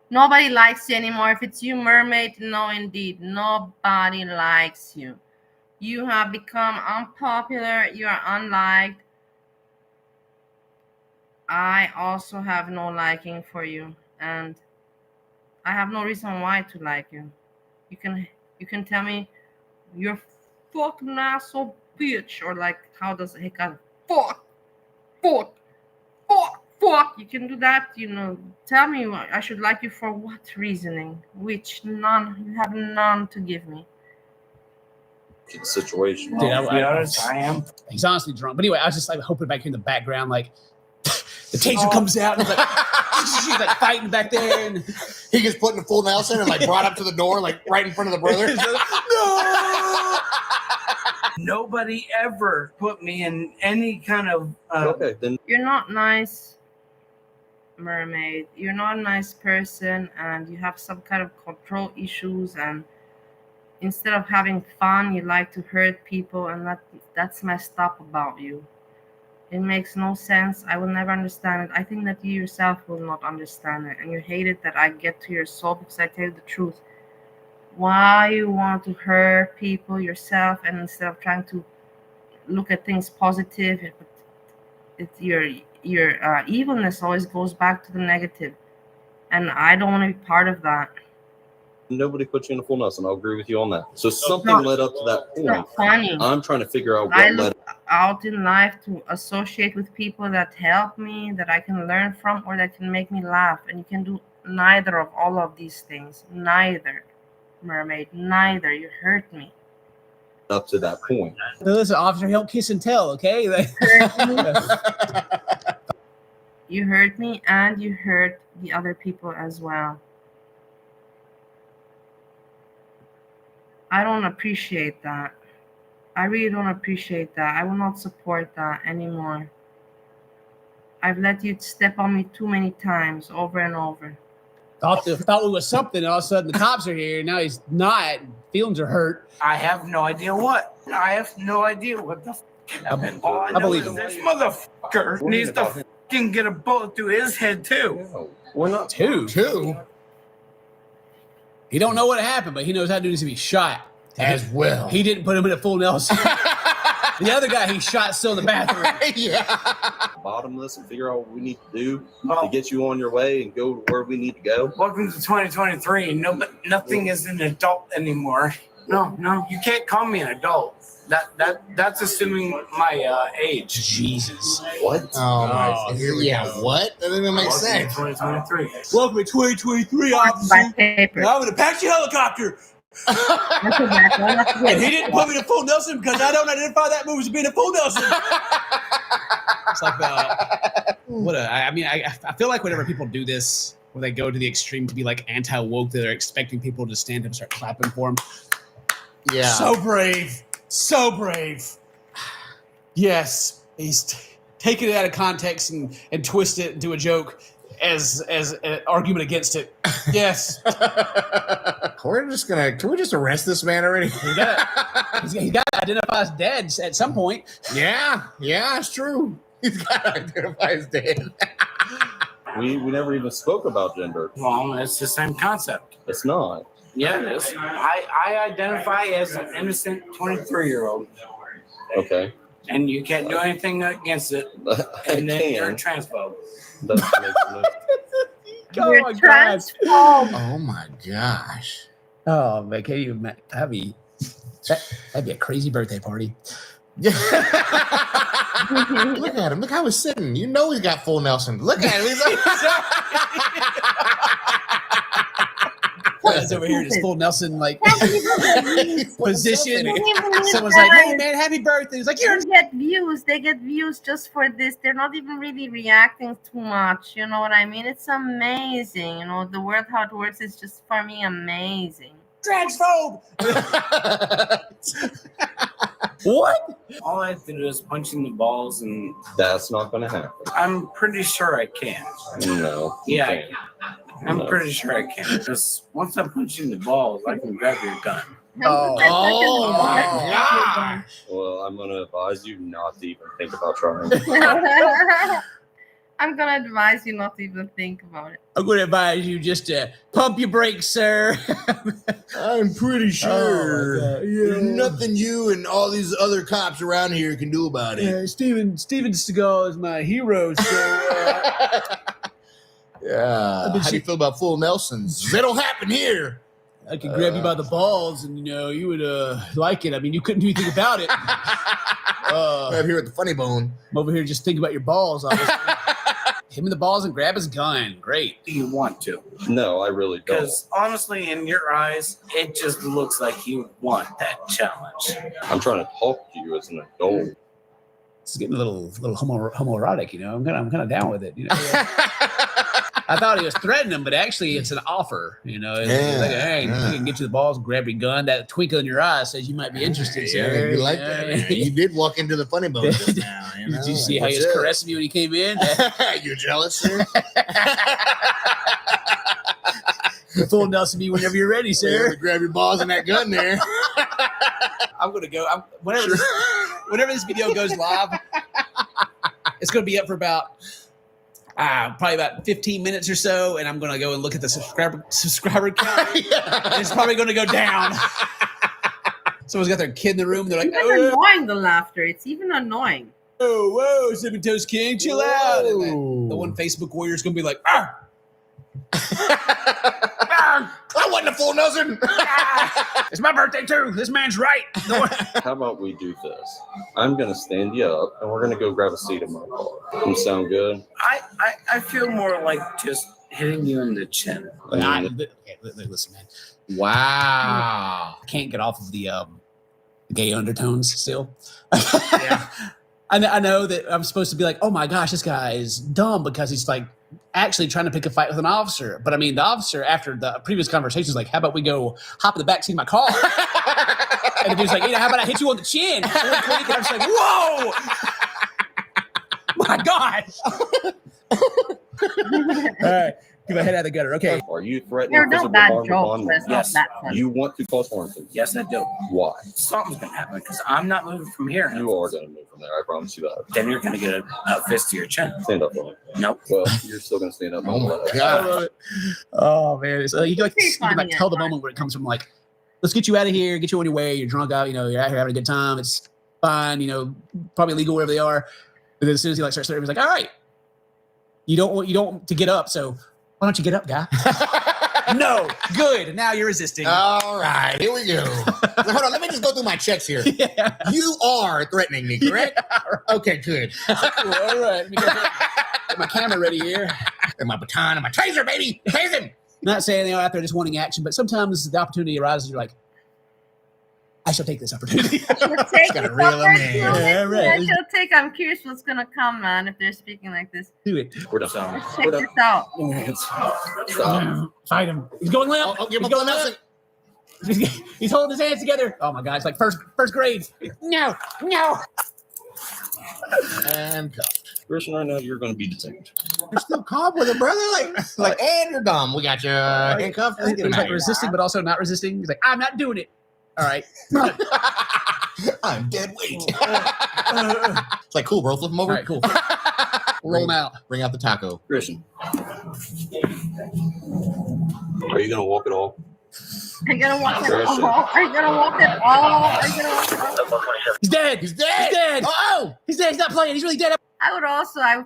S2: Nobody likes you anymore. If it's you, mermaid, no, indeed. Nobody likes you. You have become unpopular. You are unliked. I also have no liking for you. And I have no reason why to like you. You can tell me you're fucking asshole bitch. Or like, how does Hekate? Fuck. You can do that, you know. Tell me I should like you for what reasoning? Which none. You have none to give me.
S12: To the situation.
S11: Dude,
S16: To be honest, I am.
S11: He's honestly drunk. But anyway, I was just like hoping back here in the background, like the taser comes out and it's like she's like fighting back there, and
S13: He gets put in a full Nelson and like brought up to the door, like right in front of the brother.
S11: no.
S16: Nobody ever put me in any kind of.
S12: Okay, then
S2: You're not nice, mermaid. You're not a nice person, and you have some kind of control issues, and instead of having fun, you like to hurt people, and that's messed up about you. It makes no sense. I will never understand it. I think that you yourself will not understand it, and you hate it that I get to your soul because I tell you the truth. Why you want to hurt people yourself, and instead of trying to look at things positive, it's your evilness always goes back to the negative, and I don't want to be part of that.
S12: nobody put you in a full Nelson. I'll agree with you on that. So something led up to that
S2: It's not
S12: point.
S2: funny.
S12: I'm trying to figure out
S2: I
S12: what led.
S2: look out in life to associate with people that help me, that I can learn from, or that can make me laugh. And you can do neither of all of these things. Neither, mermaid, neither. You hurt me.
S12: Up to that point.
S11: Listen, officer, help kiss and tell, okay?
S2: You hurt me and you hurt the other people as well. I don't appreciate that. I really don't appreciate that. I will not support that anymore. I've let you step on me too many times, over and over.
S11: Thought it was something, and all of a sudden the cops are here, and now he's not. Feelings are hurt.
S16: I have no idea what. I have no idea what the happened. All I
S11: believe
S16: know
S11: him.
S16: is this motherfucker needs to fucking get a bullet through his head too.
S12: We're not
S11: Two. He don't know what happened, but he knows how to do this to be shot.
S13: As well.
S11: He didn't put him in a full Nelson. The other guy he shot still in the bathroom.
S12: bottomless and figure out what we need to do to get you on your way and go to where we need to go.
S16: Welcome to 2023. Nothing is an adult anymore. No, you can't call me an adult. That's assuming my age.
S11: Jesus.
S12: What?
S13: Oh my. Yeah. What? That doesn't make sense.
S16: 2023.
S11: Welcome to 2023, officer. I'm in a Apache helicopter. And he didn't put me in a full Nelson because I don't identify that move as being a full Nelson. It's like I feel like whenever people do this, when they go to the extreme to be like anti-woke, they're expecting people to stand up and start clapping for them.
S13: Yeah.
S11: So brave. Yes, he's taken it out of context and twisted it into a joke as an argument against it. Yes.
S13: Can we just arrest this man already?
S11: He got to identify his dad at some point.
S13: Yeah, it's true. He's got to identify his dad.
S12: We never even spoke about gender.
S16: Well, it's the same concept.
S12: It's not.
S16: Yeah, it is. I identify as an innocent 23-year-old.
S12: Okay.
S16: And you can't do anything against it. And then you're a transphobe.
S12: That makes no
S11: Oh my gosh.
S13: Oh my gosh.
S11: Oh man, can you imagine? That'd be a crazy birthday party.
S13: Look at him. Look how he's sitting. You know he's got full Nelson. Look at him. He's
S11: He's over here in his full Nelson position. Someone's like, "Hey man, happy birthday!" He's like,
S2: They get views just for this. They're not even really reacting too much. You know what I mean? It's amazing. You know, the world how it works is just for me amazing.
S11: Transphobe. What?
S16: All I have to do is punch in the balls, and
S12: that's not going to happen.
S16: I'm pretty sure I can.
S12: No.
S16: Yeah, I'm pretty sure I can. Because once I punch you in the balls, I can grab your gun.
S11: Oh my God.
S12: Well, I'm going to advise you not to even think about trying.
S2: I'm going to advise you not to even think about it.
S11: I'm going to advise you just to pump your brakes, sir.
S13: I'm pretty sure there's nothing you and all these other cops around here can do about it.
S11: Steven Seagal is my hero, so...
S13: Yeah. How do you feel about full Nelsons? They don't happen here.
S11: I could grab you by the balls, and you would like it. I mean, you couldn't do anything about it.
S13: Right here at the funny bone.
S11: I'm over here just thinking about your balls. Obviously. Him in the balls and grab his gun. Great.
S16: Do you want to?
S12: No, I really don't.
S16: Because honestly, in your eyes, it just looks like you want that challenge.
S12: I'm trying to talk to you as an adult.
S11: It's getting a little homoerotic, I'm kind of down with it. I thought he was threatening him, but actually it's an offer. It's like, hey, I can get you the balls, grab your gun. That twinkle in your eye says you might be interested.
S13: Yeah, you like that. You did walk into the funny bone just now.
S11: Did you see how he was caressing me when he came in?
S13: You're jealous, sir?
S11: You're full Nelson me whenever you're ready, sir.
S13: Grab your balls and that gun there.
S11: I'm gonna go. Whenever this video goes live, it's gonna be up for about probably about 15 minutes or so, and I'm gonna go and look at the subscriber count. It's probably gonna go down. Someone's got their kid in the room. They're like,
S2: it's even annoying, the laughter. It's even annoying.
S11: Whoa, Cinnamon Toast King, chill out. And the one Facebook warrior's gonna be like,
S13: I wasn't a full Nelson.
S11: It's my birthday too. This man's right.
S12: How about we do this? I'm going to stand you up, and we're going to go grab a seat in my car. Does that sound good?
S16: I feel more like just hitting you in the chin.
S11: Listen, man. Wow. Can't get off of the gay undertones still. Yeah. I know that I'm supposed to be like, oh my gosh, this guy is dumb because he's like actually trying to pick a fight with an officer. But I mean, the officer, after the previous conversation, is like, how about we go hop in the backseat of my car? And the dude's like, how about I hit you on the chin? And I'm just like, whoa! My gosh! All right. Get my head out of the gutter. Okay.
S12: Are you threatening
S2: There are no
S12: physical
S2: bad
S12: harm
S2: jokes,
S12: upon
S2: but it's
S12: me?
S2: not that funny.
S12: You want to cause harm to me?
S16: Yes, I do.
S12: Why?
S16: Something's gonna happen because I'm not moving from here.
S12: You are going to move from there. I promise you that.
S16: Then you're gonna get a fist to your chin.
S12: Stand up for me.
S16: Nope.
S12: Well, you're still going to stand up.
S11: Oh my God. Oh man. So you can like tell the moment where it comes from like, let's get you out of here, get you on your way, you're drunk out, you're out here having a good time, it's fine, probably legal wherever they are. But then as soon as he like starts he's like, all right, you don't want to get up, so why don't you get up, guy? No, good. Now you're resisting.
S13: All right, here we go. Hold on, let me just go through my checks here.
S11: Yeah.
S13: You are threatening me, correct?
S11: Yeah, right.
S13: Okay, good.
S11: Cool, all right. Let me get my camera ready here.
S13: And my baton and my taser, baby. Tase him.
S11: Not saying they're out there just wanting action, but sometimes the opportunity arises. You're like, I shall take this opportunity.
S13: Gotta reel him in.
S11: Yeah, right.
S2: I'm curious what's gonna come, man, if they're speaking like this.
S11: Do it.
S12: We're done.
S2: Check this out.
S12: Stop.
S11: Fight him. He's going limp.
S13: Give him
S11: He's going limp. He's holding his hands together. Oh my God, it's like first grade. No.
S13: And go.
S12: Christian, right now you're going to be detained.
S13: You're still calm with it, brother. Like, and you're dumb. We got you handcuffed.
S11: He's like resisting, but also not resisting. He's like, I'm not doing it. All right.
S13: I'm dead weight. It's like, cool, bro. Flip him over.
S11: All right, cool. Roll him out.
S13: Bring out the taco.
S12: Christian, are you going to walk at all?
S2: Are you gonna walk it all? Are you gonna walk it all? Are you gonna walk it all?
S11: He's dead.
S13: He's dead.
S11: He's dead.
S13: Oh!
S11: He's dead. He's not playing. He's really dead.
S2: I would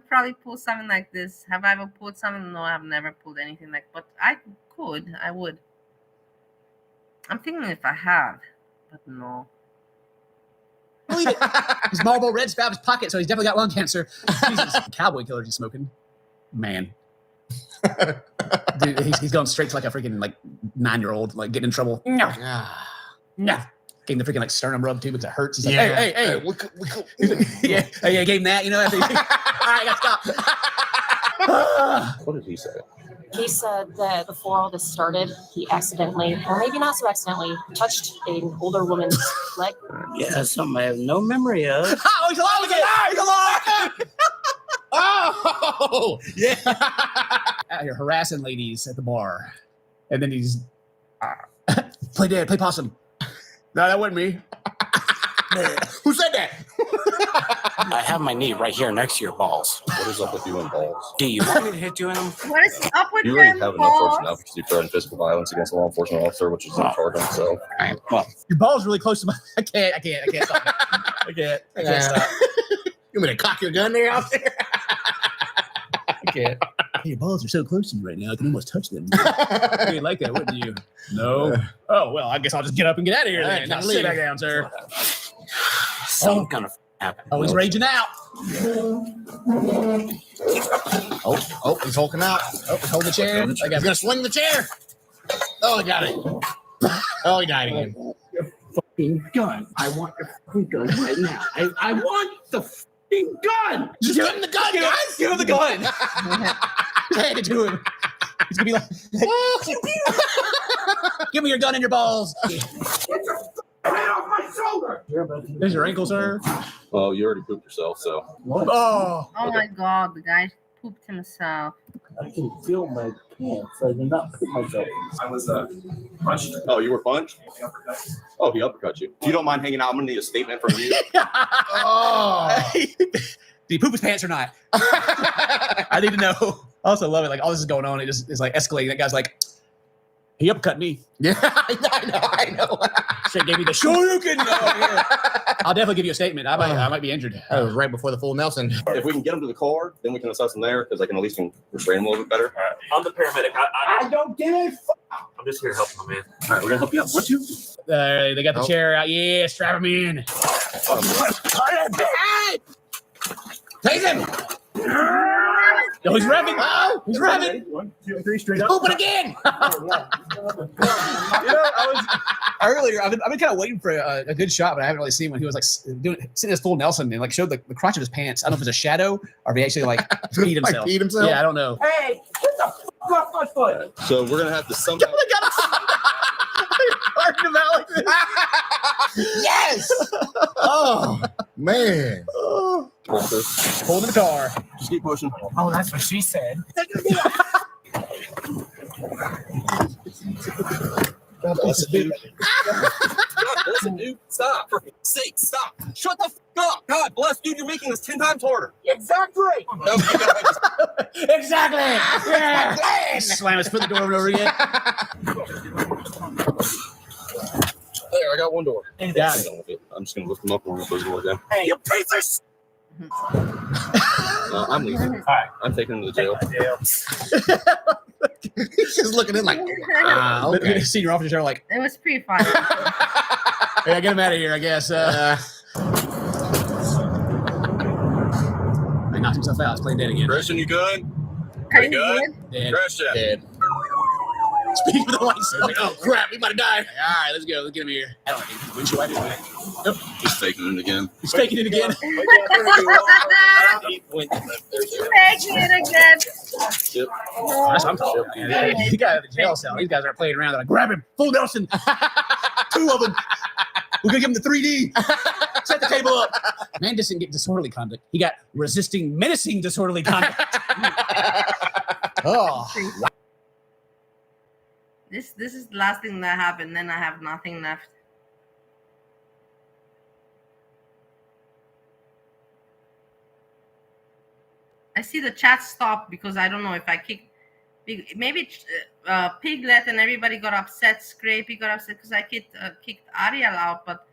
S2: probably pull something like this. Have I ever pulled something? No, I've never pulled anything like, but I would. I'm thinking if I have, but no.
S11: His Marlboro Red's out of his pocket, so he's definitely got lung cancer. Jesus. Cowboy killers he's smoking. Man. Dude, he's going straight to like a freaking 9-year-old, like getting in trouble. No. Gave him the freaking sternum rub too because it hurts. He's like, hey. Yeah, gave him that, All right, I got to stop.
S12: What did he say?
S17: He said that before all this started, he accidentally, or maybe not so accidentally, touched an older woman's leg.
S16: Yeah, something I have no memory of.
S11: Oh, he's alive again! He's alive!
S13: Oh, yeah.
S11: Out here harassing ladies at the bar. And then he's, play dead, play possum. No, that wasn't me.
S13: Who said that?
S16: I have my knee right here next to your balls.
S12: What is up with you and balls?
S16: Do you want me to hit you in them?
S2: What is up with
S12: You already
S2: them
S12: have enough
S2: balls?
S12: force now because you threatened physical violence against a law enforcement officer, which is in charge of himself.
S16: Well,
S11: Your ball's really close to my, I can't stop it. I can't stop.
S13: You want me to cock your gun there out there?
S11: I can't. Hey, your balls are so close to me right now, I can almost touch them. You'd like that, wouldn't you? No. Oh, well, I guess I'll just get up and get out of here then. Now sit back down, sir.
S16: something's gonna happen.
S11: Oh, he's raging out.
S13: Oh, he's hulking out.
S11: Oh, he's holding the chair.
S13: He's gonna swing the chair. Oh, he got it. Oh, he died again.
S16: Fucking gun. I want your fucking gun right now. I want the fucking gun.
S13: Just give him the gun, guys.
S11: Give him the gun. Just hand it to him. He's gonna be like, give me your gun and your balls.
S16: Get off my shoulder.
S11: There's your ankle, sir.
S12: Oh, you already pooped yourself, so.
S11: Oh.
S2: Oh my God, the guy pooped himself.
S16: I can feel my pants. I did not put myself.
S15: I was punched.
S12: Oh, you were punched? Oh, he uppercut you. If you don't mind hanging out, I'm gonna need a statement from you.
S13: Oh.
S11: Did he poop his pants or not? I need to know. I also love it. Like all this is going on, it just is like escalating. That guy's like, he uppercut me.
S13: Yeah, I know.
S11: Straight gave me the Shoryuken. I'll definitely give you a statement. I might be injured.
S13: That was right before the full Nelson.
S12: If we can get him to the car, then we can assess him there because I can at least restrain him a little bit better.
S14: All right. I'm the paramedic.
S16: I don't give a fuck.
S14: I'm just here helping my man.
S12: All right, we're gonna help you out. What you?
S11: They got the chair out. Yeah, strap him in.
S13: Take him.
S11: No, he's revving. Oh, he's revving.
S5: 1, 2, 3, straight up.
S11: Open again. I was earlier. I've been kind of waiting for a good shot, but I haven't really seen one. He was like sitting his full Nelson and like showed the crotch of his pants. I don't know if it's a shadow or if he actually like peed himself.
S13: Peed himself?
S11: Yeah, I don't know.
S16: Hey, get the fuck off my foot.
S12: So we're gonna have to somehow.
S13: Yes. Oh man.
S11: Hold the car.
S12: Just keep pushing.
S16: Oh, that's what she said.
S12: God bless it, dude. God bless it, dude. Stop. For sake, stop. Shut the fuck up. God bless, dude. You're making this 10 times harder.
S16: Exactly.
S12: No, you gotta
S11: Exactly. Yeah. Slam his foot in the door over again.
S12: There, I got one door.
S11: Yeah.
S12: I'm just gonna lift them up and we're gonna close the door again.
S16: Hey, you piece
S12: No, I'm leaving.
S16: All right.
S12: I'm taking him to jail.
S13: He's just looking in like, okay.
S11: The senior officers are like,
S2: It was pretty fun.
S11: yeah, get him out of here, I guess. He knocked himself out. He's playing dead again.
S12: Christian, you good?
S2: Are
S12: You good?
S11: Dead.
S12: Christian.
S11: Dead. Speaking of the lights. Oh, crap. He might have died. All right, let's go. Let's get him here. I don't think windshield wiper. Nope.
S12: He's faking it again.
S11: He's faking it again.
S2: Making it again.
S12: Yep.
S11: That's what I'm talking about. Man. He got out of the jail cell. These guys are playing around. They're like, grab him. Full Nelson. 2 of them. We're going to give him the 3D. Set the table up. Man just didn't get disorderly conduct. He got resisting menacing disorderly conduct. Oh.
S2: This is the last thing that happened. Then I have nothing left. I see the chat stop because I don't know if I kicked. Maybe Piglet and everybody got upset. Scrapey got upset because I kicked Ariel out. But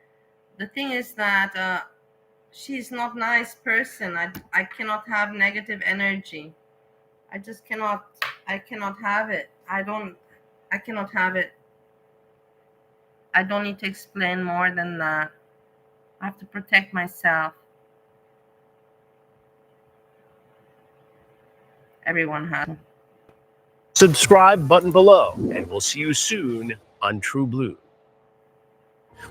S2: the thing is that she's not a nice person. I cannot have negative energy. I just cannot. I cannot have it. I cannot have it. I don't need to explain more than that. I have to protect myself. Everyone has.
S18: Subscribe button below, and we'll see you soon on True Blue.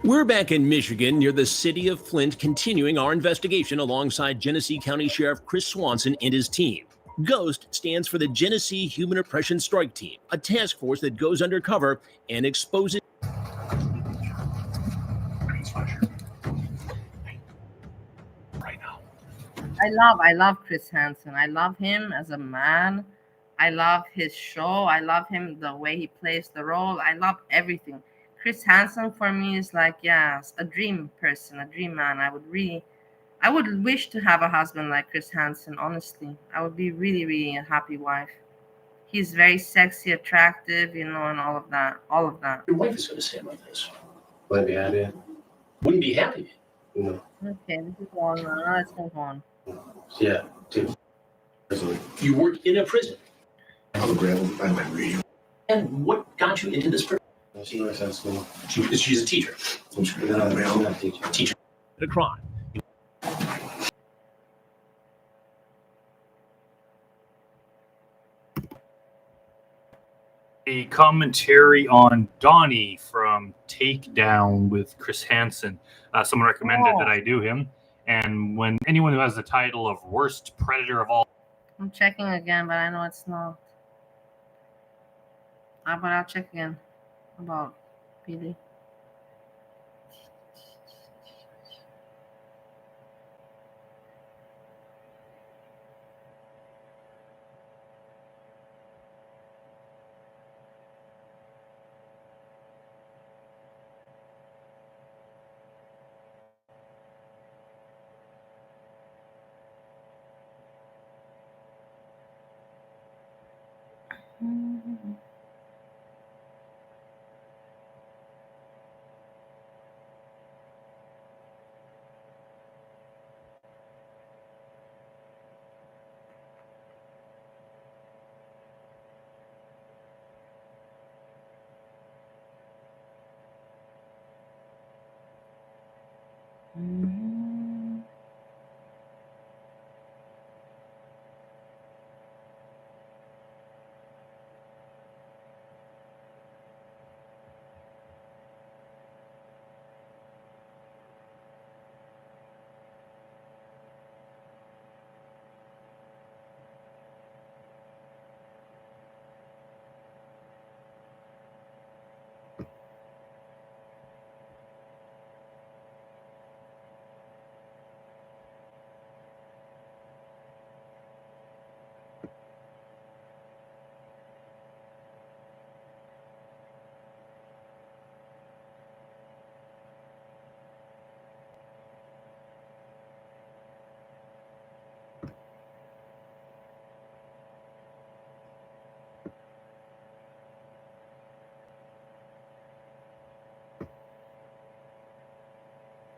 S18: We're back in Michigan near the city of Flint, continuing our investigation alongside Genesee County Sheriff Chris Swanson and his team. GHOST stands for the Genesee Human Oppression Strike Team, a task force that goes undercover and exposes.
S2: I love Chris Hansen. I love him as a man. I love his show. I love him, the way he plays the role. I love everything. Chris Hansen for me is like, yes, a dream person, a dream man. I would wish to have a husband like Chris Hansen, honestly. I would be really, really a happy wife. He's very sexy, attractive, and all of that. All of that.
S18: Your wife is going to say about this.
S12: Wouldn't be happy.
S18: Wouldn't be happy.
S12: No.
S2: Okay, this is long. Let's move on.
S12: Yeah, too.
S18: You work in a prison.
S12: And
S18: And what got you into this prison?
S12: she works at school.
S18: She's a teacher.
S12: She's not a teacher.
S18: Teacher. The crime.
S10: A commentary on Donnie from Takedown with Chris Hansen. Someone recommended that I do him. And when anyone who has the title of worst predator of all.
S2: I'm checking again, but I know it's not. But I'll check again about PD.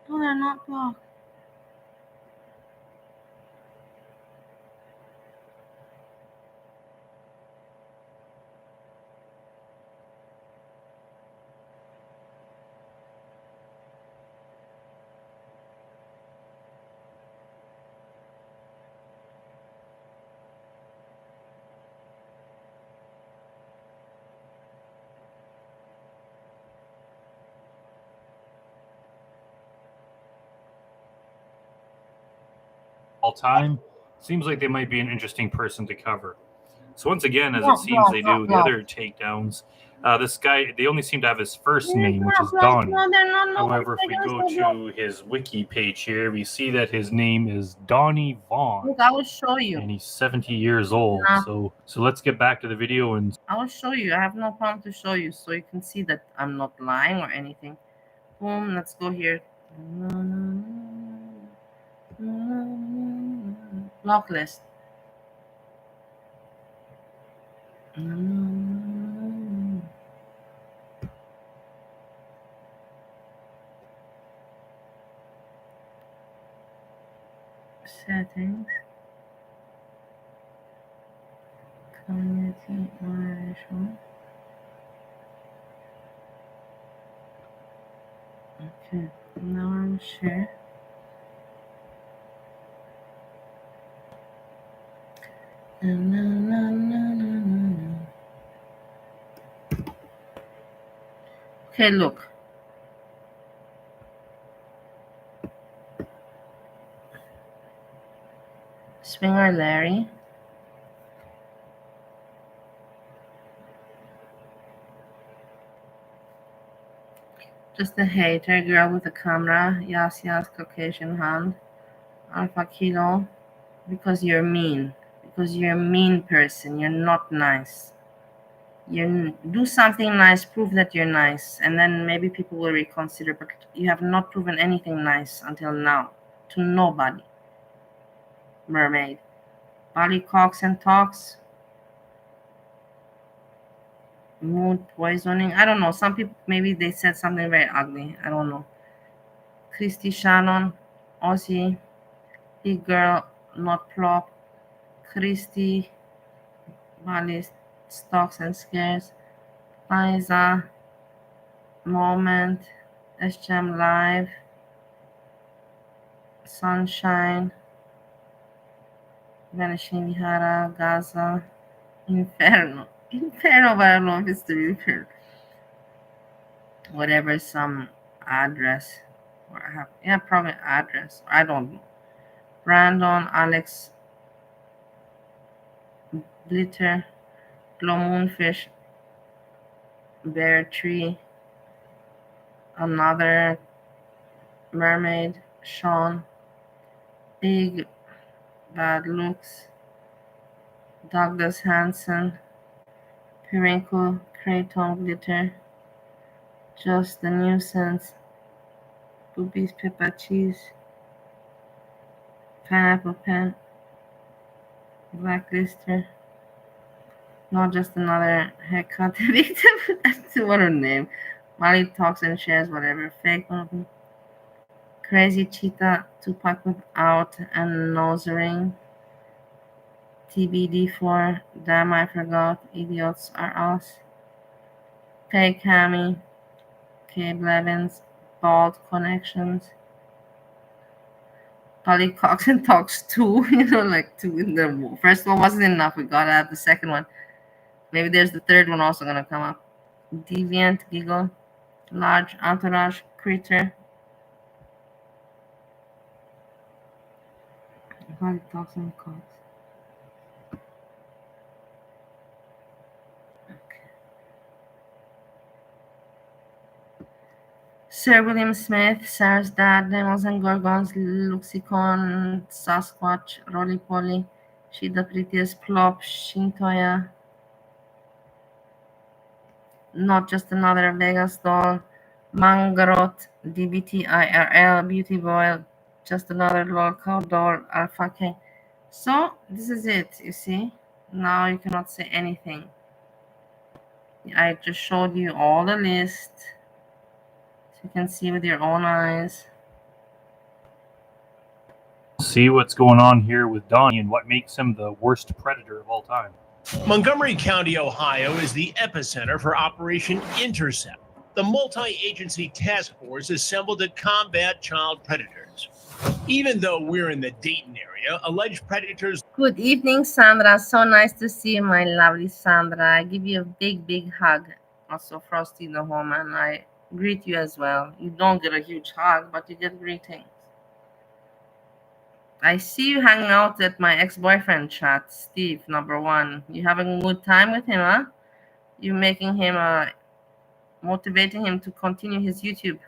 S2: No, they're not blocked.
S10: All time. Seems like they might be an interesting person to cover. So once again, as it
S2: Not
S10: seems
S2: blocked,
S10: they
S2: not
S10: do the
S2: blocked.
S10: other takedowns, this guy, they only seem to have his first
S2: They're
S10: name, which
S2: not
S10: is
S2: blocked.
S10: Donnie.
S2: No, they're not.
S10: However, if we go to his wiki page here, we see that his name is Donnie Vaughn.
S2: Look, I will show you.
S10: And he's 70 years old.
S2: Nah.
S10: So let's get back to the video and
S2: I will show you. I have no problem to show you, so you can see that I'm not lying or anything. Boom. Let's go here. Block list. Settings. Community moderation. Okay, now I'll share. Okay, look. Swinger Larry. Just a hater, girl with a camera. Yes, Caucasian hand. Alpha Kilo. Because you're mean. Because you're a mean person. You're not nice. You do something nice, prove that you're nice, and then maybe people will reconsider, but you have not proven anything nice until now. To nobody. Mermaid. Body Cox and Talks. Mood poisoning. I don't know. Some people, maybe they said something very ugly. I don't know. Christy Shannon. Aussie. Big girl, not plop. Christy. Bali Stocks and Scares. Liza. Moment. Sjam Live. Sunshine. Vanishing Vihara. Gaza. Inferno. Inferno, but I don't know if it's the real Inferno. Whatever, some address. Or I have, yeah, probably address. I don't know. Brandon, Alex, Glitter, Glow Moonfish, Bear Tree, another mermaid, Sean, Big Bad Looks, Douglas Hanson, Perinkle, Creighton Glitter, Just the Nuisance, Boobies Pepper Cheese, Pineapple Pen, Blacklister, not just another Hekate victim. That's what her name. Monty Talks and Shares, whatever. Fake one. Crazy Cheetah, Tupac Without and Nose Ring. TBD4, Damn I Forgot, Idiots Are Us. Pay Cammy, Cable Evans, Bald Connections. Polly Cox and Talks 2, like 2 in the first one wasn't enough. We gotta have the second one. Maybe there's the third one also gonna come up. Deviant, Giggle, Large Entourage, Critter. Polly Talks and Cox. Sir William Smith, Sarah's Dad, Demons and Gorgons, Luxicon, Sasquatch, Roly Poly, She the Prettiest, Plop, Shintoya, Not Just Another Vegas Doll, Mangarot, DBTIRL, Beauty Boy, Just Another Lol Cow Doll, Alpha K. So, this is it, you see? Now you cannot say anything. I just showed you all the list. You can see with your own eyes.
S10: see what's going on here with Donnie and what makes him the worst predator of all time.
S18: Montgomery County, Ohio is the epicenter for Operation Intercept, the multi-agency task force assembled to combat child predators. Even though we're in the Dayton area, alleged predators...
S2: Good evening, Sandra. So nice to see you, my lovely Sandra. I give you a big, big hug. Also, Frosty the home, and I greet you as well. You don't get a huge hug, but you get greetings. I see you hanging out at my ex-boyfriend chat, Steve, number 1. You having a good time with him, huh? You making him, motivating him to continue his YouTube.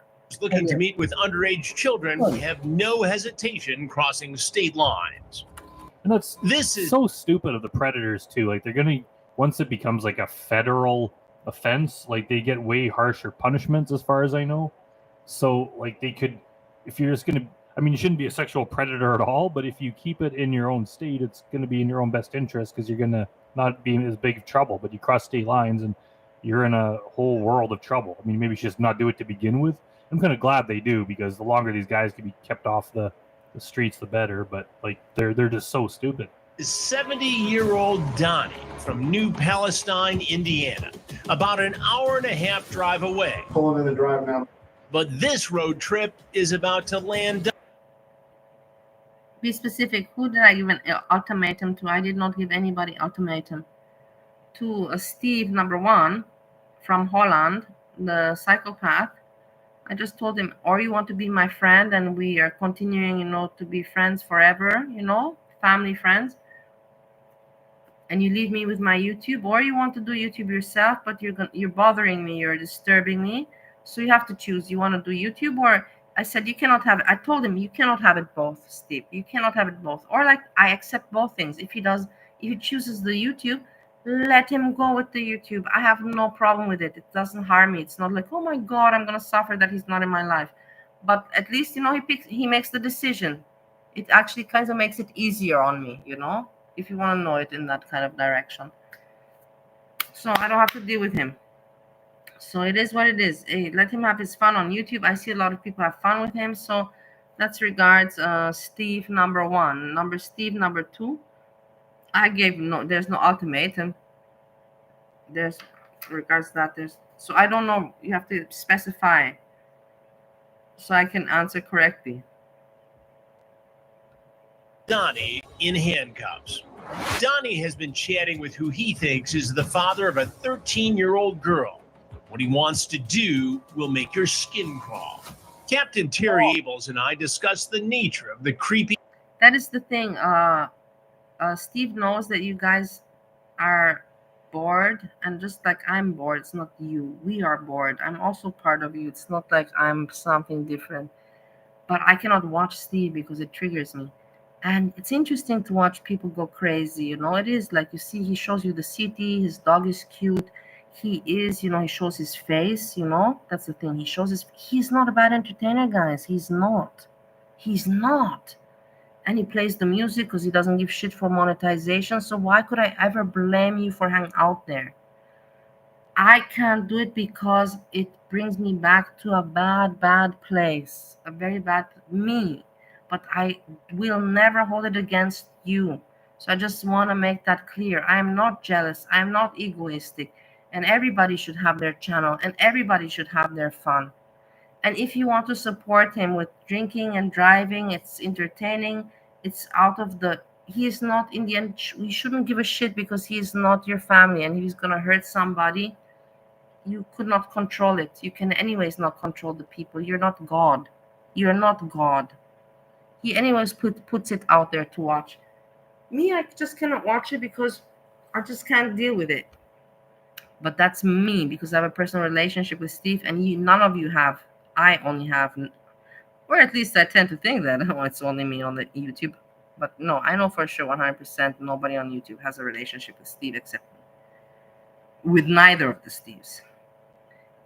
S18: looking to meet with underage children have no hesitation crossing state lines.
S10: And this is so stupid of the predators too. Like they're gonna, once it becomes like a federal offense, like they get way harsher punishments as far as I know. So like they could, if you're just gonna, I mean, you shouldn't be a sexual predator at all, but if you keep it in your own state, it's gonna be in your own best interest because you're gonna not be in as big of trouble. But you cross state lines and you're in a whole world of trouble. I mean, maybe you should just not do it to begin with. I'm kind of glad they do, because the longer these guys can be kept off the streets, the better. But like they're just so stupid.
S18: 70-year-old Donnie from New Palestine, Indiana, about an hour-and-a-half drive away.
S19: Pulling in the drive now.
S18: But this road trip is about to land.
S2: Be specific. Who did I give an ultimatum to? I did not give anybody ultimatum. To Steve, number 1, from Holland, the psychopath. I just told him, or you want to be my friend and we are continuing, to be friends forever, family friends, and you leave me with my YouTube, or you want to do YouTube yourself, but you're bothering me, you're disturbing me, so you have to choose. You want to do YouTube, or I said you cannot have it. I told him you cannot have it both, Steve. You cannot have it both. Or like I accept both things. If he chooses the YouTube, let him go with the YouTube. I have no problem with it. It doesn't harm me. It's not like, oh my God, I'm gonna suffer that he's not in my life. But at least he makes the decision. It actually kind of makes it easier on me, if you want to know it in that kind of direction. So I don't have to deal with him. So it is what it is. Hey, let him have his fun on YouTube. I see a lot of people have fun with him. So that's regards Steve, number 1. Steve, number 2. I gave there's no ultimatum. There's regards that so I don't know. You have to specify so I can answer correctly.
S18: Donnie in handcuffs. Donnie has been chatting with who he thinks is the father of a 13-year-old girl. What he wants to do will make your skin crawl. Captain Terry Abels and I discussed the nature of the creepy...
S2: That is the thing. Steve knows that you guys are bored, and just like I'm bored, it's not you. We are bored. I'm also part of you. It's not like I'm something different. But I cannot watch Steve because it triggers me. And it's interesting to watch people go crazy. It is like, you see, he shows you the city. His dog is cute. He is, he shows his face, That's the thing. He's not a bad entertainer, guys. He's not. And he plays the music because he doesn't give shit for monetization. So why could I ever blame you for hanging out there? I can't do it because it brings me back to a bad place. A very bad me. But I will never hold it against you. So I just want to make that clear. I am not jealous. I am not egoistic. And everybody should have their channel. And everybody should have their fun. And if you want to support him with drinking and driving, it's entertaining. It's out of he is not in the end. We shouldn't give a shit because he is not your family and he's going to hurt somebody. You could not control it. You can anyways not control the people. You're not God. You're not God. He anyways puts it out there to watch. Me, I just cannot watch it because I just can't deal with it. But that's me because I have a personal relationship with Steve and none of you have. I only have, or at least I tend to think that it's only me on the YouTube. But no, I know for sure 100% nobody on YouTube has a relationship with Steve except me. With neither of the Steves.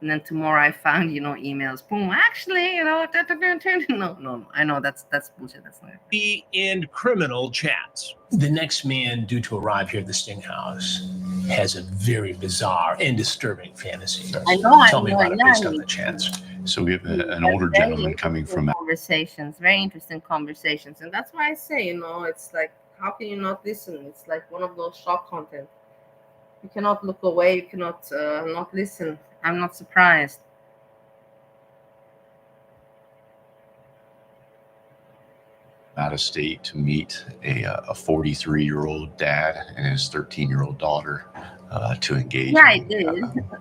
S2: And then tomorrow I found, emails. Boom, actually, that's going to turn. No. I know that's bullshit. That's not it.
S18: And criminal chats. The next man due to arrive here at the Sting House has a very bizarre and disturbing fantasy.
S2: I know.
S18: Tell me about it based on the chats.
S19: So we have an older gentleman coming from.
S2: Conversations, very interesting conversations, and that's why I say, it's like, how can you not listen? It's like one of those shock content. You cannot look away. You cannot not listen. I'm not surprised.
S19: Out of state to meet a 43-year-old dad and his 13-year-old daughter to engage
S2: Yeah, I did.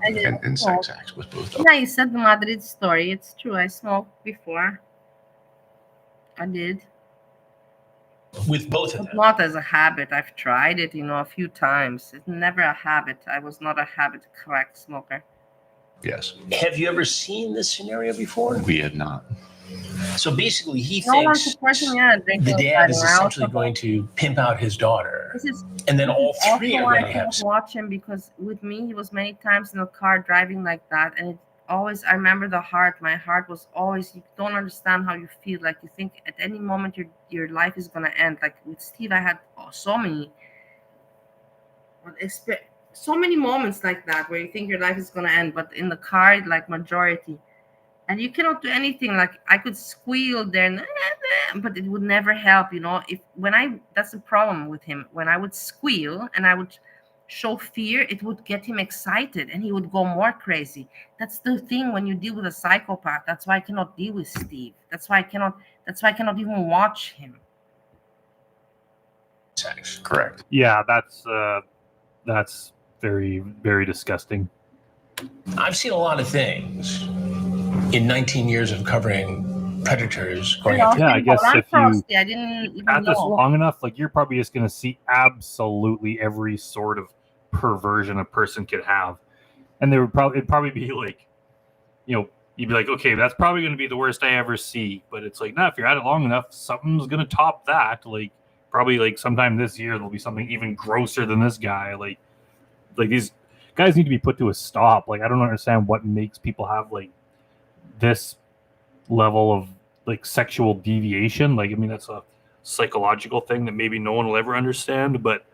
S2: I did.
S19: in sex acts with both of them.
S2: Yeah, you said the Madrid story. It's true. I smoked before. I did.
S18: With both of them?
S2: Not as a habit. I've tried it, a few times. It's never a habit. I was not a habit crack smoker.
S19: Yes.
S18: Have you ever seen this scenario before?
S19: We have not.
S18: So basically, he
S2: No one
S18: thinks
S2: supporting
S18: the dad is essentially going to pimp out his daughter, and then all three are going to have sex.
S2: Watch him, because with me, he was many times in the car driving like that, and it always, I remember my heart was always, you don't understand how you feel, like you think at any moment your life is going to end. Like with Steve, I had so many moments like that where you think your life is going to end, but in the car, like majority. And you cannot do anything. Like I could squeal there, but it would never help, that's the problem with him. When I would squeal and I would show fear, it would get him excited and he would go more crazy. That's the thing when you deal with a psychopath. That's why I cannot deal with Steve. That's why I cannot even watch him.
S19: Sex, correct.
S10: Yeah, that's very, very disgusting.
S18: I've seen a lot of things in 19 years of covering predators.
S10: I guess if you
S2: I didn't even
S10: at this
S2: know.
S10: long enough, like you're probably just going to see absolutely every sort of perversion a person could have, and it'd probably be like, you'd be like, okay, that's probably going to be the worst I ever see. But it's like, no, if you're at it long enough, something's going to top that. Like probably like sometime this year there'll be something even grosser than this guy. Like these guys need to be put to a stop. Like I don't understand what makes people have like this level of like sexual deviation. Like, I mean, that's a psychological thing that maybe no one will ever understand, but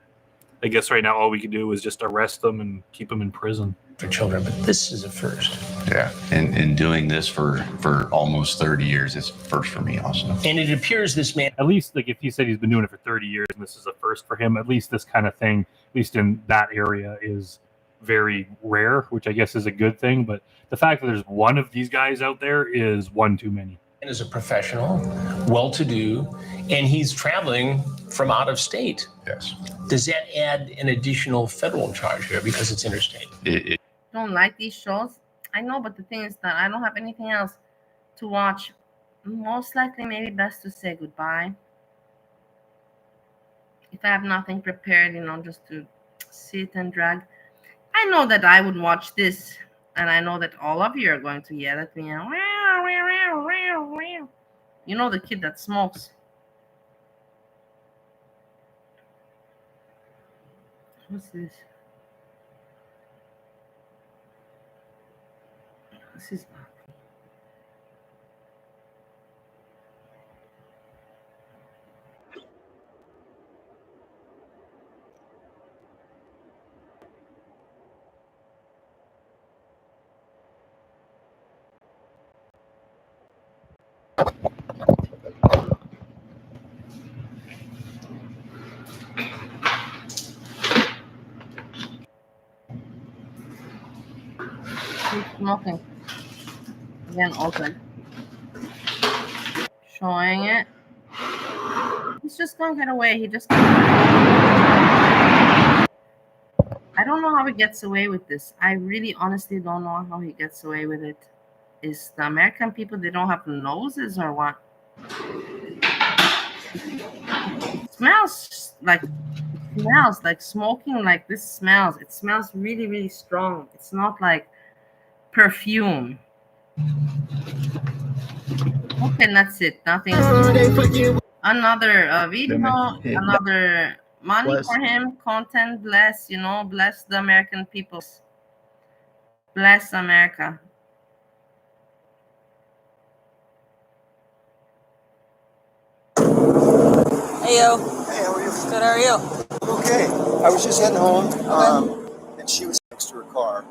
S10: I guess right now all we can do is just arrest them and keep them in prison.
S18: For children, but this is a first.
S19: Yeah, and doing this for almost 30 years is first for me also.
S18: And it appears this man,
S10: at least like if he said he's been doing it for 30 years and this is a first for him, at least this kind of thing, at least in that area, is very rare, which I guess is a good thing. But the fact that there's one of these guys out there is one too many.
S18: And is a professional, well-to-do, and he's traveling from out of state.
S19: Yes.
S18: Does that add an additional federal charge here because it's interstate?
S2: Don't like these shows. I know, but the thing is that I don't have anything else to watch. Most likely, maybe best to say goodbye. If I have nothing prepared, just to sit and drag. I know that I would watch this, and I know that all of you are going to yell at me. The kid that smokes. What's this? This is smoking. Again, open. Showing it. He's just gonna get away. I don't know how he gets away with this. I really honestly don't know how he gets away with it. Is the American people, they don't have noses or what? It smells like smoking, like this smells. It smells really, really strong. It's not like perfume. Okay, that's it. Nothing. Another video, another money for him, content. Bless the American people. Bless America.
S20: Hey, yo.
S21: Hey, how are you?
S20: Good, how are you?
S21: I'm okay. I was just heading home, and she was next to her car.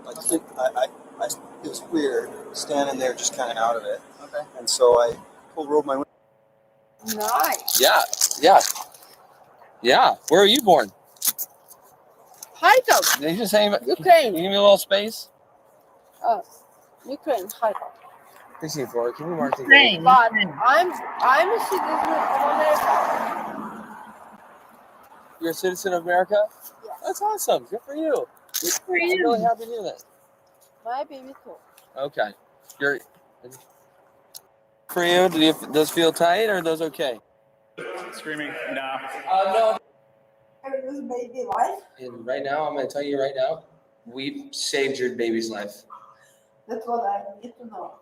S20: it was weird standing there just kind of out of it. Okay. And so I rolled my window.
S21: Nice. Yeah. Where are you born?
S22: Hekate.
S21: Did you just say
S22: Ukraine.
S21: Can you give me a little space?
S22: Ukraine, Hekate.
S21: 64. Can you mark the
S2: Ukraine.
S22: But I'm a citizen of America.
S21: You're a citizen of America?
S22: Yes.
S21: That's awesome. Good for you.
S2: Good for
S21: I'm
S2: you.
S21: really happy to hear that.
S22: My baby too.
S21: Okay. You're for you. Do you those feel tight or are those okay?
S23: Screaming? Nah.
S21: No.
S6: This baby life.
S21: And right now, I'm going to tell you right now, we saved your baby's life.
S6: That's what I need to know.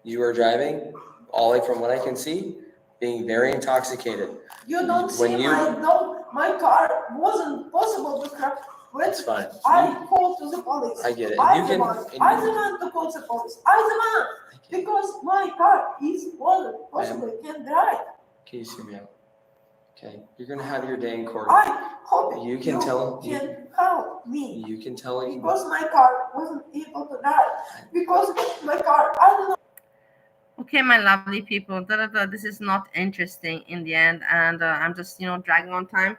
S21: You were driving, Ollie, from what I can see, being very intoxicated.
S6: You don't
S21: When
S6: see
S21: you-
S6: my car wasn't possible because
S21: It's fine.
S6: I called to the police.
S21: I get it.
S6: I
S21: You can-
S6: demand to call the police. I demand because my car wasn't possible. Can't drive.
S21: Can you see me out? Okay. You're going to have your day in court.
S6: I hope
S21: You can tell.
S6: can help me
S21: You can tell him.
S6: because my car wasn't able to drive. Because my car, I don't know.
S2: Okay, my lovely people, this is not interesting in the end, and I'm just, dragging on time.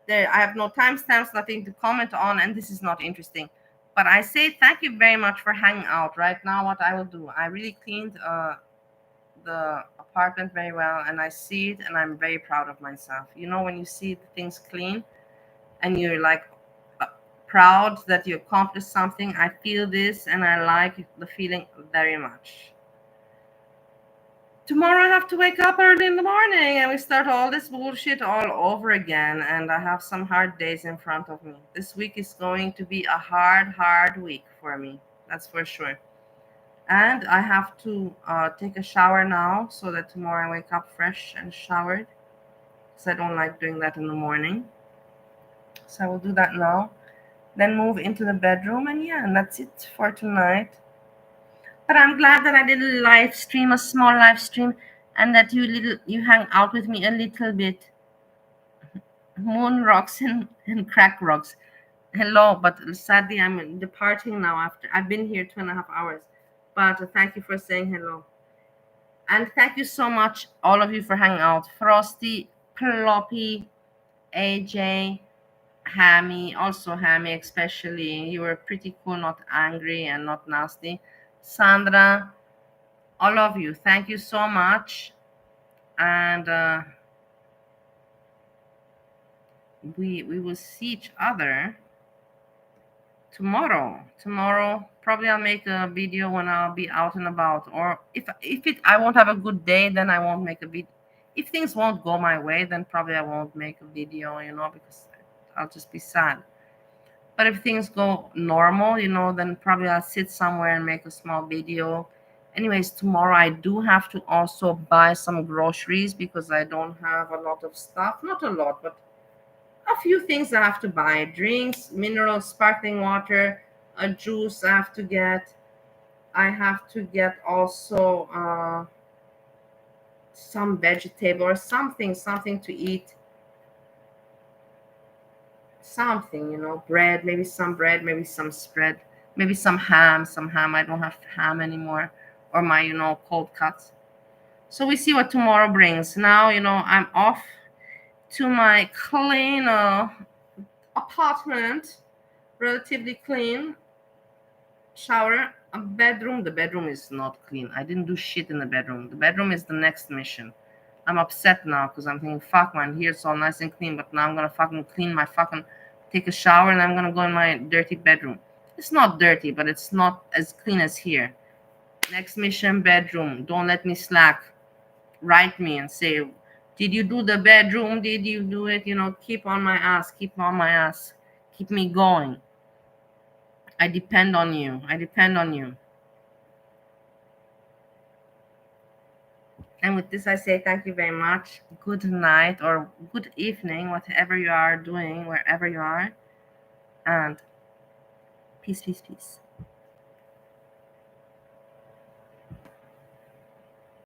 S2: I have no timestamps, nothing to comment on, and this is not interesting. But I say thank you very much for hanging out. Right now, what I will do, I really cleaned the apartment very well, and I see it, and I'm very proud of myself. When you see the things clean, and you're like proud that you accomplished something, I feel this, and I like the feeling very much. Tomorrow I have to wake up early in the morning and we start all this bullshit all over again. And I have some hard days in front of me. This week is going to be a hard week for me. That's for sure. And I have to take a shower now so that tomorrow I wake up fresh and showered. Because I don't like doing that in the morning. So I will do that now. Then move into the bedroom. And that's it for tonight. But I'm glad that I did a small live stream, and that you hang out with me a little bit. Moon rocks and crack rocks. Hello, but sadly I'm departing now after I've been here 2.5 hours. But thank you for saying hello. And thank you so much, all of you, for hanging out. Frosty, Ploppy, AJ, Hammy, also Hammy especially. You were pretty cool, not angry and not nasty. Sandra, all of you, thank you so much. And we will see each other tomorrow. Probably I'll make a video when I'll be out and about. Or if I won't have a good day, then I won't make a video. If things won't go my way, then probably I won't make a video, because I'll just be sad. But if things go normal, then probably I'll sit somewhere and make a small video. Anyways, tomorrow I do have to also buy some groceries because I don't have a lot of stuff. Not a lot, but a few things I have to buy. Drinks, minerals, sparkling water, a juice I have to get. I have to get also some vegetable or something to eat. Something, bread, maybe some spread, maybe some ham. I don't have ham anymore, or my, cold cuts. So we see what tomorrow brings. Now, I'm off to my clean apartment, relatively clean. Shower, a bedroom. The bedroom is not clean. I didn't do shit in the bedroom. The bedroom is the next mission. I'm upset now because I'm thinking, fuck, man, here it's all nice and clean, but now I'm gonna fucking take a shower and I'm gonna go in my dirty bedroom. It's not dirty, but it's not as clean as here. Next mission, bedroom. Don't let me slack. Write me and say, did you do the bedroom? Did you do it? Keep on my ass. Keep me going. I depend on you. And with this, I say thank you very much. Good night or good evening, whatever you are doing, wherever you are. And peace.